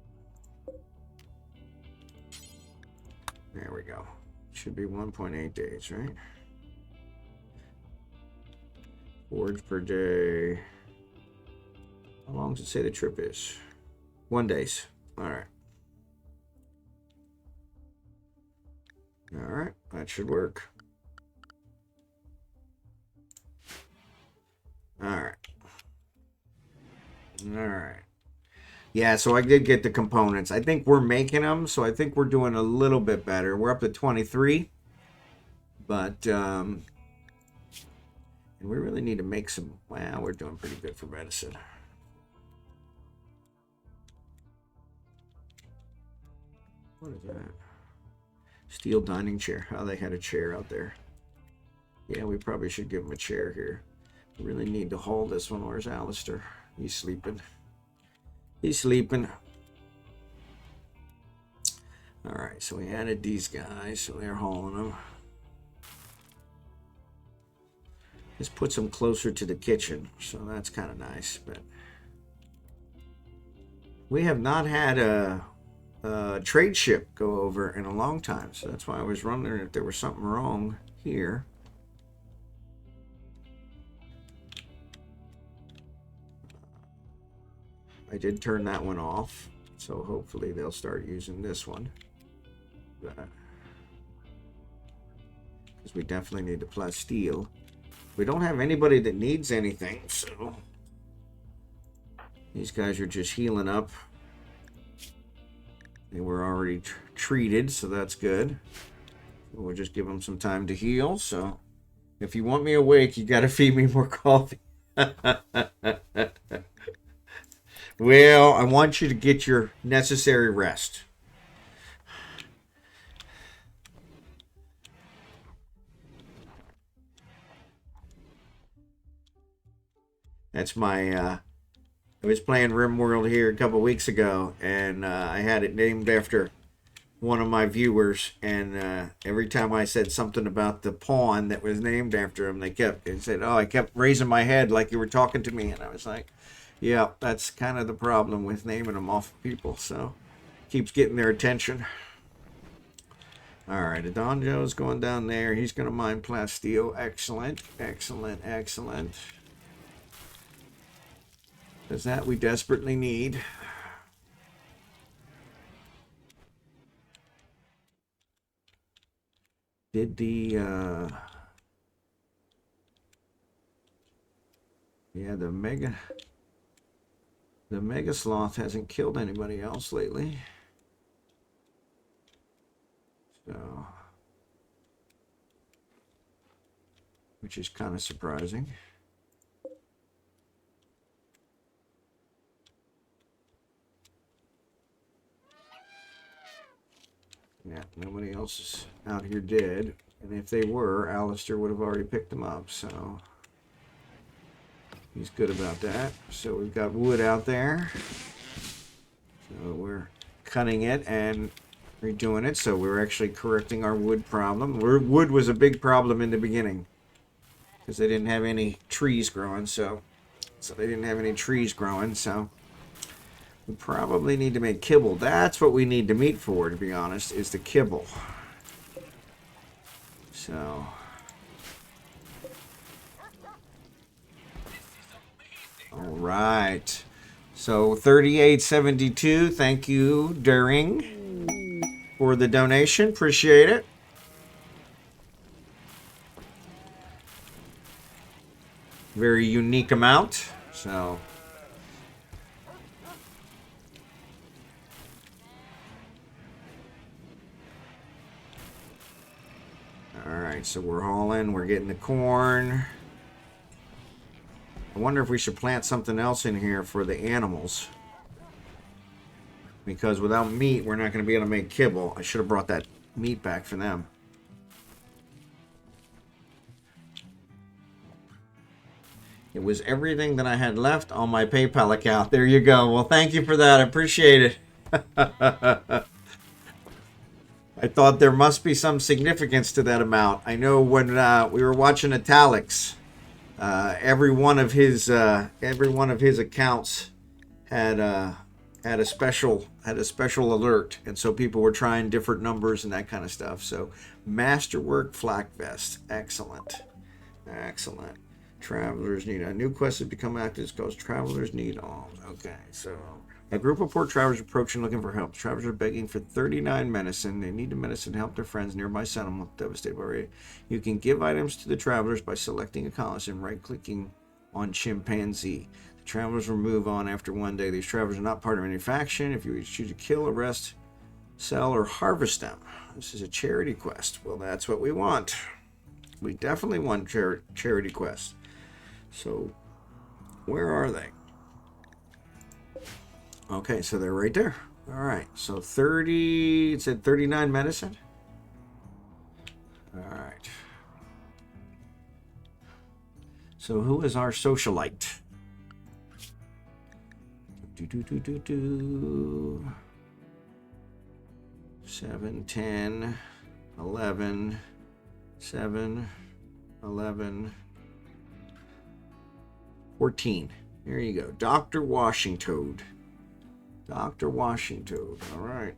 There we go. Should be 1.8 days, right? Forage per day. How long does it say the trip is? 1 day. All right. All right, that should work. All right. All right. Yeah, so I did get the components. I think we're making them, so I think we're doing a little bit better. We're up to 23, but and we really need to make some. Well, we're doing pretty good for medicine. What is that? Steel dining chair. Oh, they had a chair out there. Yeah, we probably should give him a chair here. We really need to haul this one. Where's Alistair? He's sleeping. He's sleeping. All right, so we added these guys, so they're hauling them. This puts them closer to the kitchen, so that's kind of nice. But we have not had a trade ship go over in a long time, so that's why I was wondering if there was something wrong here. I did turn that one off, so hopefully they'll start using this one. Because we definitely need the plasteel. We don't have anybody that needs anything, so these guys are just healing up. They were already treated, so that's good. We'll just give them some time to heal. So if you want me awake, you got to feed me more coffee. Well, I want you to get your necessary rest. That's my, I was playing Rimworld here a couple weeks ago, and I had it named after one of my viewers, and every time I said something about the pawn that was named after him, they said, oh, I kept raising my head like you were talking to me, and I was like, yeah, that's kind of the problem with naming them off people, so keeps getting their attention. All right, Adonjo's going down there. He's going to mine plasteel. Excellent, excellent, excellent. Because that we desperately need. Did the yeah, the mega sloth hasn't killed anybody else lately, so which is kind of surprising. Yeah, nobody else is out here dead, and if they were, Alistair would have already picked them up, so he's good about that. So we've got wood out there, so we're cutting it and redoing it, so we're actually correcting our wood problem. Wood was a big problem in the beginning because they didn't have any trees growing, so they didn't have any trees growing, so we probably need to make kibble. That's what we need the meat for, to be honest, is the kibble. So all right. So 38.72. Thank you, During, for the donation. Appreciate it. Very unique amount. So all right, so we're hauling, we're getting the corn. I wonder if we should plant something else in here for the animals. Because without meat, we're not going to be able to make kibble. I should have brought that meat back for them. It was everything that I had left on my PayPal account. There you go. Well, thank you for that. I appreciate it. I thought there must be some significance to that amount. I know when we were watching Italics, every one of his accounts had a special alert, and so people were trying different numbers and that kind of stuff. So Masterwork Flak Vest, excellent, excellent. Travelers need a new quest has become active because travelers need alms. Okay, so A group of poor travelers approaching looking for help. Travelers are begging for 39 medicine. They need the medicine to help their friends nearby settlement devastated by raid. You can give items to the travelers by selecting a colonist and right-clicking on chimpanzee. The travelers will move on after one day. These travelers are not part of any faction. If you choose to kill, arrest, sell, or harvest them. This is a charity quest. Well, that's what we want. We definitely want charity quests. So, where are they? Okay, so they're right there. All right, so 30, it said 39 medicine. All right. So who is our socialite? 7, 10, 11, 7, 11, 14. There you go. Dr. Washington. Dr. Washington. All right.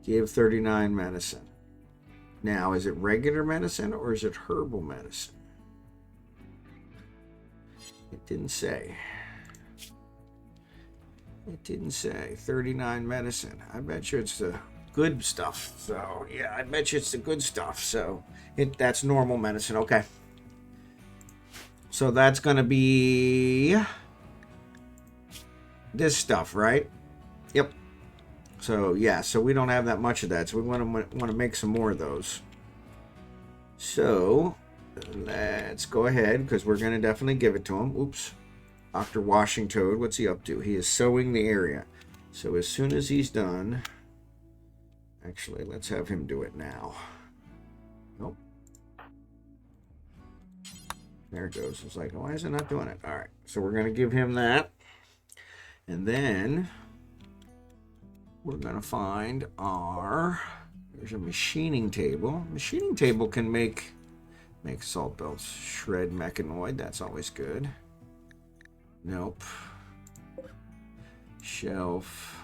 Give 39 medicine. Now, is it regular medicine or is it herbal medicine? It didn't say. It didn't say. 39 medicine. I bet you it's the good stuff. So, yeah, I bet you it's the good stuff. So, that's normal medicine. Okay. So, that's going to be this stuff, right? Yep. So, yeah. So, we don't have that much of that. So, we want to make some more of those. So, let's go ahead because we're going to definitely give it to him. Oops. Dr. Washington, what's he up to? He is sowing the area. So as soon as he's done, actually, let's have him do it now. Nope. There it goes. It's like, why is it not doing it? All right. So we're going to give him that. And then we're going to find there's a machining table. Machining table can make salt belts. Shred mechanoid. That's always good. Nope. Shelf.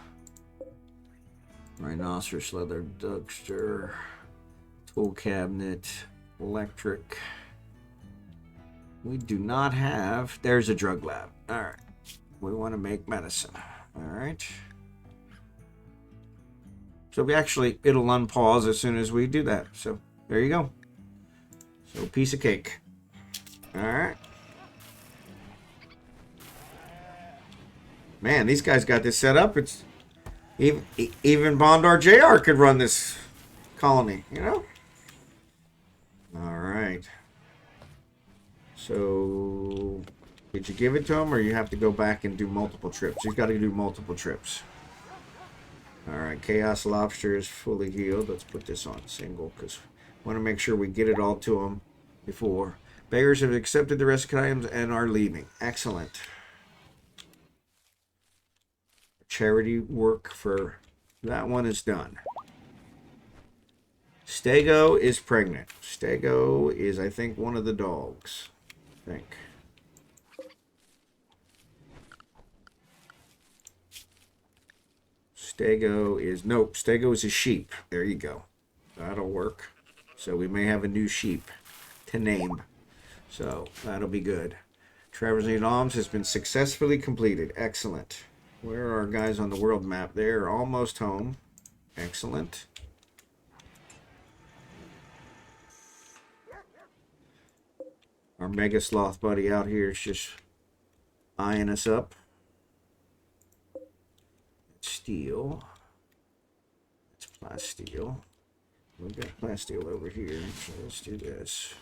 Rhinoceros leather duster. Tool cabinet. Electric. We do not have. There's a drug lab. Alright. We want to make medicine. Alright. So it'll unpause as soon as we do that. So there you go. So piece of cake. Alright. Man, these guys got this set up. It's even Bondar JR could run this colony, you know? All right. So, did you give it to him, or you have to go back and do multiple trips? You've got to do multiple trips. All right, Chaos Lobster is fully healed. Let's put this on single because we want to make sure we get it all to him before. Beggars have accepted the rescue items and are leaving. Excellent. Charity work for that one is done. Stego is pregnant. Stego is, I think, one of the dogs. I think. Stego is a sheep. There you go. That'll work. So we may have a new sheep to name. So that'll be good. Traversing Alms has been successfully completed. Excellent. Where are our guys on the world map? They're almost home. Excellent. Our Mega Sloth buddy out here is just eyeing us up. Steel. It's plasteel. We've got plasteel over here, so let's do this.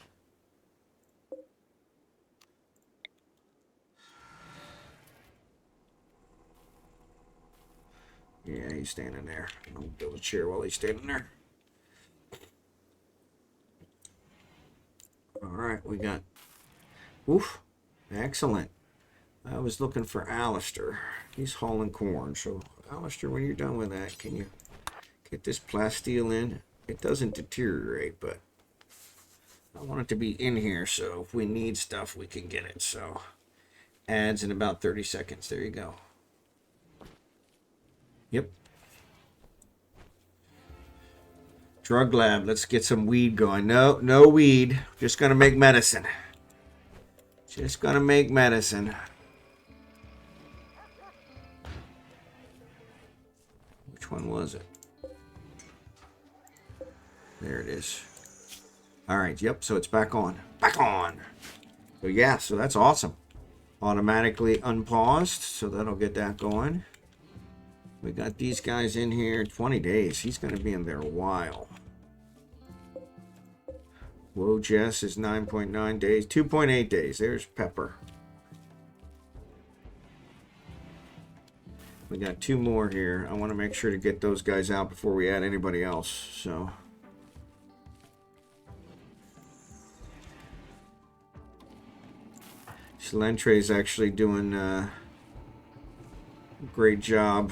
Yeah, he's standing there. I'll build a chair while he's standing there. Alright, we got... Oof. Excellent. I was looking for Alistair. He's hauling corn. So, Alistair, when you're done with that, can you get this plasteel in? It doesn't deteriorate, but I want it to be in here, so if we need stuff, we can get it. So, adds in about 30 seconds. There you go. Yep. Drug lab. Let's get some weed going. No weed. Just gonna make medicine. Just gonna make medicine. Which one was it? There it is. All right, yep, so it's back on. Back on! So yeah, so that's awesome. Automatically unpaused, so that'll get that going. We got these guys in here, 20 days. He's going to be in there a while. Whoa, Jess is 9.9 days, 2.8 days. There's Pepper. We got 2 more here. I want to make sure to get those guys out before we add anybody else, so... Lentre is actually doing a great job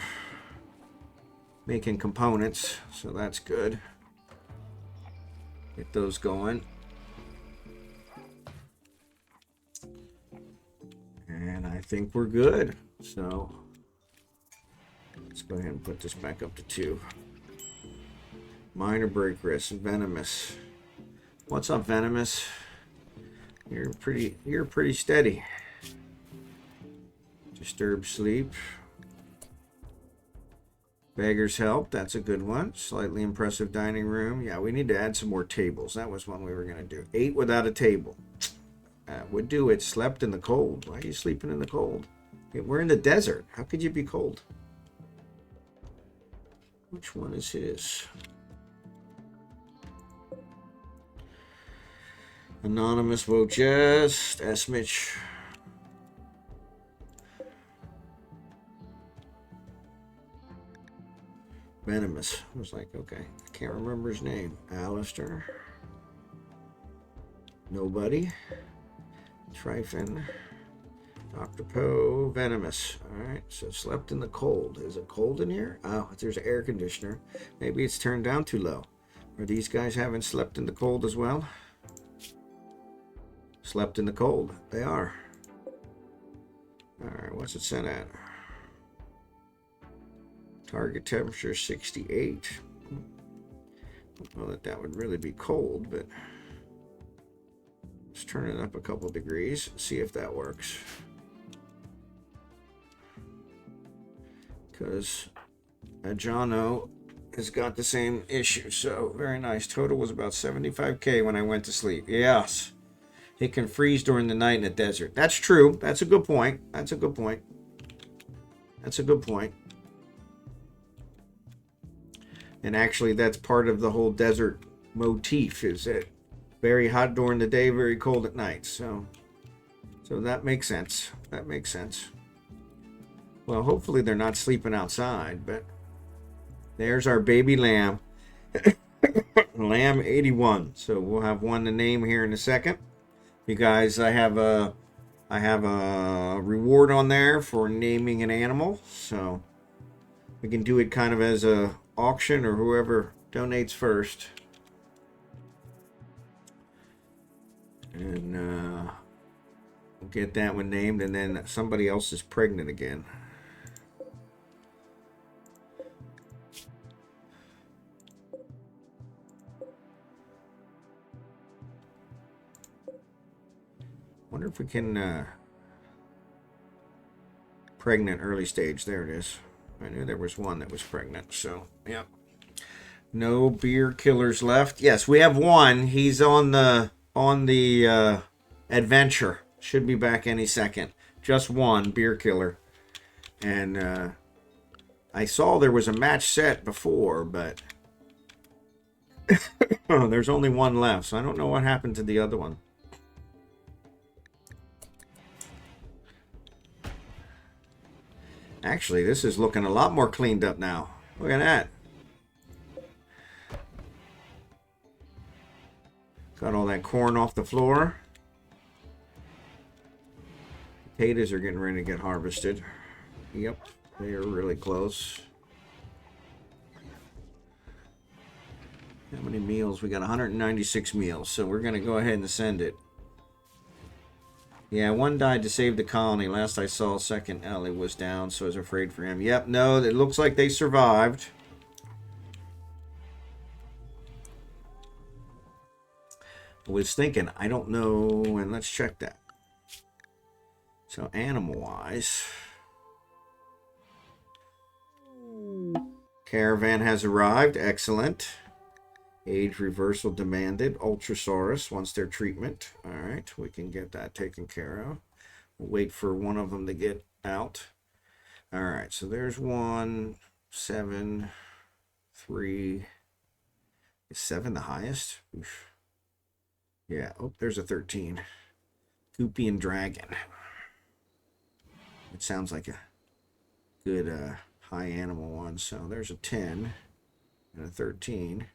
making components, so that's good. Get those going. And I think we're good. So let's go ahead and put this back up to 2. Minor break risk, venomous. What's up, venomous? You're pretty steady. Disturb sleep. Beggar's help, that's a good one. Slightly impressive dining room. Yeah, we need to add some more tables. That was one we were going to do. 8 without a table. Would do it. Slept in the cold. Why are you sleeping in the cold? We're in the desert. How could you be cold? Which one is his? Anonymous Wojest, Esmich. Venomous. I was like, okay, I can't remember his name. Alistair. Nobody. Trifin. Dr. Poe. Venomous. Alright, so slept in the cold. Is it cold in here? Oh, there's an air conditioner. Maybe it's turned down too low. Are these guys having slept in the cold as well? Slept in the cold. They are. Alright, what's it set at? Target temperature 68. Don't know that that would really be cold, but let's turn it up a couple degrees. See if that works. Because Jono has got the same issue. So very nice. Total was about 75K when I went to sleep. Yes. It can freeze during the night in the desert. That's true. That's a good point. That's a good point. That's a good point. And actually, that's part of the whole desert motif, is it very hot during the day, very cold at night. So that makes sense. That makes sense. Well, hopefully they're not sleeping outside, but there's our baby lamb. Lamb 81. So we'll have one to name here in a second. You guys, I have a reward on there for naming an animal, so we can do it kind of as a auction or whoever donates first. And we'll get that one named, and then somebody else is pregnant again. Wonder if we can pregnant early stage. There it is. I knew there was one that was pregnant. So yeah, no beer killers left. Yes, we have one. He's on the adventure. Should be back any second. Just one beer killer. And I saw there was a match set before, but there's only one left. So I don't know what happened to the other one. Actually, this is looking a lot more cleaned up now. Look at that. Got all that corn off the floor. Potatoes are getting ready to get harvested. Yep, they are really close. How many meals? We got 196 meals, so we're going to go ahead and send it. Yeah, one died to save the colony. Last I saw, second Ellie was down, so I was afraid for him. Yep, no, it looks like they survived. I was thinking, I don't know, and let's check that. So, animal-wise, Caravan has arrived. Excellent. Age reversal demanded. Ultrasaurus wants their treatment. All right, we can get that taken care of. We'll wait for one of them to get out. All right, so there's 1, 7, 3. Is 7 the highest? Oof. Yeah, oh, there's a 13. Goopian Dragon. It sounds like a good high animal one. So there's a 10 and a 13.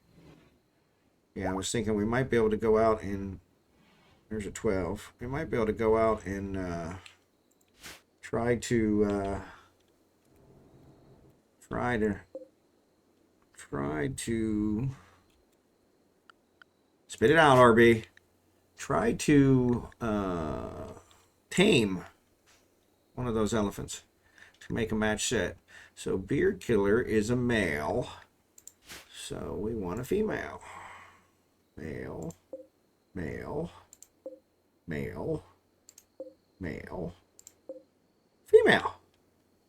Yeah, I was thinking we might be able to go out and there's a 12. We might be able to go out and try to spit it out, RB. Try to tame one of those elephants to make a match set. So Beard Killer is a male. So we want a female. Male, male, male, male, female.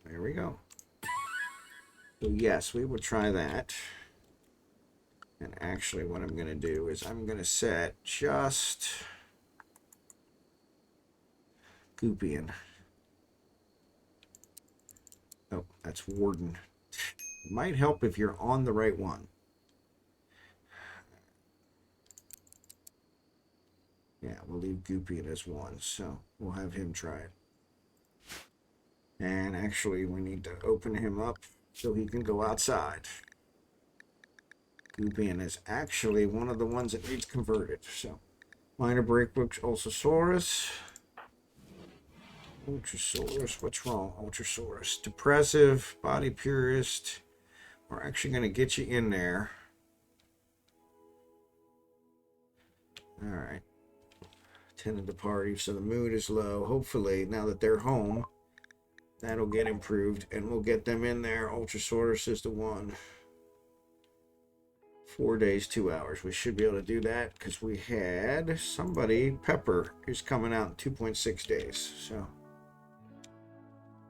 There we go. So yes, we will try that. And actually what I'm going to do is I'm going to set just Goopian. Oh, that's Warden. It might help if you're on the right one. Yeah, we'll leave Goopian as 1, so we'll have him try it. And actually, we need to open him up so he can go outside. Goopian is actually one of the ones that needs converted. So, minor breakbooks, Ultrasaurus. Ultrasaurus, what's wrong? Ultrasaurus. Depressive, body purist. We're actually going to get you in there. All right. Attended the party, so the mood is low. Hopefully, now that they're home, that'll get improved, and we'll get them in there. Ultrasaurus is the one. 4 days, 2 hours. We should be able to do that because we had somebody, Pepper, who's coming out in 2.6 days.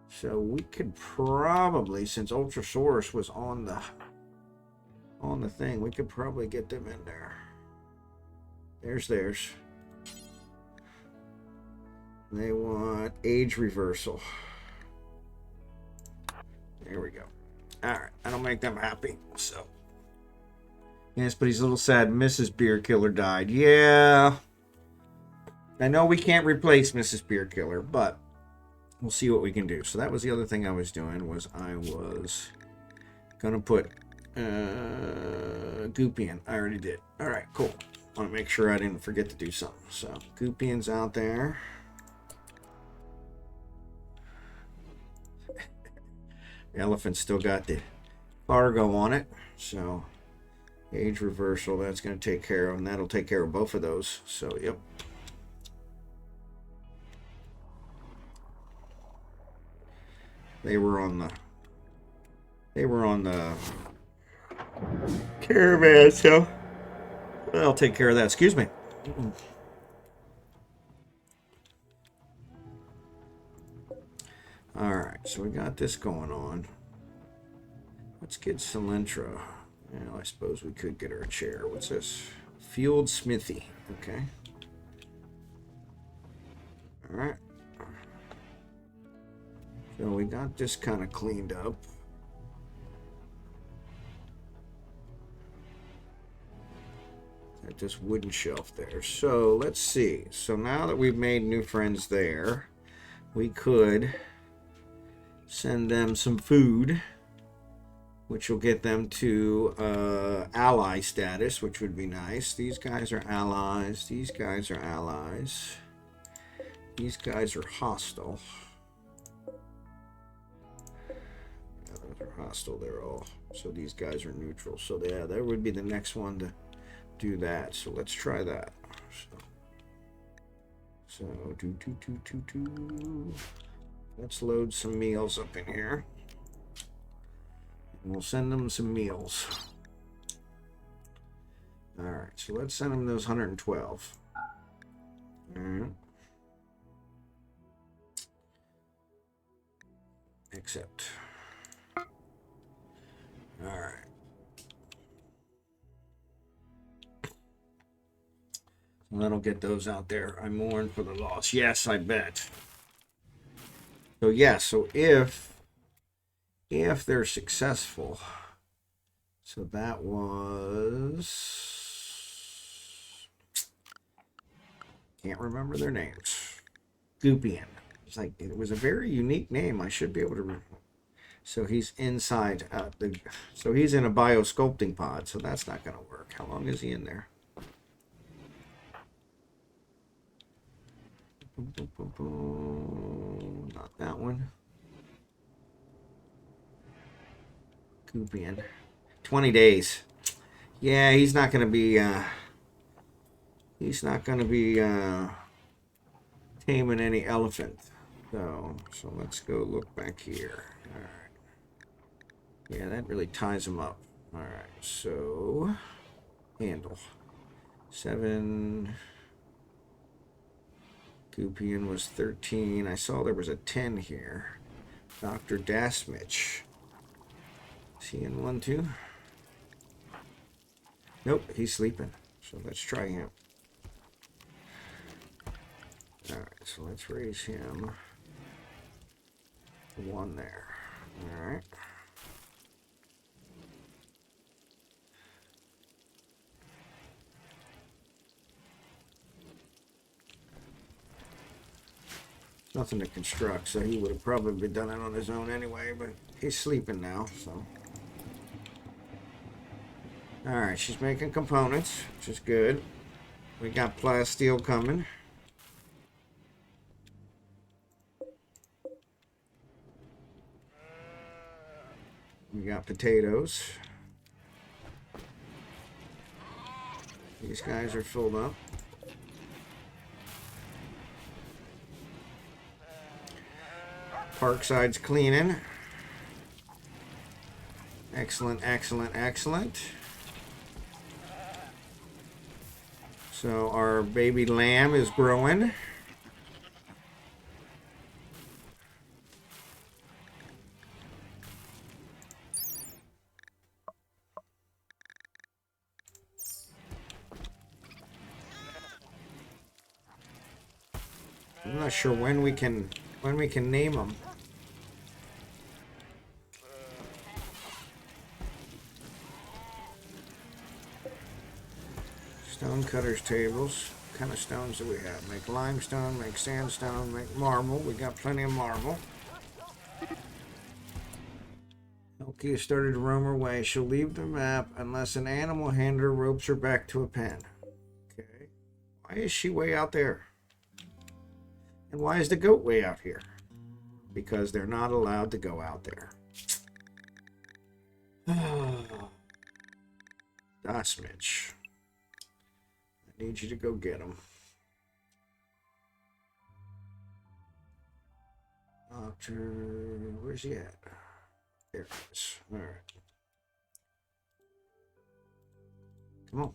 So we could probably, since Ultrasaurus was on the thing, we could probably get them in there. There's theirs. They want age reversal. There we go. All right, that'll make them happy. So, yes, but he's a little sad. Mrs. Beard Killer died. Yeah, I know we can't replace Mrs. Beard Killer, but we'll see what we can do. So that was the other thing I was doing. Was I was gonna put Goopian. I already did. All right, cool. Want to make sure I didn't forget to do something. So Goopian's out there. The elephant's still got the cargo on it, so age reversal, that's going to take care of, and that'll take care of both of those. So, yep. They were on the caravan, so I'll take care of that. Excuse me. Alright, so we got this going on. Let's get Cilantro. Well, I suppose we could get her a chair. What's this? Fueled Smithy. Okay. Alright. So we got this kind of cleaned up. Got this wooden shelf there. So let's see. So now that we've made new friends there, we could send them some food, which will get them to ally status, which would be nice. These guys are allies. These guys are allies. These guys are hostile. Yeah, those are hostile. They're all. So these guys are neutral. So yeah, that would be the next one to do that. So let's try that. So do. Let's load some meals up in here. And we'll send them some meals. Alright, so let's send them those 112. Alright. Accept. All right. So that'll get those out there. I mourn for the loss. Yes, I bet. So yeah, so if they're successful, so that was, can't remember their names. Goopian. It's like, it was a very unique name. I should be able to remember. So he's inside so he's in a biosculpting pod, so that's not going to work. How long is he in there? Not that one. Goopian. 20 days. Yeah, he's not going to be taming any elephant. So let's go look back here. All right. Yeah, that really ties him up. All right, so handle 7. Goopian was 13. I saw there was a 10 here. Dr. Dasmich. Is he in 1 too? Nope, he's sleeping. So let's try him. All right, so let's raise him 1 there. All right. Nothing to construct, so he would have probably done it on his own anyway, but he's sleeping now, so. Alright, she's making components, which is good. We got plasteel coming. We got potatoes. These guys are filled up. Parkside's cleaning. Excellent, excellent, excellent. So our baby lamb is growing. I'm not sure when we can name them. Stone cutters tables. What kind of stones do we have? Make limestone, make sandstone, make marble. We got plenty of marble. Elkie has started to roam her way. She'll leave the map unless an animal handler ropes her back to a pen. Okay. Why is she way out there? And why is the goat way out here? Because they're not allowed to go out there. Dasmich. I need you to go get him. Doctor, where's he at? There he is. All right. Come on.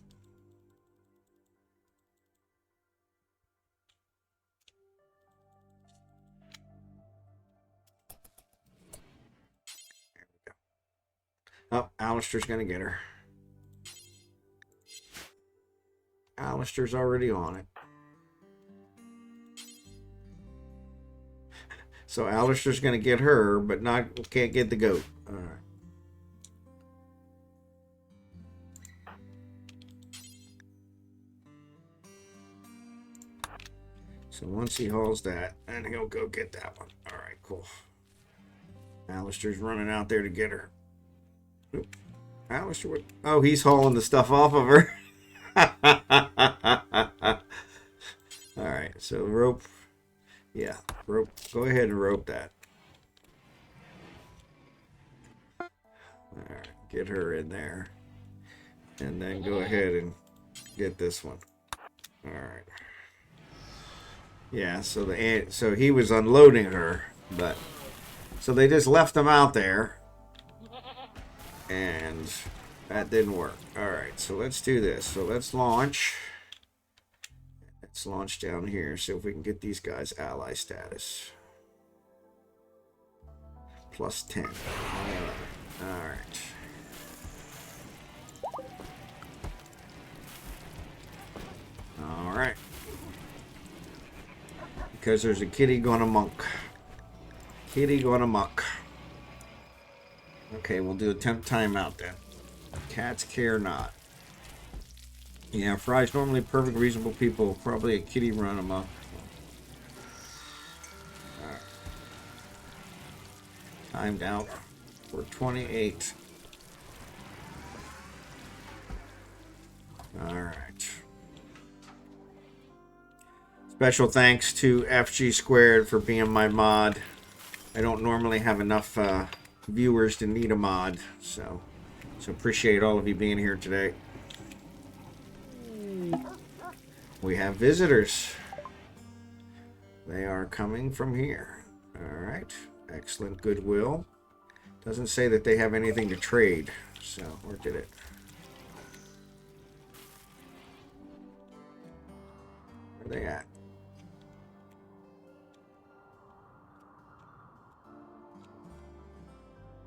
There we go. Oh, Alistair's gonna get her. Alistair's already on it. So Alistair's going to get her, but can't get the goat. All right. So once he hauls that, then he'll go get that one. All right, cool. Alistair's running out there to get her. Oop. Alistair, oh, he's hauling the stuff off of her. All right, so rope. Yeah, rope. Go ahead and rope that. All right, get her in there. And then go ahead and get this one. All right. Yeah, so he was unloading her, but so they just left him out there. And that didn't work. All right, so let's do this. So let's launch. Let's launch down here. See if we can get these guys ally status. +10. All right. because there's a kitty gone amok. Kitty gone amok. Okay, we'll do a temp timeout then. Cats care not. Yeah, Fry's normally perfect, reasonable people. Probably a kitty run amok. Right. Timed out for 28. Alright. Special thanks to FG Squared for being my mod. I don't normally have enough viewers to need a mod, so appreciate all of you being here today. We have visitors. They are coming from here. Alright. Excellent goodwill. Doesn't say that they have anything to trade, so where did it? Where are they at?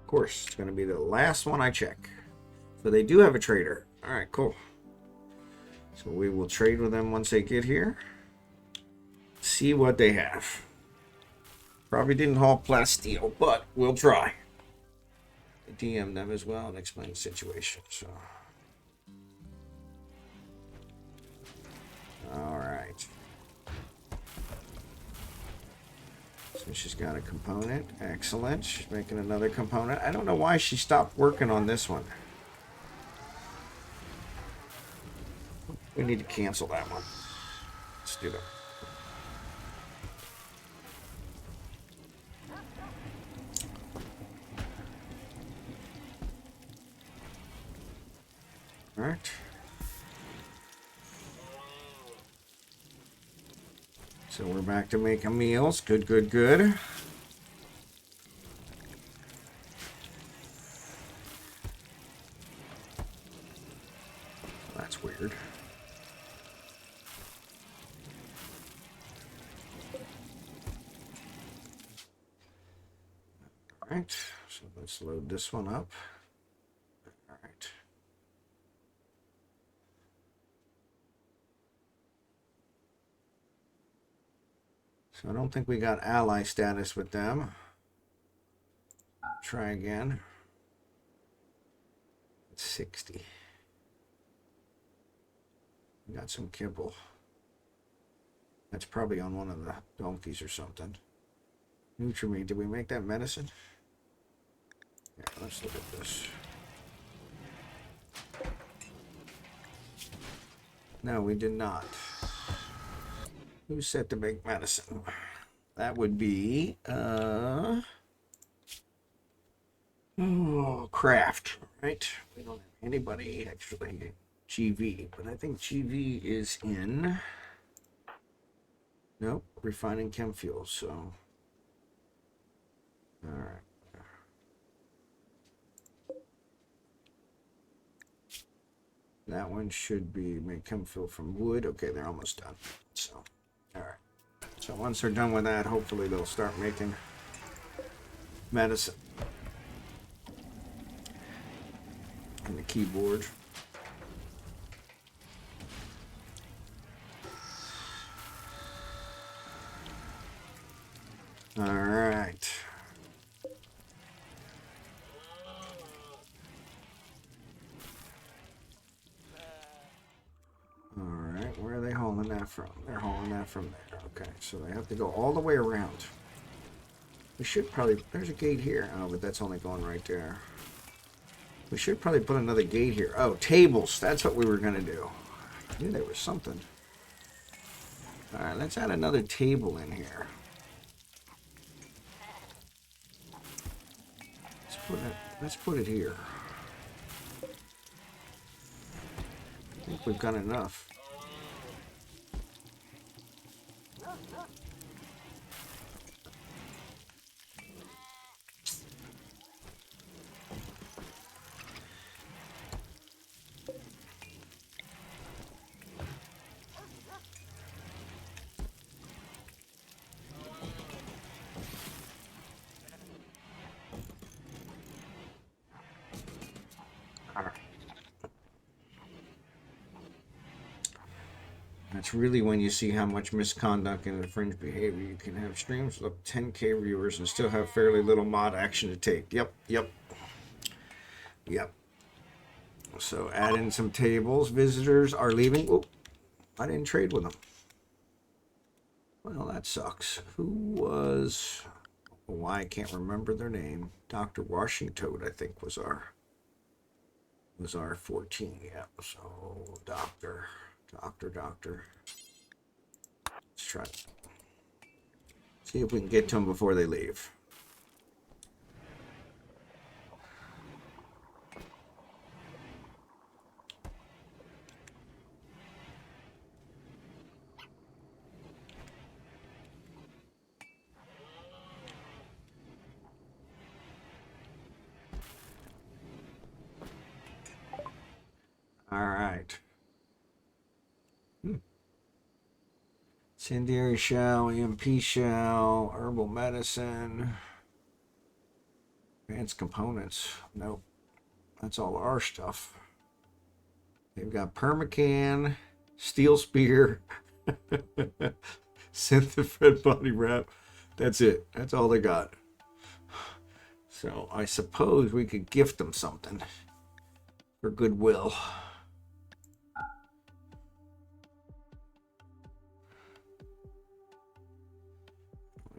Of course, it's going to be the last one I check. So they do have a trader. Alright, cool. So we will trade with them once they get here. See what they have. Probably didn't haul plasteel, but we'll try. DM them as well and explain the situation. So, all right. So she's got a component. Excellent. She's making another component. I don't know why she stopped working on this one. We need to cancel that one. Let's do that. All right. So we're back to making meals. Good, good, good. That's weird. All right. So let's load this one up. All right. So I don't think we got ally status with them. Try again. It's 60. We got some kibble. That's probably on one of the donkeys or something. Nutriment. Did we make that medicine? Yeah, let's look at this. No, we did not. Who's set to make medicine? That would be craft, right? We don't have anybody actually GV, but I think GV is in. Nope, refining chem fuels. So, all right. That one should be make chem fuel from wood. Okay, they're almost done. So, all right. So once they're done with that, hopefully they'll start making medicine. And the keyboard. All right. All right, where are they hauling that from? They're hauling that from there. Okay, so they have to go all the way around. We should probably, there's a gate here. Oh, but that's only going right there. We should probably put another gate here. Oh, tables. That's what we were going to do. I knew there was something. All right, let's add another table in here. Let's put it here. I think we've got enough. That's really when you see how much misconduct and fringe behavior. You can have streams with up to 10K viewers and still have fairly little mod action to take. Yep. So add in some tables. Visitors are leaving. Oh, I didn't trade with them. Well, that sucks. Who was... Why I can't remember their name. Dr. Washington, I think, was our 14. Yeah. So doctor. Let's try it. See if we can get to them before they leave. All right. Incendiary shell, EMP shell, herbal medicine, advanced components. Nope. That's all our stuff. They've got permacan, steel spear, synth-fed body wrap. That's it. That's all they got. So I suppose we could gift them something for goodwill.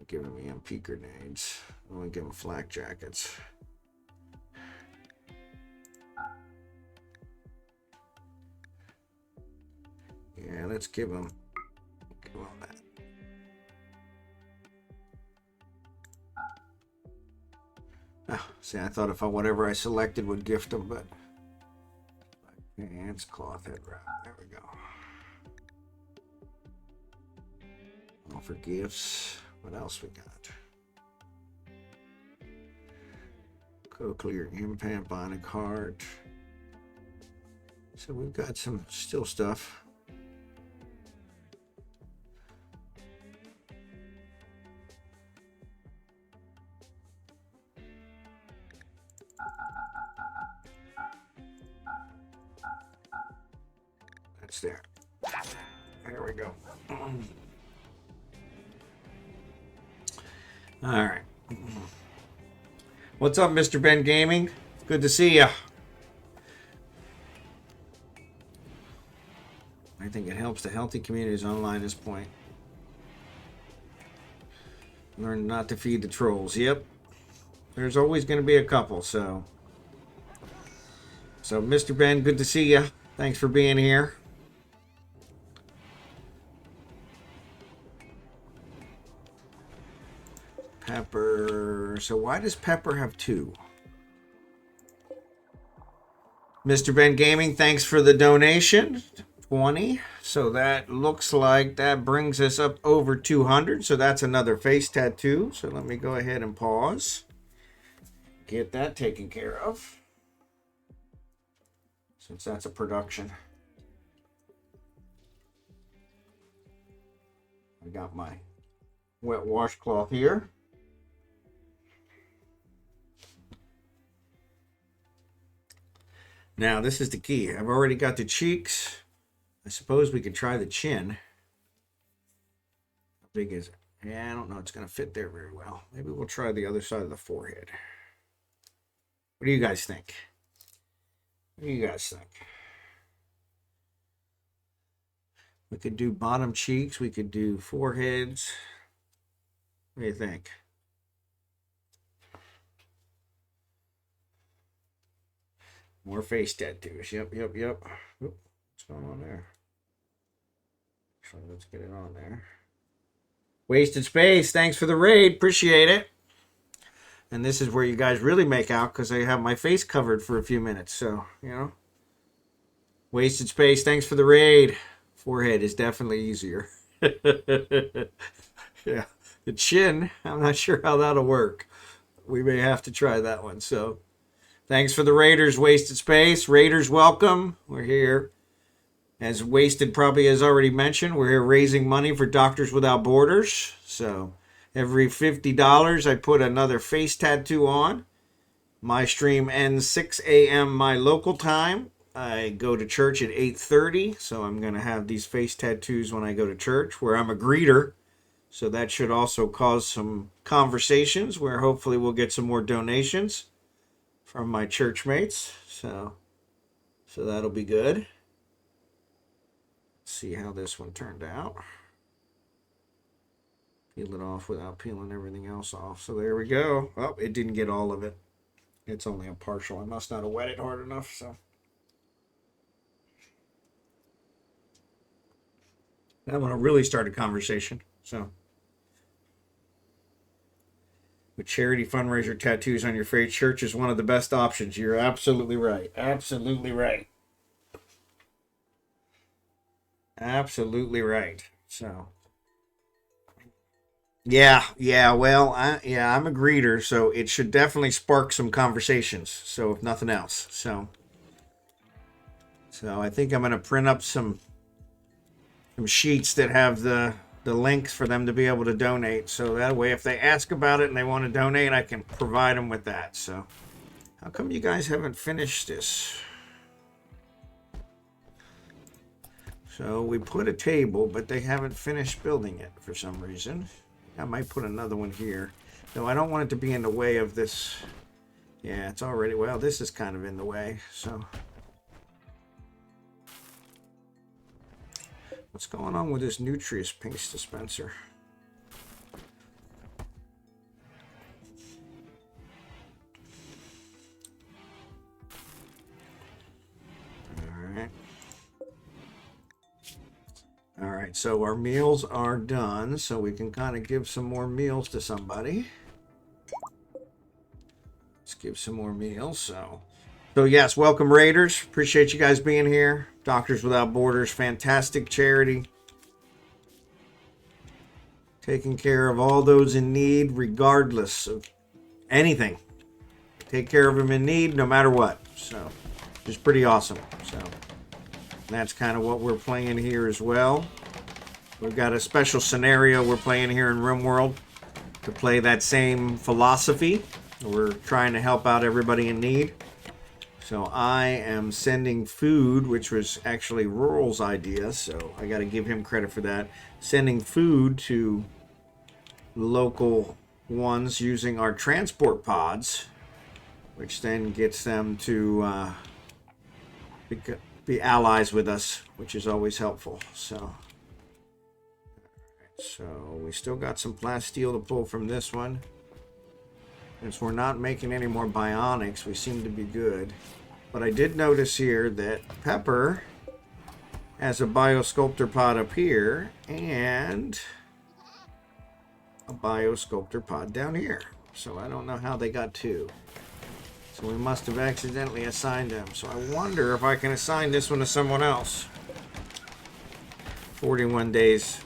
Give them EMP grenades. I want to give them flak jackets. Yeah, let's give them that. Oh, see, I thought if whatever I selected would gift them, but pants, cloth head wrap. There we go. All for gifts. What else we got? Cochlear implant, bionic heart. So we've got some still stuff. That's there. There we go. All right. What's up, Mr. Ben Gaming? Good to see you. I think it helps the healthy communities online at this point. Learn not to feed the trolls. Yep. There's always going to be a couple, so Mr. Ben, good to see you. Thanks for being here. Pepper. So why does Pepper have 2? Mr. Ben Gaming, thanks for the donation. 20. So that looks like that brings us up over 200. So that's another face tattoo. So let me go ahead and pause. Get that taken care of. Since that's a production. I got my wet washcloth here. Now, this is the key. I've already got the cheeks. I suppose we could try the chin. How big is it? Yeah, I don't know. It's going to fit there very well. Maybe we'll try the other side of the forehead. What do you guys think? What do you guys think? We could do bottom cheeks. We could do foreheads. What do you think? More face tattoos. Yep. Oop, what's going on there? So let's get it on there. Wasted Space, thanks for the raid. Appreciate it. And this is where you guys really make out because I have my face covered for a few minutes. So, you know. Wasted Space, thanks for the raid. Forehead is definitely easier. Yeah. The chin, I'm not sure how that'll work. We may have to try that one. So, thanks for the Raiders, Wasted Space. Raiders, welcome. We're here. As Wasted probably has already mentioned, we're here raising money for Doctors Without Borders. So every $50, I put another face tattoo on. My stream ends 6 a.m. my local time. I go to church at 8:30, so I'm going to have these face tattoos when I go to church, where I'm a greeter. So that should also cause some conversations where hopefully we'll get some more donations from my church mates. So that'll be good. Let's see how this one turned out. Peel it off without peeling everything else off. So there we go. Oh, it didn't get all of it. It's only a partial. I must not have wet it hard enough, so. I want to really start a conversation. So, with charity fundraiser tattoos on your face, church is one of the best options. You're absolutely right. Absolutely right. Absolutely right. So, yeah. Well, I'm a greeter, so it should definitely spark some conversations. So, if nothing else, so I think I'm gonna print up some sheets that have the links for them to be able to donate. So that way, if they ask about it and they want to donate, I can provide them with that. So, how come you guys haven't finished this? So we put a table, but they haven't finished building it for some reason. I might put another one here. No, I don't want it to be in the way of this. Yeah, it's already, well, this is kind of in the way. So what's going on with this Nutrius paste dispenser? All right, so our meals are done, so we can kind of give some more meals to somebody. Let's give some more meals. So yes, welcome Raiders. Appreciate you guys being here. Doctors Without Borders, fantastic charity. Taking care of all those in need, regardless of anything. Take care of them in need, no matter what. So, it's pretty awesome. So, that's kind of what we're playing here as well. We've got a special scenario we're playing here in Rimworld to play that same philosophy. We're trying to help out everybody in need. So I am sending food, which was actually Rural's idea, so I got to give him credit for that. Sending food to local ones using our transport pods, which then gets them to be allies with us, which is always helpful. So we still got some plasteel to pull from this one. Since we're not making any more bionics, we seem to be good. But I did notice here that Pepper has a biosculptor pod up here and a biosculptor pod down here. So I don't know how they got two. So we must have accidentally assigned them. So I wonder if I can assign this one to someone else. 41 days.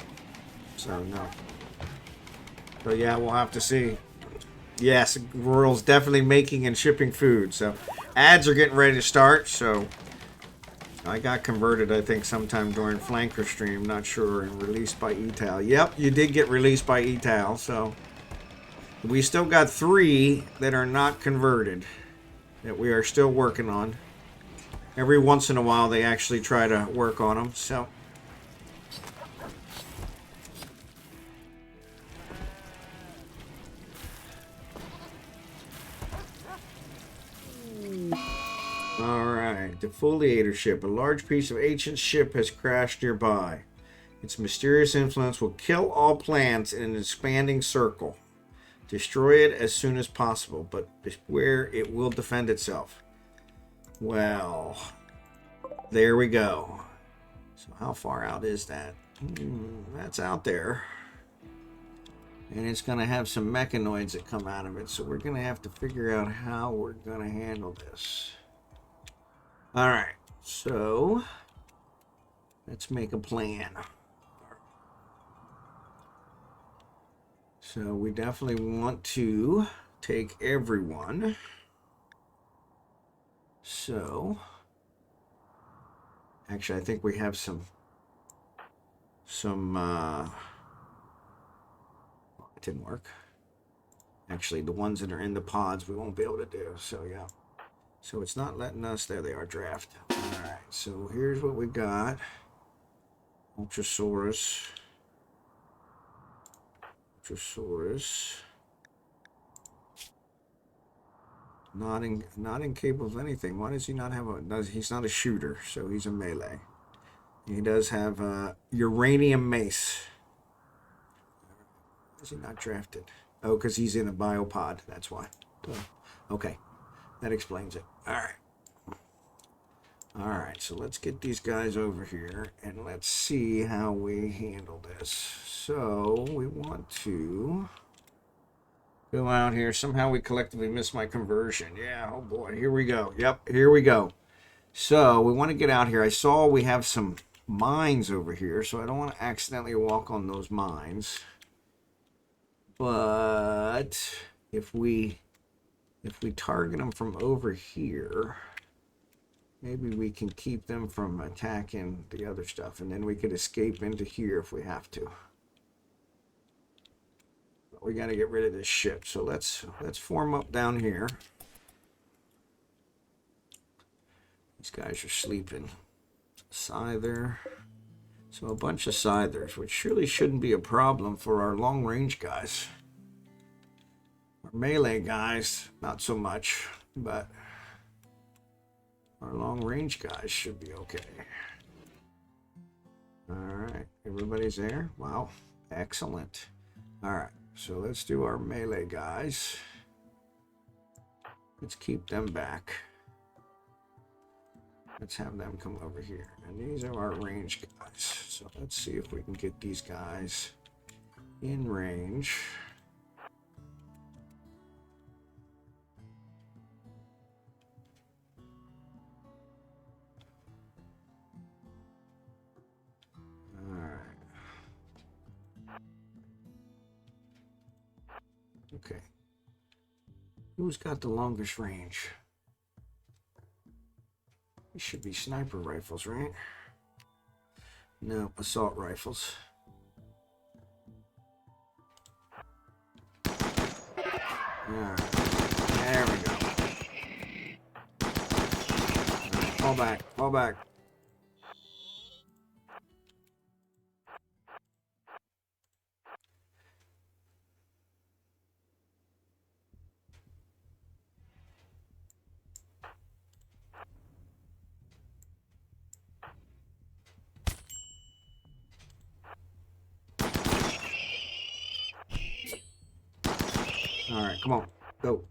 So no. So yeah, we'll have to see. Yes, Rural's definitely making and shipping food. So ads are getting ready to start. So I got converted, I think, sometime during Flanker stream. Not sure. And released by Etal. Yep, you did get released by Etal. So we still got 3 that are not converted that we are still working on. Every once in a while, they actually try to work on them. So. Alright, defoliator ship. A large piece of ancient ship has crashed nearby. Its mysterious influence will kill all plants in an expanding circle. Destroy it as soon as possible, but beware it will defend itself. Well, there we go. So how far out is that? That's out there. And it's going to have some mechanoids that come out of it, so we're going to have to figure out how we're going to handle this. Alright, so let's make a plan. So we definitely want to take everyone. So, actually I think we have some it didn't work. Actually, the ones that are in the pods we won't be able to do, so yeah. So it's not letting us, there they are, draft. Alright, so here's what we got. Ultrasaurus. Ultrasaurus. Not incapable of anything. Why does he not have a, he's not a shooter, so he's a melee. He does have a uranium mace. Why is he not drafted? Oh, because he's in a biopod, that's why. Okay, that explains it. Alright. Alright, so let's get these guys over here and let's see how we handle this. So, we want to go out here. Somehow we collectively missed my conversion. Yeah, oh boy, here we go. Yep, here we go. So, we want to get out here. I saw we have some mines over here, so I don't want to accidentally walk on those mines. But if we target them from over here, maybe we can keep them from attacking the other stuff, and then we could escape into here if we have to. But we got to get rid of this ship, so let's form up down here. These guys are sleeping. Scyther. So a bunch of scythers, which surely shouldn't be a problem for our long-range guys. Our melee guys, not so much, but our long-range guys should be okay. Alright, everybody's there? Wow, excellent. Alright, so let's do our melee guys. Let's keep them back. Let's have them come over here. And these are our range guys. So let's see if we can get these guys in range. Okay. Who's got the longest range? These should be sniper rifles, right? No, assault rifles. Alright. There we go. Right, fall back. Fall back. Alright, come on. Go.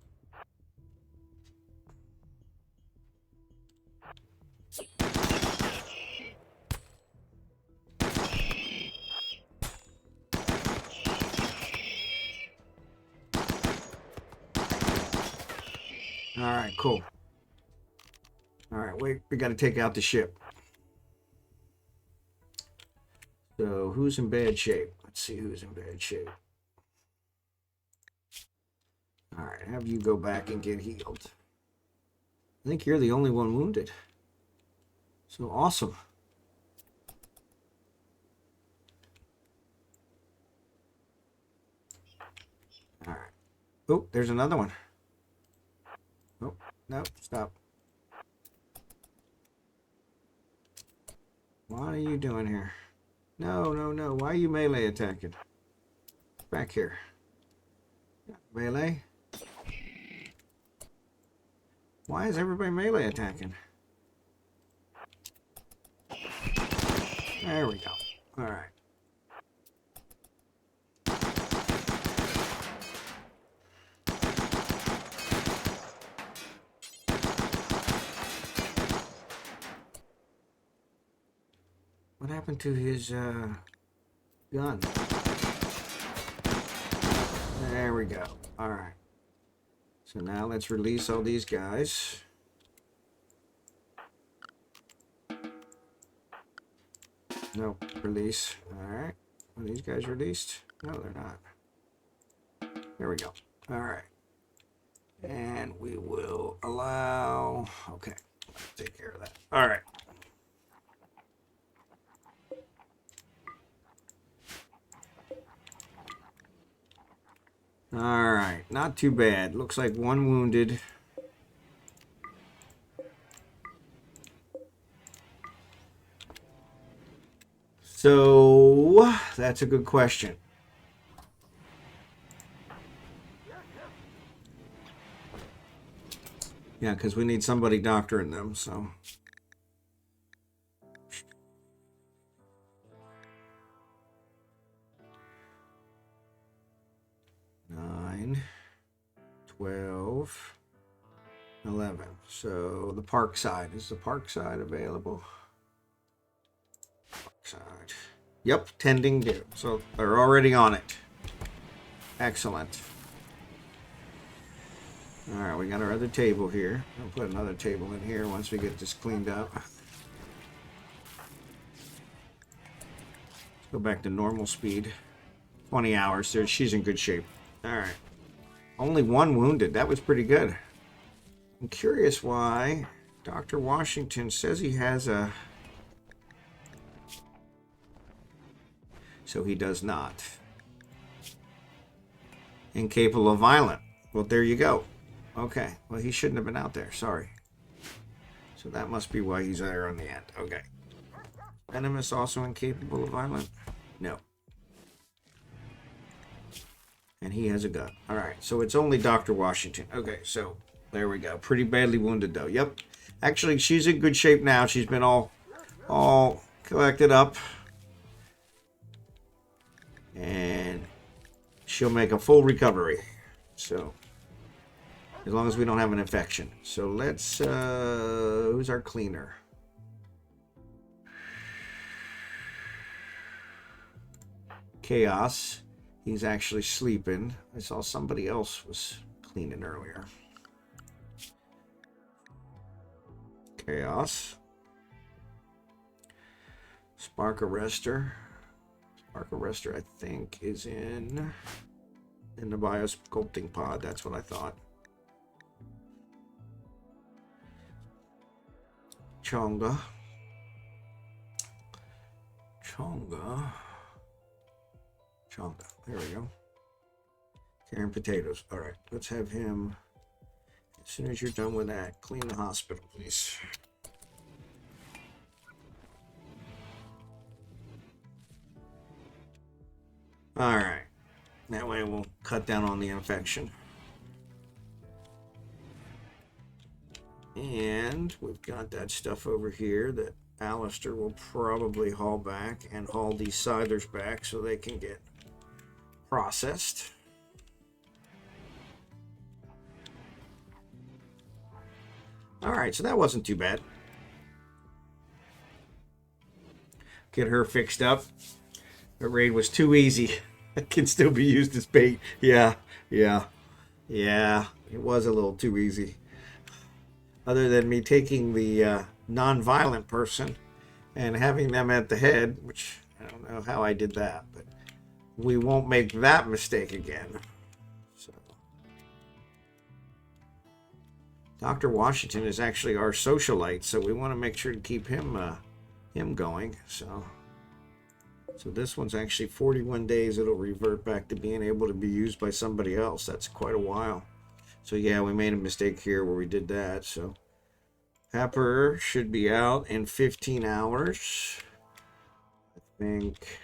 Alright, cool. Alright, wait, we gotta take out the ship. So, who's in bad shape? Let's see who's in bad shape. Alright, have you go back and get healed. I think you're the only one wounded. So, awesome. Alright. Oh, there's another one. Oh, no, stop. What are you doing here? No, no, no. Why are you melee attacking? Back here. Melee? Why is everybody melee attacking? There we go. Alright. What happened to his gun? There we go. Alright. So now let's release all these guys. Nope, release. Alright. Are these guys released? No, they're not. There we go. Alright. And we will allow... Okay, let's take care of that. Alright. Alright, not too bad. Looks like one wounded. So that's a good question. Yeah, because we need somebody doctoring them, so. 9, 12, 11. So the park side. Is the park side available? Park side. Yep, tending due. So they're already on it. Excellent. All right, we got our other table here. I'll put another table in here once we get this cleaned up. Let's go back to normal speed. 20 hours. There, she's in good shape. All right. Only one wounded. That was pretty good. I'm curious why Dr. Washington says he has a... So he does not. Incapable of violent. Well, there you go. Okay. Well, he shouldn't have been out there. Sorry. So that must be why he's there on the end. Okay. Venomous also incapable of violent? No. And he has a gun. All right. So it's only Dr. Washington. Okay. So there we go. Pretty badly wounded, though. Yep. Actually, she's in good shape now. She's been all collected up. And she'll make a full recovery. So, as long as we don't have an infection. So let's, who's our cleaner? Chaos. He's actually sleeping. I saw somebody else was cleaning earlier. Chaos. Spark Arrestor. Spark Arrestor, I think, is in the biosculpting pod. That's what I thought. Chonga. There we go. Carrying potatoes. All right, let's have him. As soon as you're done with that, clean the hospital, please. All right. That way we'll cut down on the infection. And we've got that stuff over here that Alistair will probably haul back and haul these siders back so they can get processed. All right, so that wasn't too bad. Get her fixed up. The raid was too easy. It can still be used as bait. Yeah. It was a little too easy. Other than me taking the non-violent person and having them at the head, which I don't know how I did that, but we won't make that mistake again. So, Dr. Washington is actually our socialite, so we want to make sure to keep him going. So this one's actually 41 days. It'll revert back to being able to be used by somebody else. That's quite a while. So yeah, we made a mistake here where we did that. So Happer should be out in 15 hours. I think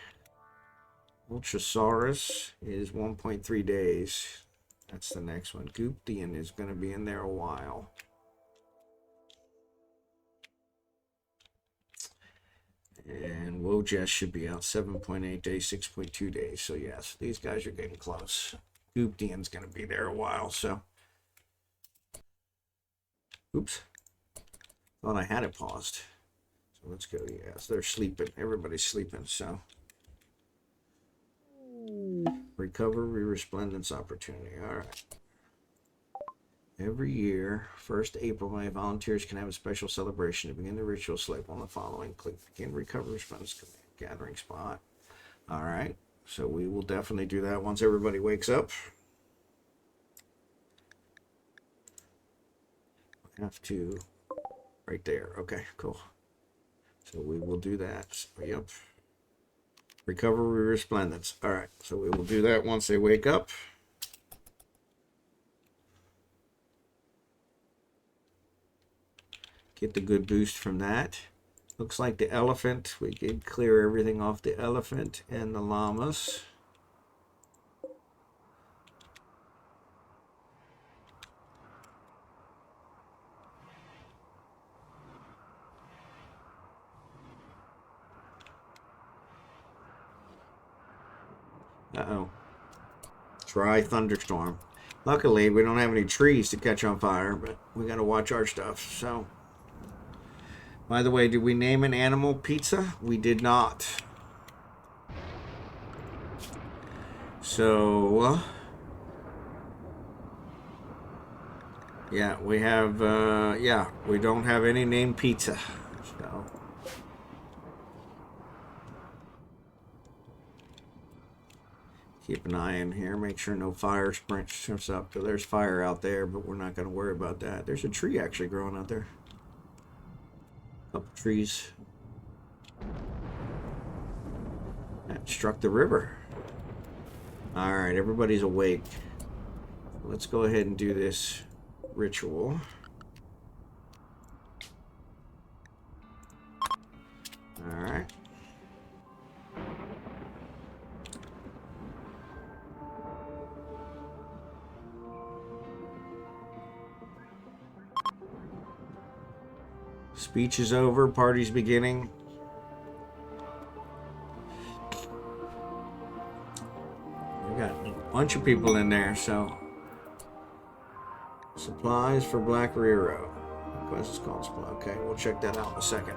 Ultrasaurus is 1.3 days. That's the next one. Gooptian is going to be in there a while. And Wojess should be out 7.8 days, 6.2 days. So yes, these guys are getting close. Gooptian's going to be there a while, so. Oops. Thought I had it paused. So let's go. Yes, they're sleeping. Everybody's sleeping, so. Recovery resplendence opportunity. All right. Every year, 1st April, my volunteers can have a special celebration to begin the ritual. Select on the following. Click begin recovery response gathering spot. All right. So we will definitely do that once everybody wakes up. I have to right there. Okay, cool. So we will do that. So, yep. Recovery resplendence. All right. So we will do that once they wake up. Get the good boost from that. Looks like the elephant. We did clear everything off the elephant and the llamas. Uh-oh. Dry thunderstorm. Luckily, we don't have any trees to catch on fire, but we got to watch our stuff. So, by the way, did we name an animal Pizza? We did not. So, yeah, we have, yeah, we don't have any named Pizza. So, keep an eye in here, make sure no fire springs up. So there's fire out there, but we're not going to worry about that. There's a tree actually growing out there. A couple trees. That struck the river. All right, everybody's awake. Let's go ahead and do this ritual. All right. Speech is over, party's beginning. We got a bunch of people in there, so. Supplies for Black Rero. Quest is called supply. Okay, we'll check that out in a second.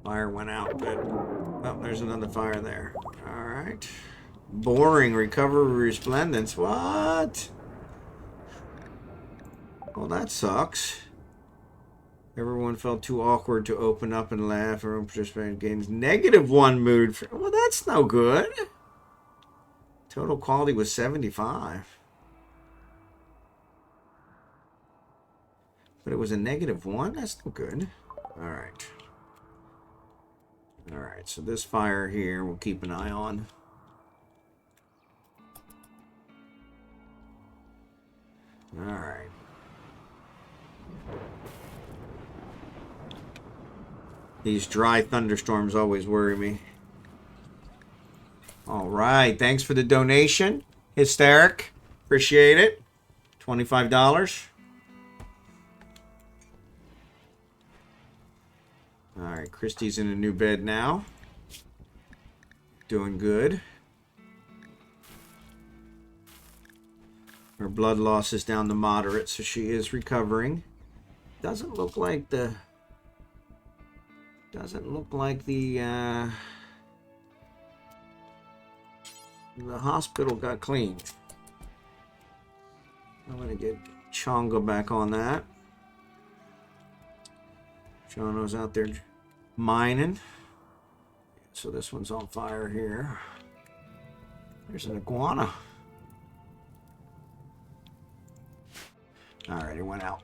Fire went out, but oh, there's another fire there. All right. Boring. Recover resplendence. What? Well, that sucks. Everyone felt too awkward to open up and laugh. Everyone participating gains -1 mood. Well, that's no good. Total quality was 75. But it was a -1? That's no good. All right. All right, so this fire here we'll keep an eye on. All right. These dry thunderstorms always worry me. All right, thanks for the donation. Hysteric. Appreciate it. $25. All right, Christy's in a new bed now. Doing good. Her blood loss is down to moderate, so she is recovering. Doesn't look like the hospital got cleaned. I'm gonna get Chongo back on that. Jono's out there mining. So this one's on fire here. There's an iguana. All right, it went out.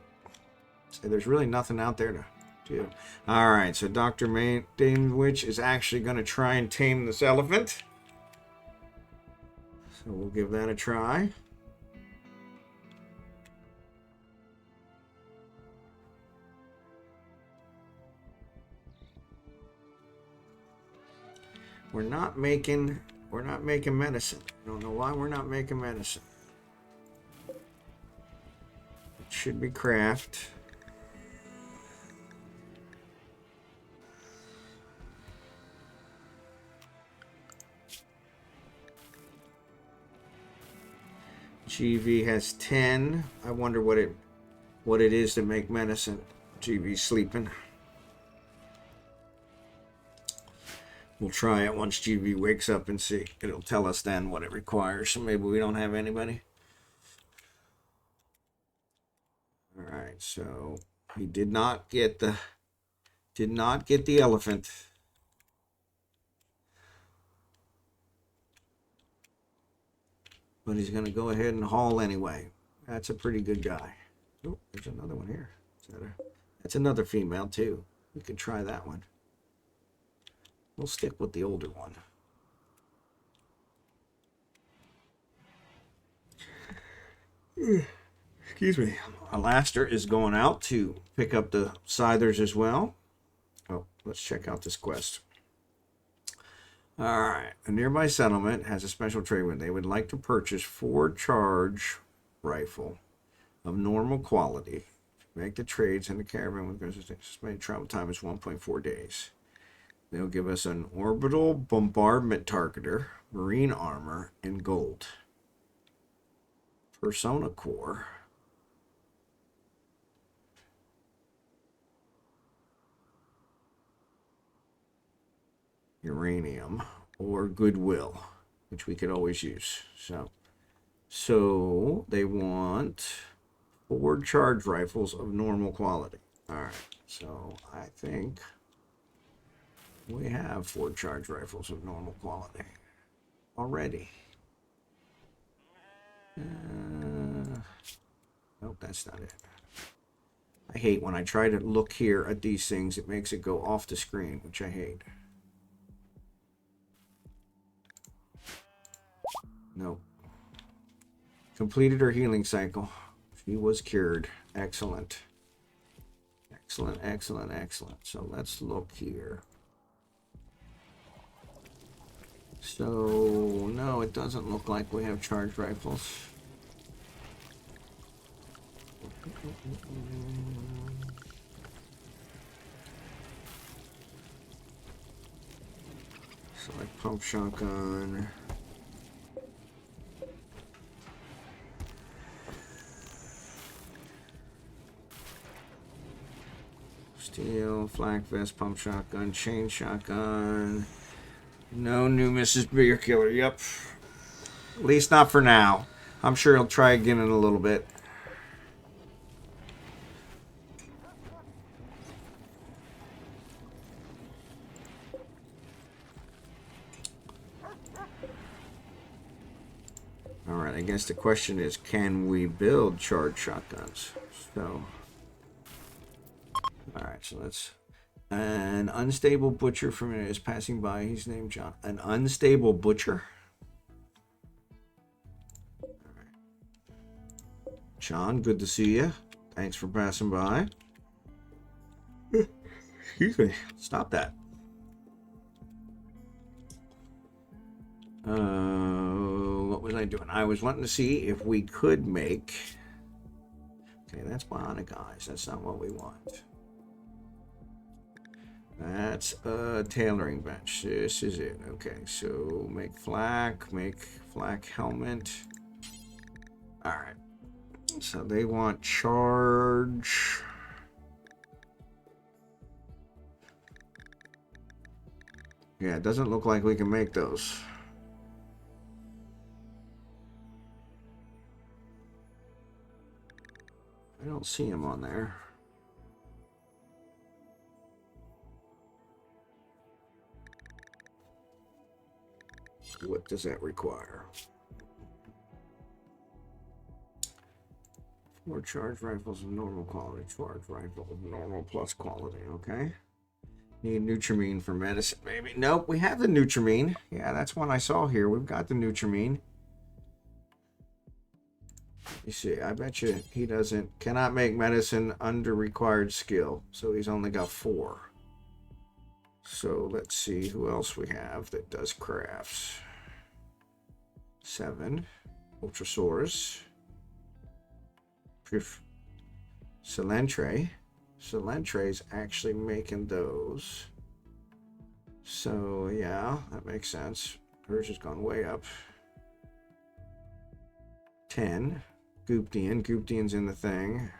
So there's really nothing out there to do. All right, so Dr. Witch is actually going to try and tame this elephant. So we'll give that a try. We're not making medicine. I don't know why we're not making medicine. It should be craft. GV has 10. I wonder what it is to make medicine. GV's sleeping. We'll try it once GV wakes up and see. It'll tell us then what it requires. So maybe we don't have anybody. All right, so he did not get the elephant. But he's going to go ahead and haul anyway. That's a pretty good guy. Oh, there's another one here. That's another female too. We could try that one. We'll stick with the older one. Excuse me. Alastair is going out to pick up the scythers as well. Oh, let's check out this quest. Alright, a nearby settlement has a special trade when they would like to purchase 4-charge rifle of normal quality. Make the trades in the caravan with estimated travel time is 1.4 days. They'll give us an orbital bombardment targeter, marine armor, and gold. Persona core. Uranium or goodwill, which we could always use. So they want 4 charge rifles of normal quality. All right, so I think we have 4 charge rifles of normal quality already. Nope, that's not it. I hate when I try to look here at these things, it makes it go off the screen, which I hate. Nope. Completed her healing cycle. She was cured. Excellent. Excellent, excellent, excellent. So let's look here. So, no, it doesn't look like we have charged rifles. Select pump shotgun. Steel, flak vest, pump shotgun, chain shotgun. No new Mrs. Beer Killer. Yep. At least not for now. I'm sure he'll try again in a little bit. Alright, I guess the question is, can we build charged shotguns? So, alright, so let's... An unstable butcher from is passing by. He's named John. An unstable butcher? Right. John, good to see you. Thanks for passing by. Excuse me. Stop that. What was I doing? I was wanting to see if we could make... Okay, that's bionic eyes. That's not what we want. That's a tailoring bench. This is it. Okay, so make flak helmet. Alright. So they want charge. Yeah, it doesn't look like we can make those. I don't see them on there. What does that require? 4 charge rifles of normal quality. Charge rifle of normal plus quality. Okay. Need Nutrimine for medicine, maybe. Nope, we have the Nutrimine. Yeah, that's one I saw here. We've got the Nutrimine. You see, I bet you he cannot make medicine under required skill. So he's only got 4. So let's see who else we have that does crafts. 7. Ultrasaurus. Celentre. Celentre's actually making those. So yeah, that makes sense. Hers has gone way up. 10. Gooptian. Gooptian's in the thing.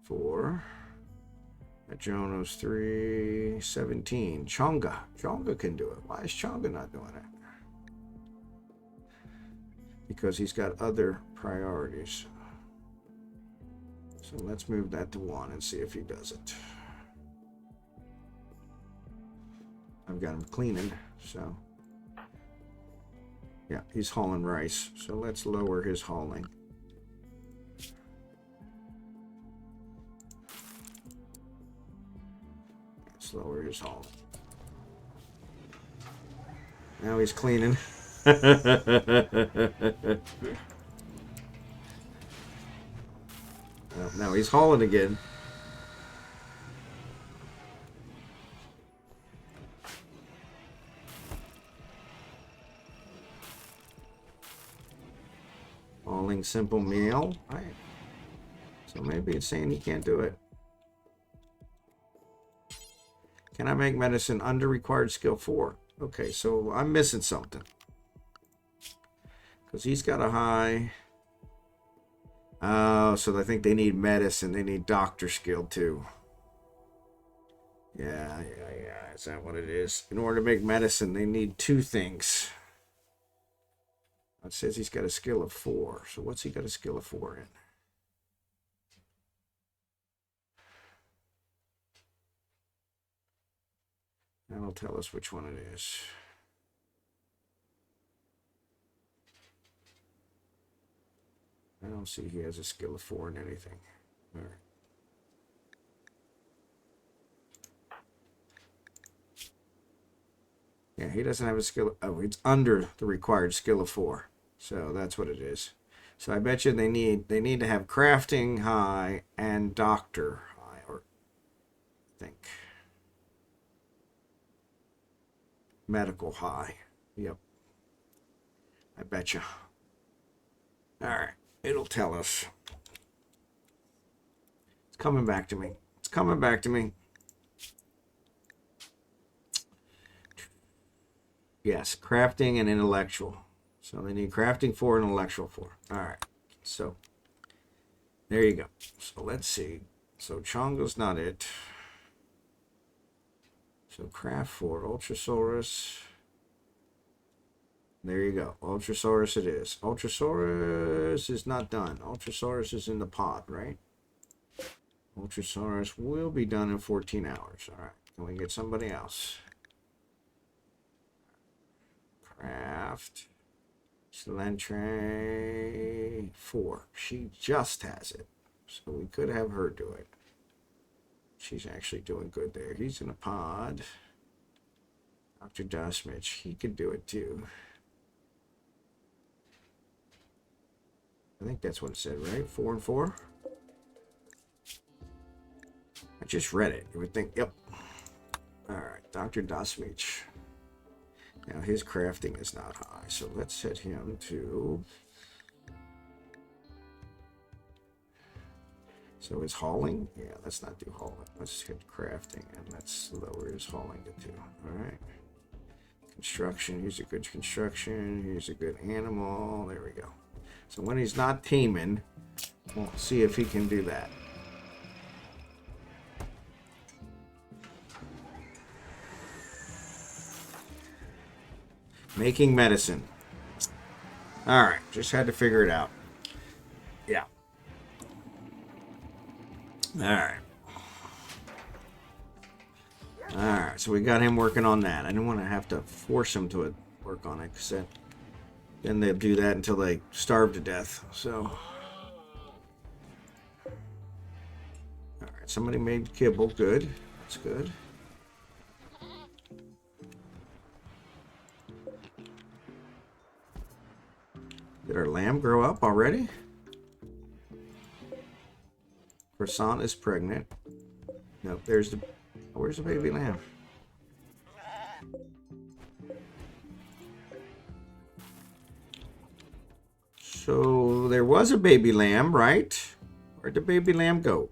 4. Jono's 3. 17. Chonga. Chonga can do it. Why is Chonga not doing it? Because he's got other priorities. So let's move that to 1 and see if he does it. I've got him cleaning, so... Yeah, he's hauling rice. So let's lower his hauling. Let's lower his hauling. Now he's cleaning. Oh, now he's hauling again. Hauling simple meal. Right. So maybe it's saying he can't do it. Can I make medicine under required skill 4? Okay, so I'm missing something. Because he's got a high. Oh, so I think they need medicine. They need doctor skill too. Yeah. Is that what it is? In order to make medicine, they need 2 things. It says he's got a skill of 4. So what's he got a skill of 4 in? That'll tell us which one it is. I don't see he has a skill of 4 in anything. All right. Yeah, he doesn't have a skill. Oh, it's under the required skill of 4. So that's what it is. So I bet you they need to have crafting high and doctor high, or I think medical high. Yep. I bet you. All right. It'll tell us. It's coming back to me. It's coming back to me. Yes, crafting and intellectual. So they need crafting 4 and intellectual 4. All right. So there you go. So let's see. So Chongo's not it. So craft 4, Ultrasaurus. There you go. Ultrasaurus it is. Ultrasaurus is not done. Ultrasaurus is in the pod, right? Ultrasaurus will be done in 14 hours. All right. Can we get somebody else? Craft. Silentre 4. She just has it. So we could have her do it. She's actually doing good there. He's in a pod. Dr. Dustmitch, he could do it too. I think that's what it said, right? 4 and 4. I just read it. You would think, yep. All right, Dr. Dustmitch. Now his crafting is not high, so let's set him to. So his hauling, yeah, let's not do hauling. Let's hit crafting and let's lower his hauling to 2. All right. Construction, he's a good construction. He's a good animal. There we go. So when he's not teaming, we'll see if he can do that. Making medicine. All right, just had to figure it out. Yeah. All right. All right, so we got him working on that. I didn't want to have to force him to work on it, because then they'll do that until they starve to death. So, all right, somebody made kibble. Good. That's good. Did our lamb grow up already? Croissant is pregnant. Nope, there's the. Where's the baby lamb? So there was a baby lamb, right? Where'd the baby lamb go?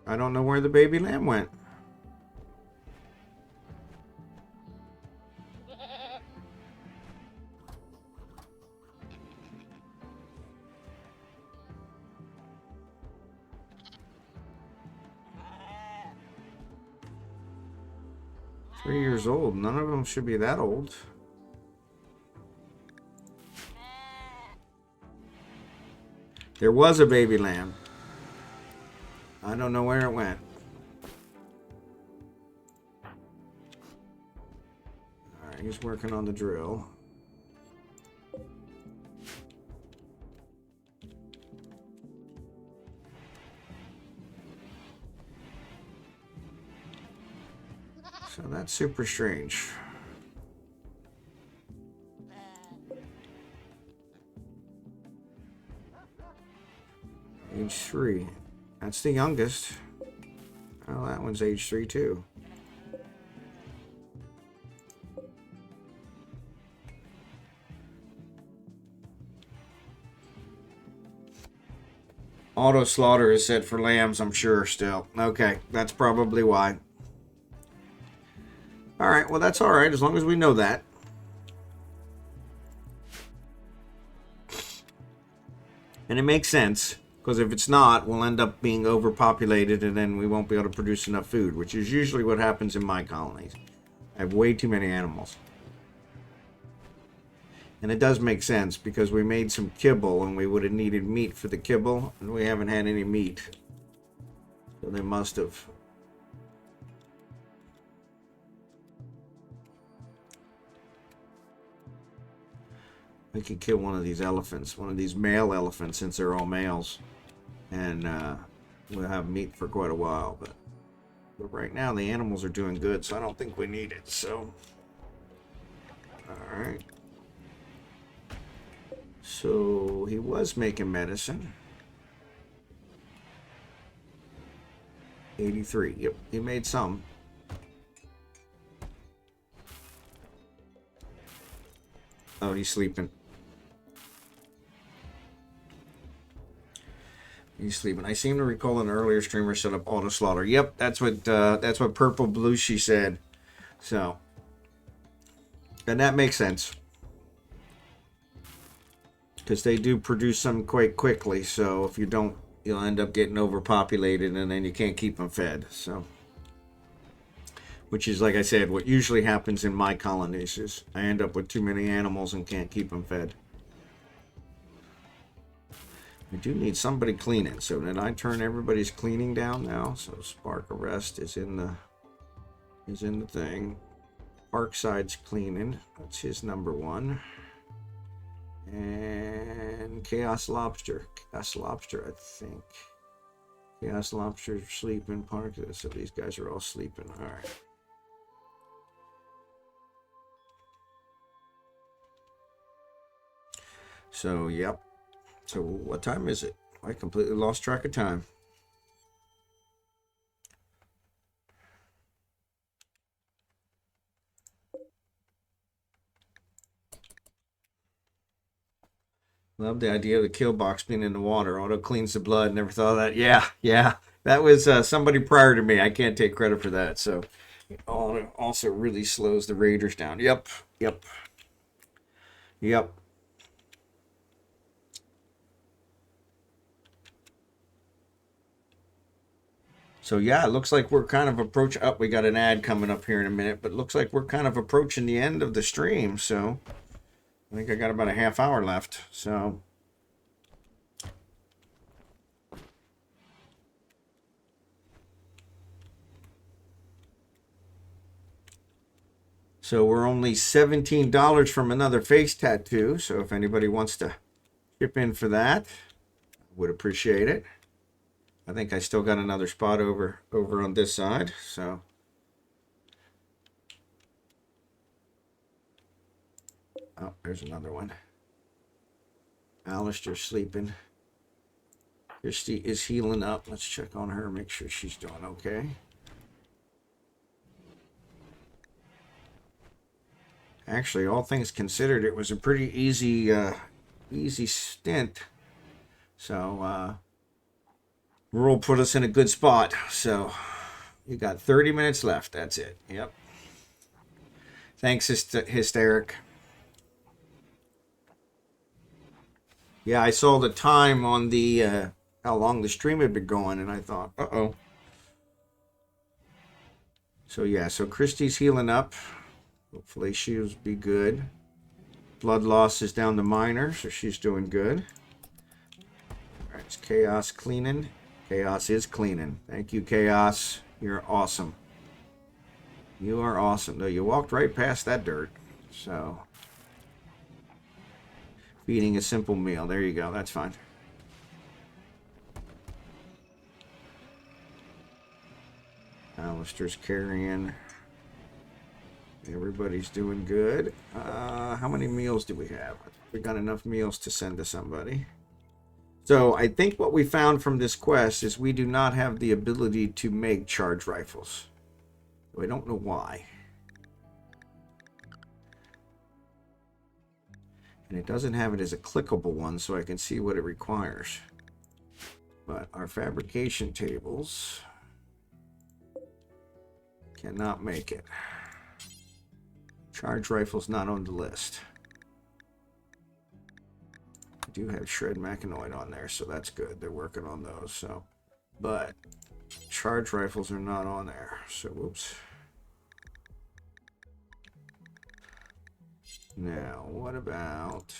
I don't know where the baby lamb went. Three years old. None of them should be that old. There was a baby lamb. I don't know where it went. Alright, he's working on the drill. So that's super strange. Age 3. That's the youngest. Oh, that one's age 3 too. Auto slaughter is set for lambs, I'm sure, still. Okay, that's probably why. Alright, well that's alright, as long as we know that. And it makes sense, because if it's not, we'll end up being overpopulated and then we won't be able to produce enough food, which is usually what happens in my colonies. I have way too many animals. And it does make sense, because we made some kibble and we would have needed meat for the kibble, and we haven't had any meat. So they must have. We could kill one of these elephants, one of these male elephants, since they're all males. And we'll have meat for quite a while. But right now the animals are doing good, so I don't think we need it. So, alright. So he was making medicine. 83. Yep, he made some. Oh, he's sleeping. He's sleeping. I seem to recall an earlier streamer set up auto slaughter. Yep, that's what Purple Blue she said. So, and that makes sense, because they do produce them quite quickly. So if you don't, you'll end up getting overpopulated, and then you can't keep them fed. So, which is, like I said, what usually happens in my colonies is I end up with too many animals and can't keep them fed. I do need somebody cleaning. So did I turn everybody's cleaning down now? So Spark Arrest is in the thing. Parkside's cleaning. That's his number 1. And Chaos Lobster. Chaos Lobster, I think. Chaos Lobster sleeping. Park. So these guys are all sleeping. All right. So, yep. So, what time is it? I completely lost track of time. Love the idea of the kill box being in the water. Auto cleans the blood. Never thought of that. Yeah. That was somebody prior to me. I can't take credit for that. So, auto also really slows the raiders down. Yep. So yeah, it looks like we're kind of approaching. Oh, we got an ad coming up here in a minute, but it looks like we're kind of approaching the end of the stream. So I think I got about a half hour left. So we're only $17 from another face tattoo. So if anybody wants to chip in for that, would appreciate it. I think I still got another spot over on this side. So oh, there's another one. Alistair's sleeping. Christy is healing up. Let's check on her, make sure she's doing okay. Actually, all things considered, it was a pretty easy stint. So Rule put us in a good spot. So you got 30 minutes left. That's it. Yep. Thanks, Hysteric. Yeah, I saw the time on the how long the stream had been going, and I thought, uh-oh. So yeah, so Christy's healing up. Hopefully she'll be good. Blood loss is down to minor, so she's doing good. All right, it's Chaos cleaning. Chaos is cleaning. Thank you, Chaos. You're awesome. You are awesome. Though you walked right past that dirt. So, feeding a simple meal. There you go. That's fine. . Alistair's carrying. Everybody's doing good. How many meals do we have? We got enough meals to send to somebody. So I think what we found from this quest is we do not have the ability to make charge rifles. I don't know why. And it doesn't have it as a clickable one, so I can see what it requires. But our fabrication tables cannot make it. Charge rifles not on the list. I do have shred mechanoid on there, so that's good. They're working on those. So, but charge rifles are not on there. So, whoops. Now, what about...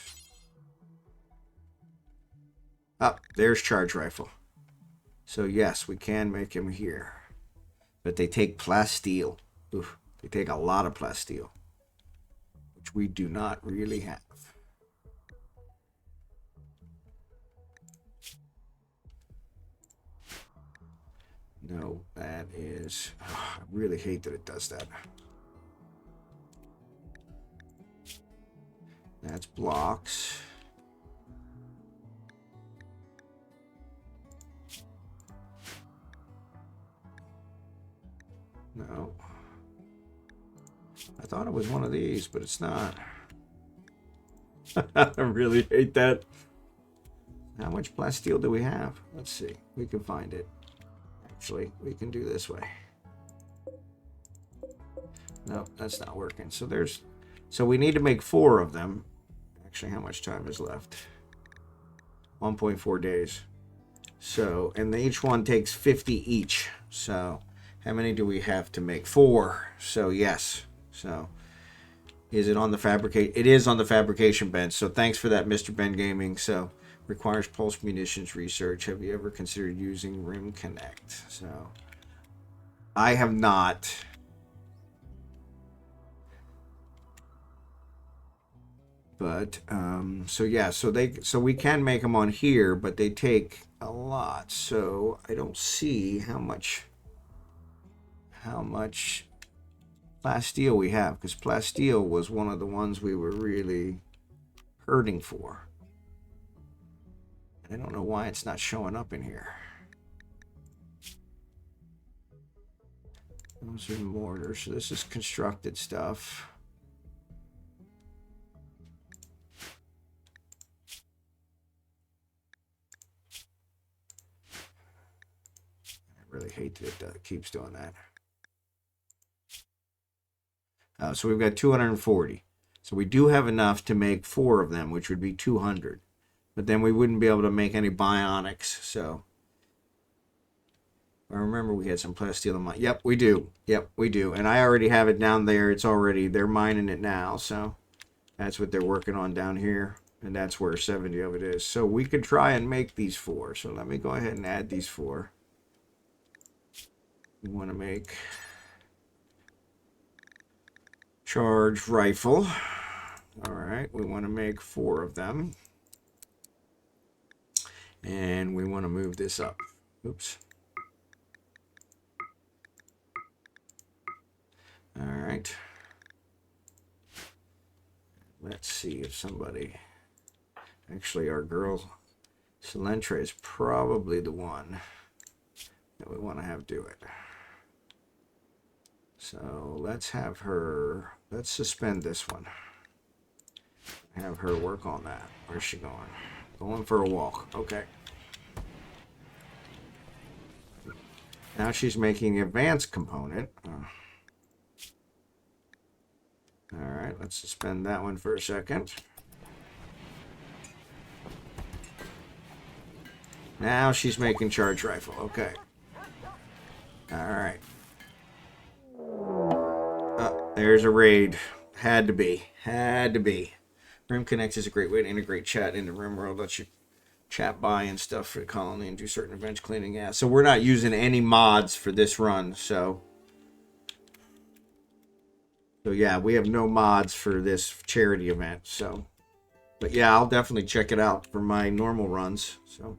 Oh, there's charge rifle. So, yes, we can make him here. But they take plasteel. Oof, they take a lot of plasteel, which we do not really have. No, that is... Oh, I really hate that it does that. That's blocks. No. I thought it was one of these, but it's not. I really hate that. How much plasteel do we have? Let's see. We can find it. Actually, we can do this way. No, that's not working. So we need to make 4 of them. Actually, how much time is left? 1.4 days. So, and each one takes 50 each. So, how many do we have to make? 4. So, yes. So, is it on the fabricate? It is on the fabrication bench. So, thanks for that, Mr. Ben Gaming. So, requires pulse munitions research. Have you ever considered using Rim Connect? So, I have not. But so yeah, so we can make them on here, but they take a lot. So I don't see how much plasteel we have, because plasteel was one of the ones we were really hurting for. I don't know why it's not showing up in here. Those are mortars. So this is constructed stuff. I really hate that it keeps doing that. So we've got 240. So we do have enough to make 4 of them, which would be 200. But then we wouldn't be able to make any bionics. So I remember we had some plasteel in mine. Yep, we do. Yep, we do. And I already have it down there. It's already, they're mining it now. So that's what they're working on down here. And that's where 70 of it is. So we could try and make these 4. So let me go ahead and add these 4. We want to make charge rifle. All right, we want to make 4 of them. And we want to move this up. Oops. All right. Let's see if somebody... Actually, our girl, Celentra, is probably the one that we want to have do it. So let's have her... Let's suspend this one. Have her work on that. Where's she going? Going for a walk. Okay. Now she's making the advanced component. Alright, let's suspend that one for a second. Now she's making charge rifle. Okay. Alright. There's a raid. Had to be. Had to be. Rim Connect is a great way to integrate chat into Rimworld. Lets you chat by and stuff for the colony and do certain events cleaning. Yeah, so we're not using any mods for this run. So yeah, we have no mods for this charity event. So, but yeah, I'll definitely check it out for my normal runs. So,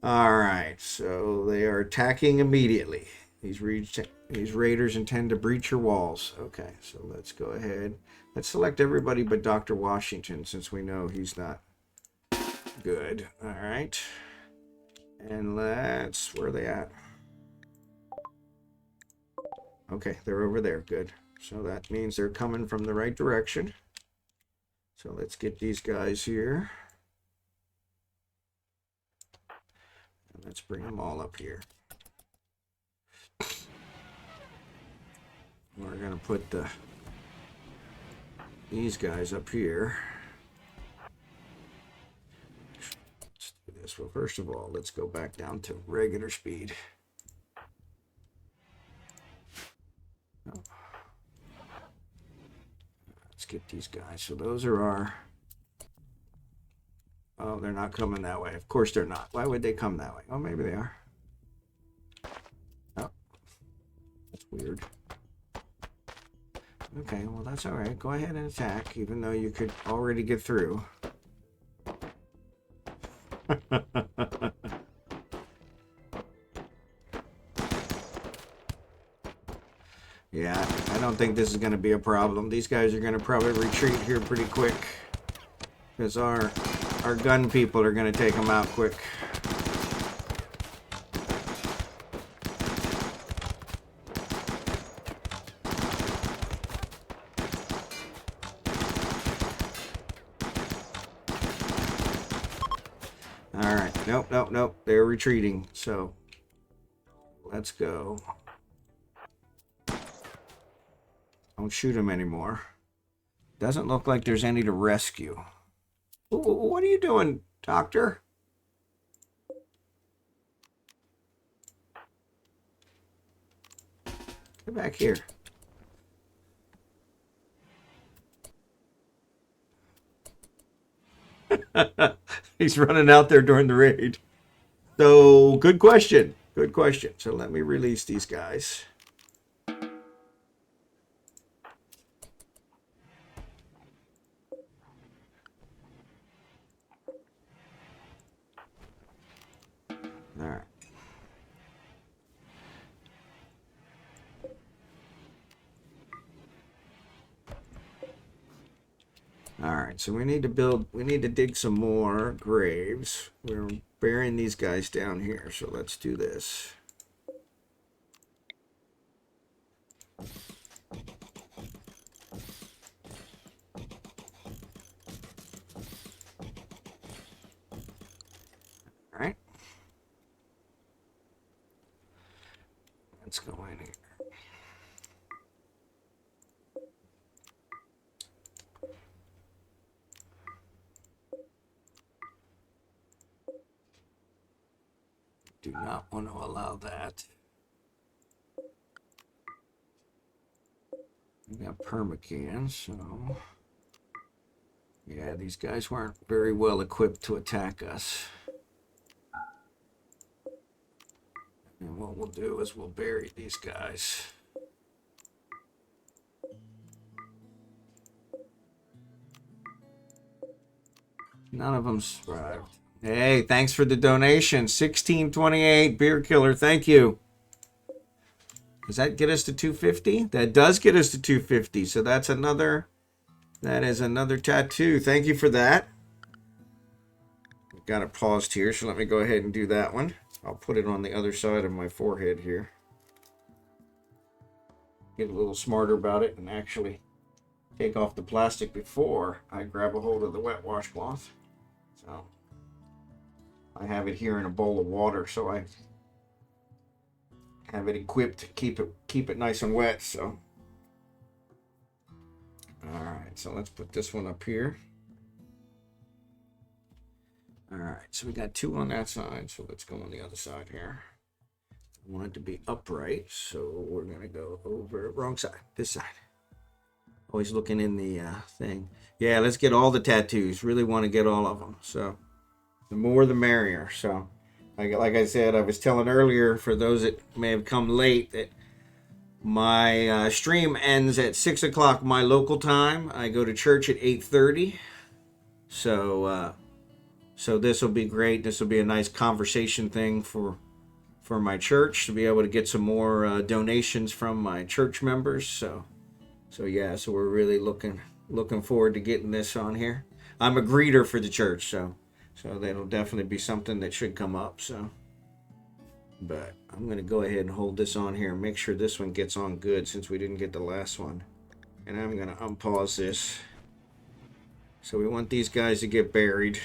all right. So they are attacking immediately. These These raiders intend to breach your walls. Okay, so let's go ahead. Let's select everybody but Dr. Washington, since we know he's not good. All right. And let's... Where are they at? Okay, they're over there. Good. So that means they're coming from the right direction. So let's get these guys here. And let's bring them all up here. We're going to put these guys up here. Let's do this. Well, first of all, let's go back down to regular speed. Oh. Let's get these guys. So those are our... Oh, they're not coming that way. Of course they're not. Why would they come that way? Oh, maybe they are. Oh, that's weird. Okay, well, that's all right. Go ahead and attack, even though you could already get through. Yeah, I don't think this is going to be a problem. These guys are going to probably retreat here pretty quick, because our gun people are going to take them out quick. Alright, nope. They're retreating, so let's go. Don't shoot them anymore. Doesn't look like there's any to rescue. What are you doing, Doctor? Get back here. He's running out there during the raid. So, good question. Good question. So let me release these guys. All right. All right, so we need to dig some more graves. We're burying these guys down here, so let's do this. All right. Let's go in here. Do not want to allow that. We got permacans, so yeah, these guys weren't very well equipped to attack us. And what we'll do is we'll bury these guys. None of them survived. Hey, thanks for the donation. 1628 Beer Killer, thank you. Does that get us to 250? That does get us to 250. So that is another tattoo. Thank you for that. Got it paused here, so let me go ahead and do that one. I'll put it on the other side of my forehead here. Get a little smarter about it and actually take off the plastic before I grab a hold of the wet washcloth. So I have it here in a bowl of water, so I have it equipped to keep it nice and wet. So, all right. So let's put this one up here. All right. So we got two on that side. So let's go on the other side here. I want it to be upright, so we're gonna go over wrong side. This side. Always looking in the thing. Yeah, let's get all the tattoos. Really want to get all of them. So the more the merrier. So like I said, I was telling earlier, for those that may have come late, that my stream ends at 6 o'clock my local time. I go to church at 8:30. So this will be great. This will be a nice conversation thing for for my church to be able to get some more donations from my church members. So yeah, so we're really looking forward to getting this on here. I'm a greeter for the church, so that'll definitely be something that should come up. So, but I'm gonna go ahead and hold this on here and make sure this one gets on good since we didn't get the last one. And I'm gonna unpause this. So we want these guys to get buried.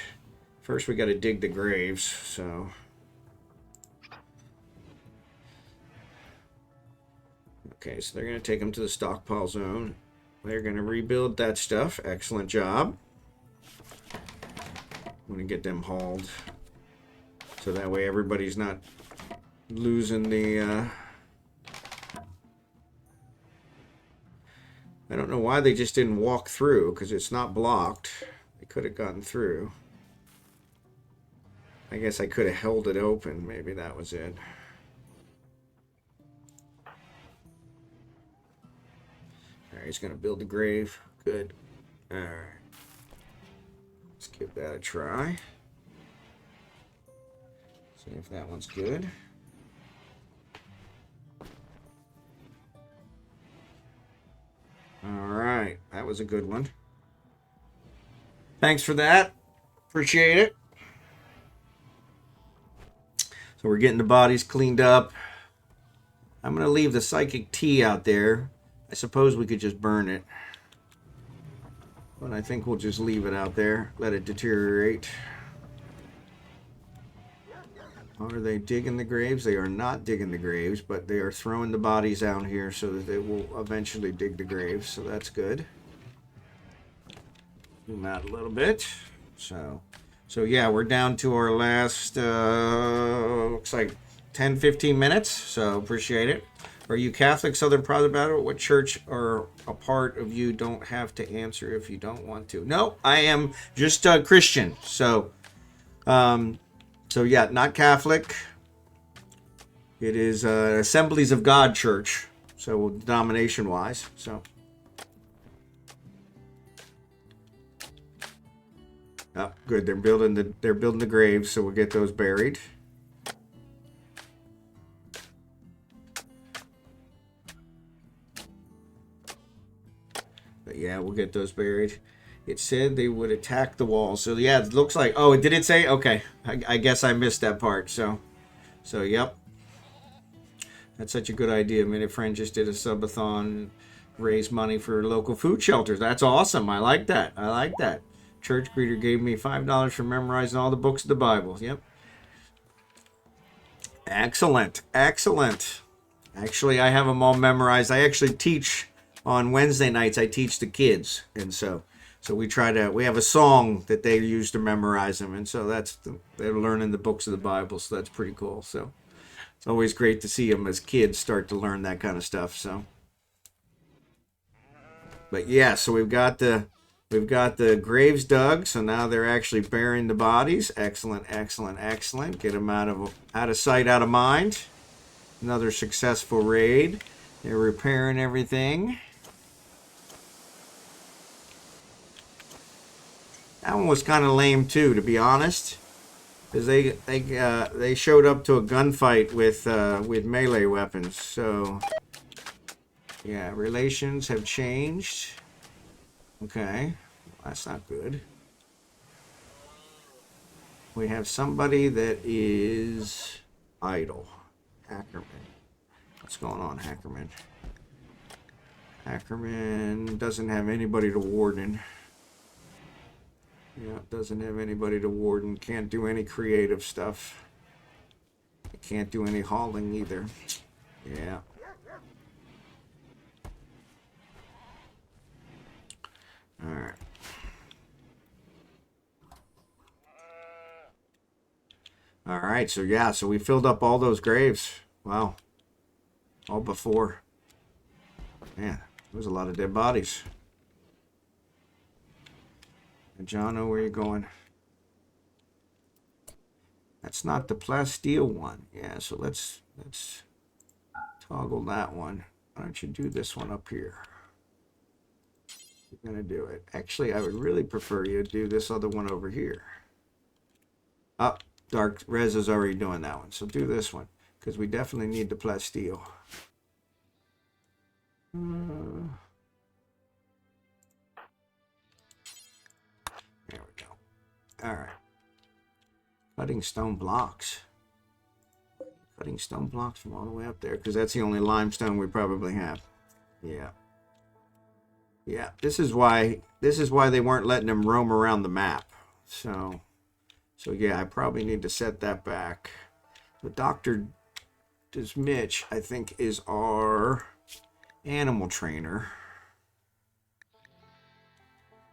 First, we got to dig the graves. So. Okay, so they're going to take them to the stockpile zone. They're going to rebuild that stuff. Excellent job. I'm going to get them hauled. So that way everybody's not losing the... I don't know why they just didn't walk through, because it's not blocked. They could have gotten through. I guess I could have held it open. Maybe that was it. Alright, he's going to build the grave. Good. Alright. Let's give that a try. See if that one's good. Alright, that was a good one. Thanks for that. Appreciate it. So we're getting the bodies cleaned up. I'm going to leave the psychic tea out there. I suppose we could just burn it. But I think we'll just leave it out there. Let it deteriorate. Are they digging the graves? They are not digging the graves, but they are throwing the bodies out here so that they will eventually dig the graves. So that's good. Zoom out a little bit. So yeah, we're down to our last, looks like 10-15 minutes. So appreciate it. Are you Catholic, Southern Protestant? What church or a part of you don't have to answer if you don't want to? No, I am just a Christian. So yeah, not Catholic. It is Assemblies of God Church. So denomination-wise. So. Oh, good. They're building the graves, so we'll get those buried. But yeah, we'll get those buried. It said they would attack the wall. So yeah, it looks like... Oh, did it say? Okay. I guess I missed that part. So yep. That's such a good idea. Minute Friend just did a subathon, raise money for local food shelters. That's awesome. I like that. I like that. Church greeter gave me $5 for memorizing all the books of the Bible. Yep. Excellent. Excellent. Actually, I have them all memorized. I actually teach... On Wednesday nights, I teach the kids, and so we have a song that they use to memorize them, and so they're learning the books of the Bible, so that's pretty cool. So it's always great to see them as kids start to learn that kind of stuff. So, but yeah, so we've got the graves dug, so now they're actually burying the bodies. Excellent, excellent, excellent. Get them out of sight, out of mind. Another successful raid. They're repairing everything. That one was kind of lame too, to be honest, because they showed up to a gunfight with melee weapons. So yeah, relations have changed. Okay, that's not good. We have somebody that is idle. Ackerman. What's going on, Ackerman? Ackerman doesn't have anybody to warden. Yeah, doesn't have anybody to warden. Can't do any creative stuff. Can't do any hauling either. Yeah. Alright. Alright, so yeah, so we filled up all those graves. Wow. All before. Man, there's a lot of dead bodies. Jono, where you going? That's not the plasteel one. Yeah, so let's toggle that one. Why don't you do this one up here? You're gonna do it. Actually, I would really prefer you to do this other one over here. Dark Rez is already doing that one, so do this one. because we definitely need the plasteel. There we go. All right. Cutting stone blocks. Cutting stone blocks from all the way up there, because that's the only limestone we probably have. Yeah. Yeah, this is why they weren't letting them roam around the map. So yeah, I probably need to set that back. The Dr. Mitch, I think, is our animal trainer.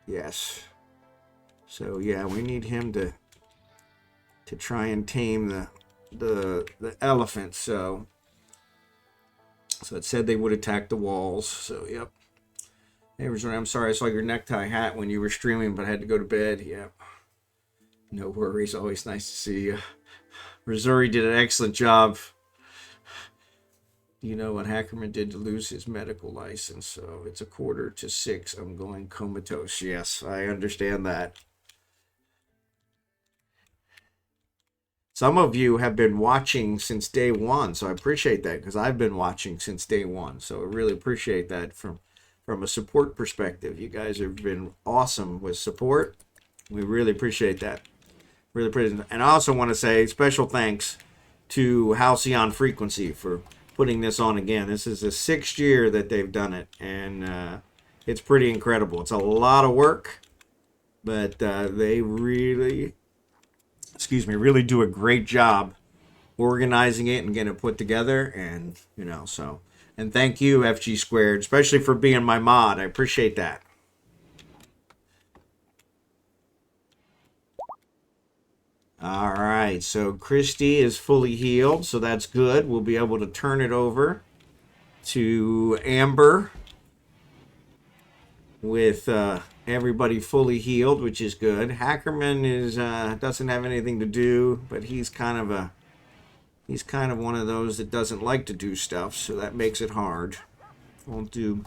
Yes. So yeah, we need him to try and tame the elephant. So it said they would attack the walls. So yep. Hey, I'm sorry I saw your necktie hat when you were streaming, but I had to go to bed. Yep. No worries. Always nice to see you. Missouri did an excellent job. You know what Hackerman did to lose his medical license? So it's 5:45. I'm going comatose. Yes, I understand that. Some of you have been watching since day one, so I appreciate that, because I've been watching since day one. So I really appreciate that from a support perspective. You guys have been awesome with support. We really appreciate that. Really appreciate it. And I also want to say special thanks to Halcyon Frequency for putting this on again. This is the 6th year that they've done it, and it's pretty incredible. It's a lot of work, but they really do a great job organizing it and getting it put together. And and thank you, FG Squared, especially for being my mod. I appreciate that. All right, so Christy is fully healed, so that's good. We'll be able to turn it over to Amber with everybody fully healed, which is good. Hackerman doesn't have anything to do, but he's kind of one of those that doesn't like to do stuff, so that makes it hard. Won't do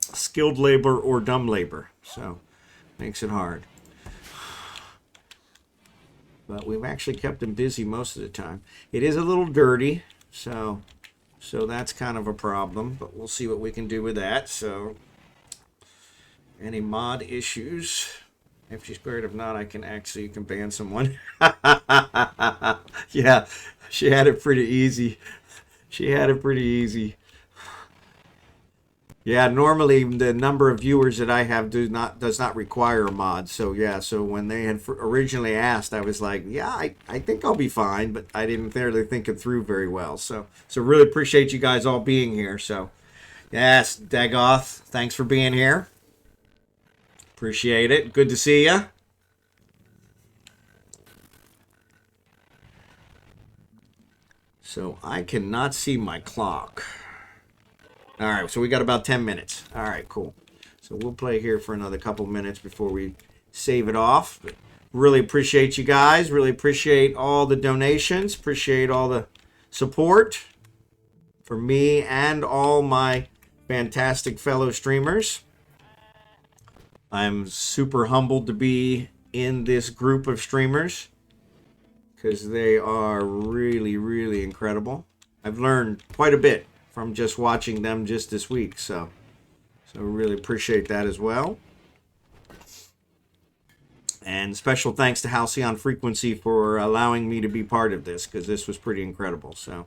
skilled labor or dumb labor, so makes it hard. But we've actually kept him busy most of the time. It is a little dirty, so that's kind of a problem, but we'll see what we can do with that. So any mod issues? FG Squared, if not, you can ban someone. Yeah, she had it pretty easy. Yeah, normally the number of viewers that I have does not require a mod. So yeah, so when they had originally asked, I was like, yeah, I think I'll be fine, but I didn't really think it through very well. So really appreciate you guys all being here. So yes, Dagoth, thanks for being here. Appreciate it. Good to see you. So I cannot see my clock. All right, so we got about 10 minutes. All right, cool. So we'll play here for another couple minutes before we save it off. But really appreciate you guys. Really appreciate all the donations. Appreciate all the support for me and all my fantastic fellow streamers. I'm super humbled to be in this group of streamers because they are really, really incredible. I've learned quite a bit from just watching them just this week, so really appreciate that as well. And special thanks to Halcyon Frequency for allowing me to be part of this, because this was pretty incredible. So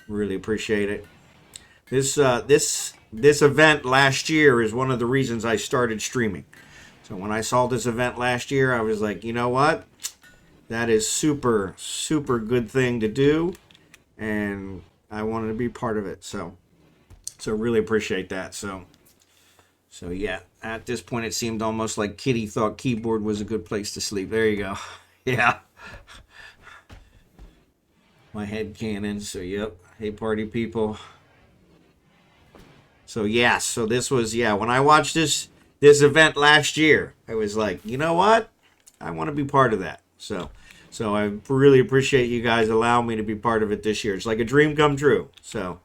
really appreciate it. This event last year is one of the reasons I started streaming. So when I saw this event last year, I was like, you know what? That is super, super good thing to do, and I wanted to be part of it. So really appreciate that. So yeah, at this point, it seemed almost like Kitty thought keyboard was a good place to sleep. There you go. Yeah. My head canon. So yep. Hey, party people. So yeah, so this was, when I watched this event last year, I was like, you know what? I want to be part of that. So I really appreciate you guys allowing me to be part of it this year. It's like a dream come true. So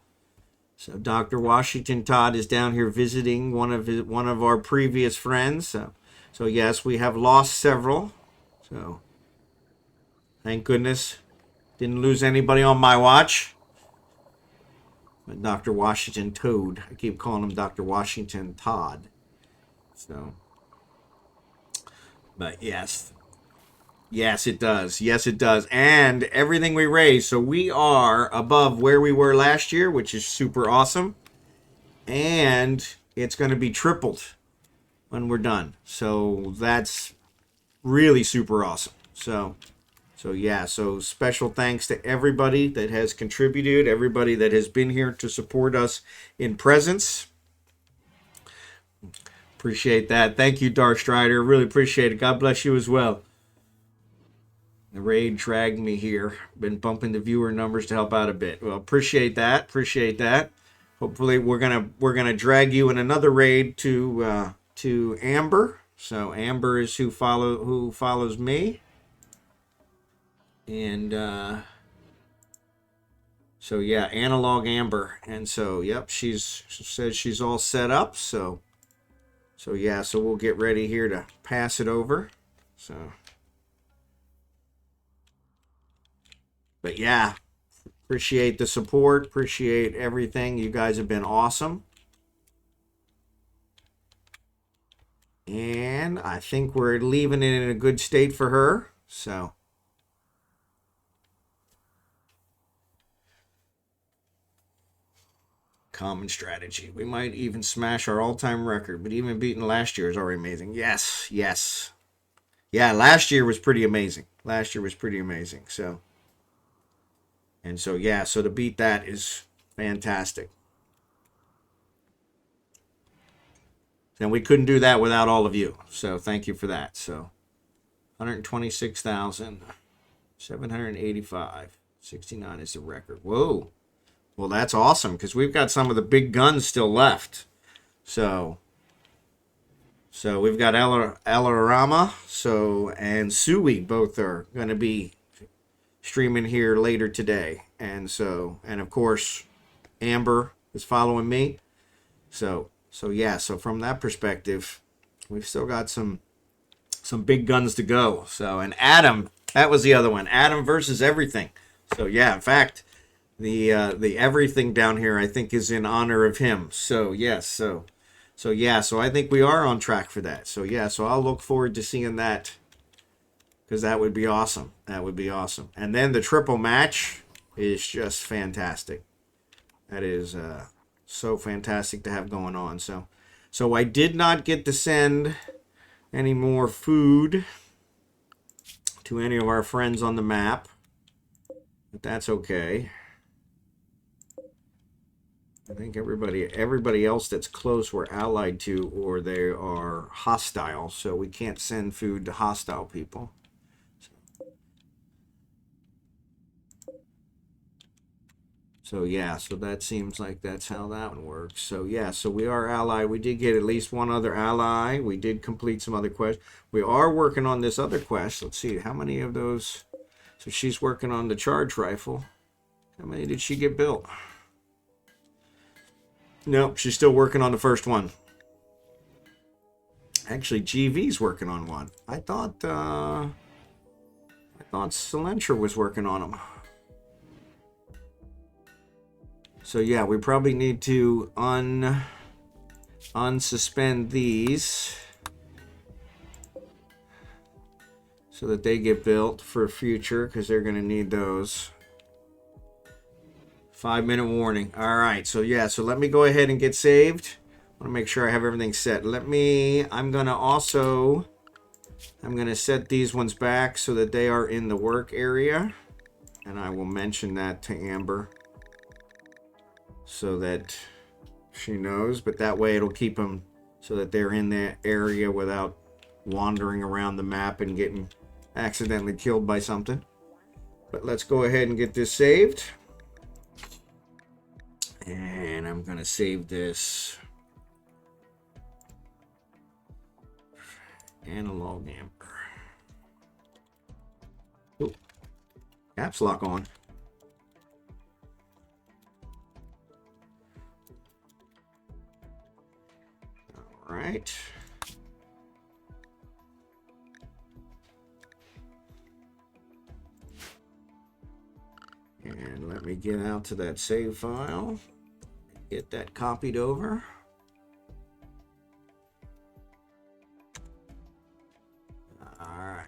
Dr. Washington Todd is down here visiting one of our previous friends. So yes, we have lost several. So thank goodness didn't lose anybody on my watch. Dr. Washington Toad. I keep calling him Dr. Washington Todd. So, but yes. Yes, it does. Yes, it does. And everything we raise. So we are above where we were last year, which is super awesome. And it's going to be tripled when we're done. So that's really super awesome. So yeah, so special thanks to everybody that has contributed, everybody that has been here to support us in presence. Appreciate that. Thank you, Dark Strider. Really appreciate it. God bless you as well. The raid dragged me here. Been bumping the viewer numbers to help out a bit. Well, appreciate that. Appreciate that. Hopefully, we're gonna drag you in another raid to Amber. So Amber is who follows me, and so yeah, Analog Amber, and so yep, she says she's all set up. So yeah, so we'll get ready here to pass it over. So. But yeah, appreciate the support. Appreciate everything. You guys have been awesome. And I think we're leaving it in a good state for her. So. Common strategy. We might even smash our all-time record. But even beating last year is already amazing. Yes, yes. Yeah, last year was pretty amazing. Last year was pretty amazing. So. And so, yeah, so to beat that is fantastic. And we couldn't do that without all of you. So thank you for that. So 126,785. 69 is the record. Whoa. Well, that's awesome because we've got some of the big guns still left. So we've got Alarama, and Sui both are going to be streaming here later today. And of course, Amber is following me. So yeah, so from that perspective, we've still got some big guns to go. So, and Adam, that was the other one. Adam versus everything. So yeah, in fact, the everything down here I think is in honor of him. So yes, so yeah, so I think we are on track for that. So yeah, so I'll look forward to seeing that. Because that would be awesome. That would be awesome. And then the triple match is just fantastic. That is so fantastic to have going on. So I did not get to send any more food to any of our friends on the map. But that's okay. I think everybody else that's close we're allied to or they are hostile. So we can't send food to hostile people. So yeah, so that seems like that's how that one works. So yeah, so we are allied. We did get at least one other ally. We did complete some other quests. We are working on this other quest. Let's see, how many of those? So she's working on the charge rifle. How many did she get built? Nope, she's still working on the first one. Actually, GV's working on one. I thought Silentra was working on them. So yeah, we probably need to unsuspend these so that they get built for future because they're going to need those. 5-minute warning. All right, so yeah, so let me go ahead and get saved. I want to make sure I have everything set. I'm going to set these ones back so that they are in the work area. And I will mention that to Amber so that she knows. But that way it'll keep them so that they're in that area without wandering around the map and getting accidentally killed by something. But let's go ahead and get this saved. And I'm going to save this. Analog Amber. Oh, caps lock on. All right. And let me get out to that save file. Get that copied over. All right.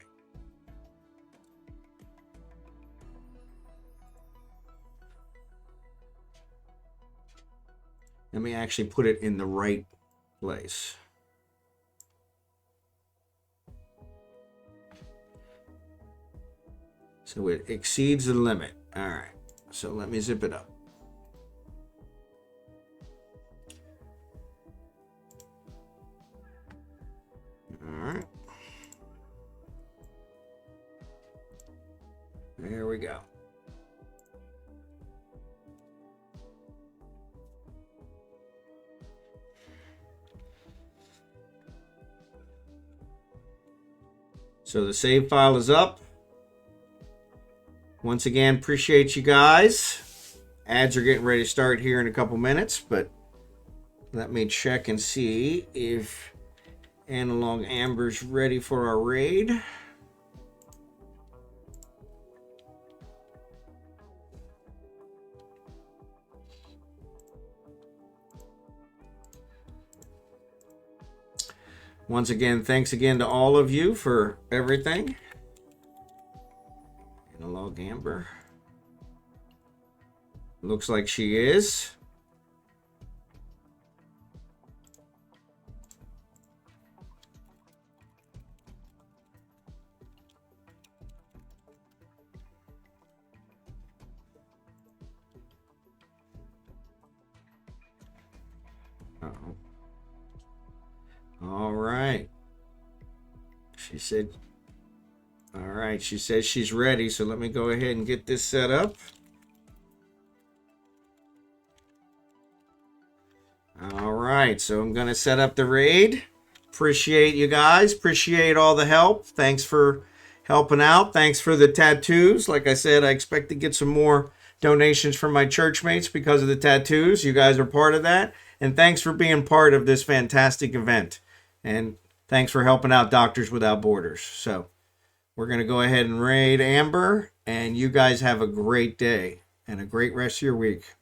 Let me actually put it in the right place. So it exceeds the limit. All right. So let me zip it up. All right. There we go. So the save file is up. Once again, appreciate you guys. Ads are getting ready to start here in a couple minutes, but let me check and see if Analog Amber's ready for our raid. Once again, thanks again to all of you for everything. Analog Amber. Looks like she is. Uh-oh. All right. She said, all right, she says she's ready. So let me go ahead and get this set up. All right, so I'm going to set up the raid. Appreciate you guys. Appreciate all the help. Thanks for helping out. Thanks for the tattoos. Like I said, I expect to get some more donations from my church mates because of the tattoos. You guys are part of that. And thanks for being part of this fantastic event. And thanks for helping out Doctors Without Borders. So we're going to go ahead and raid Amber. And you guys have a great day and a great rest of your week.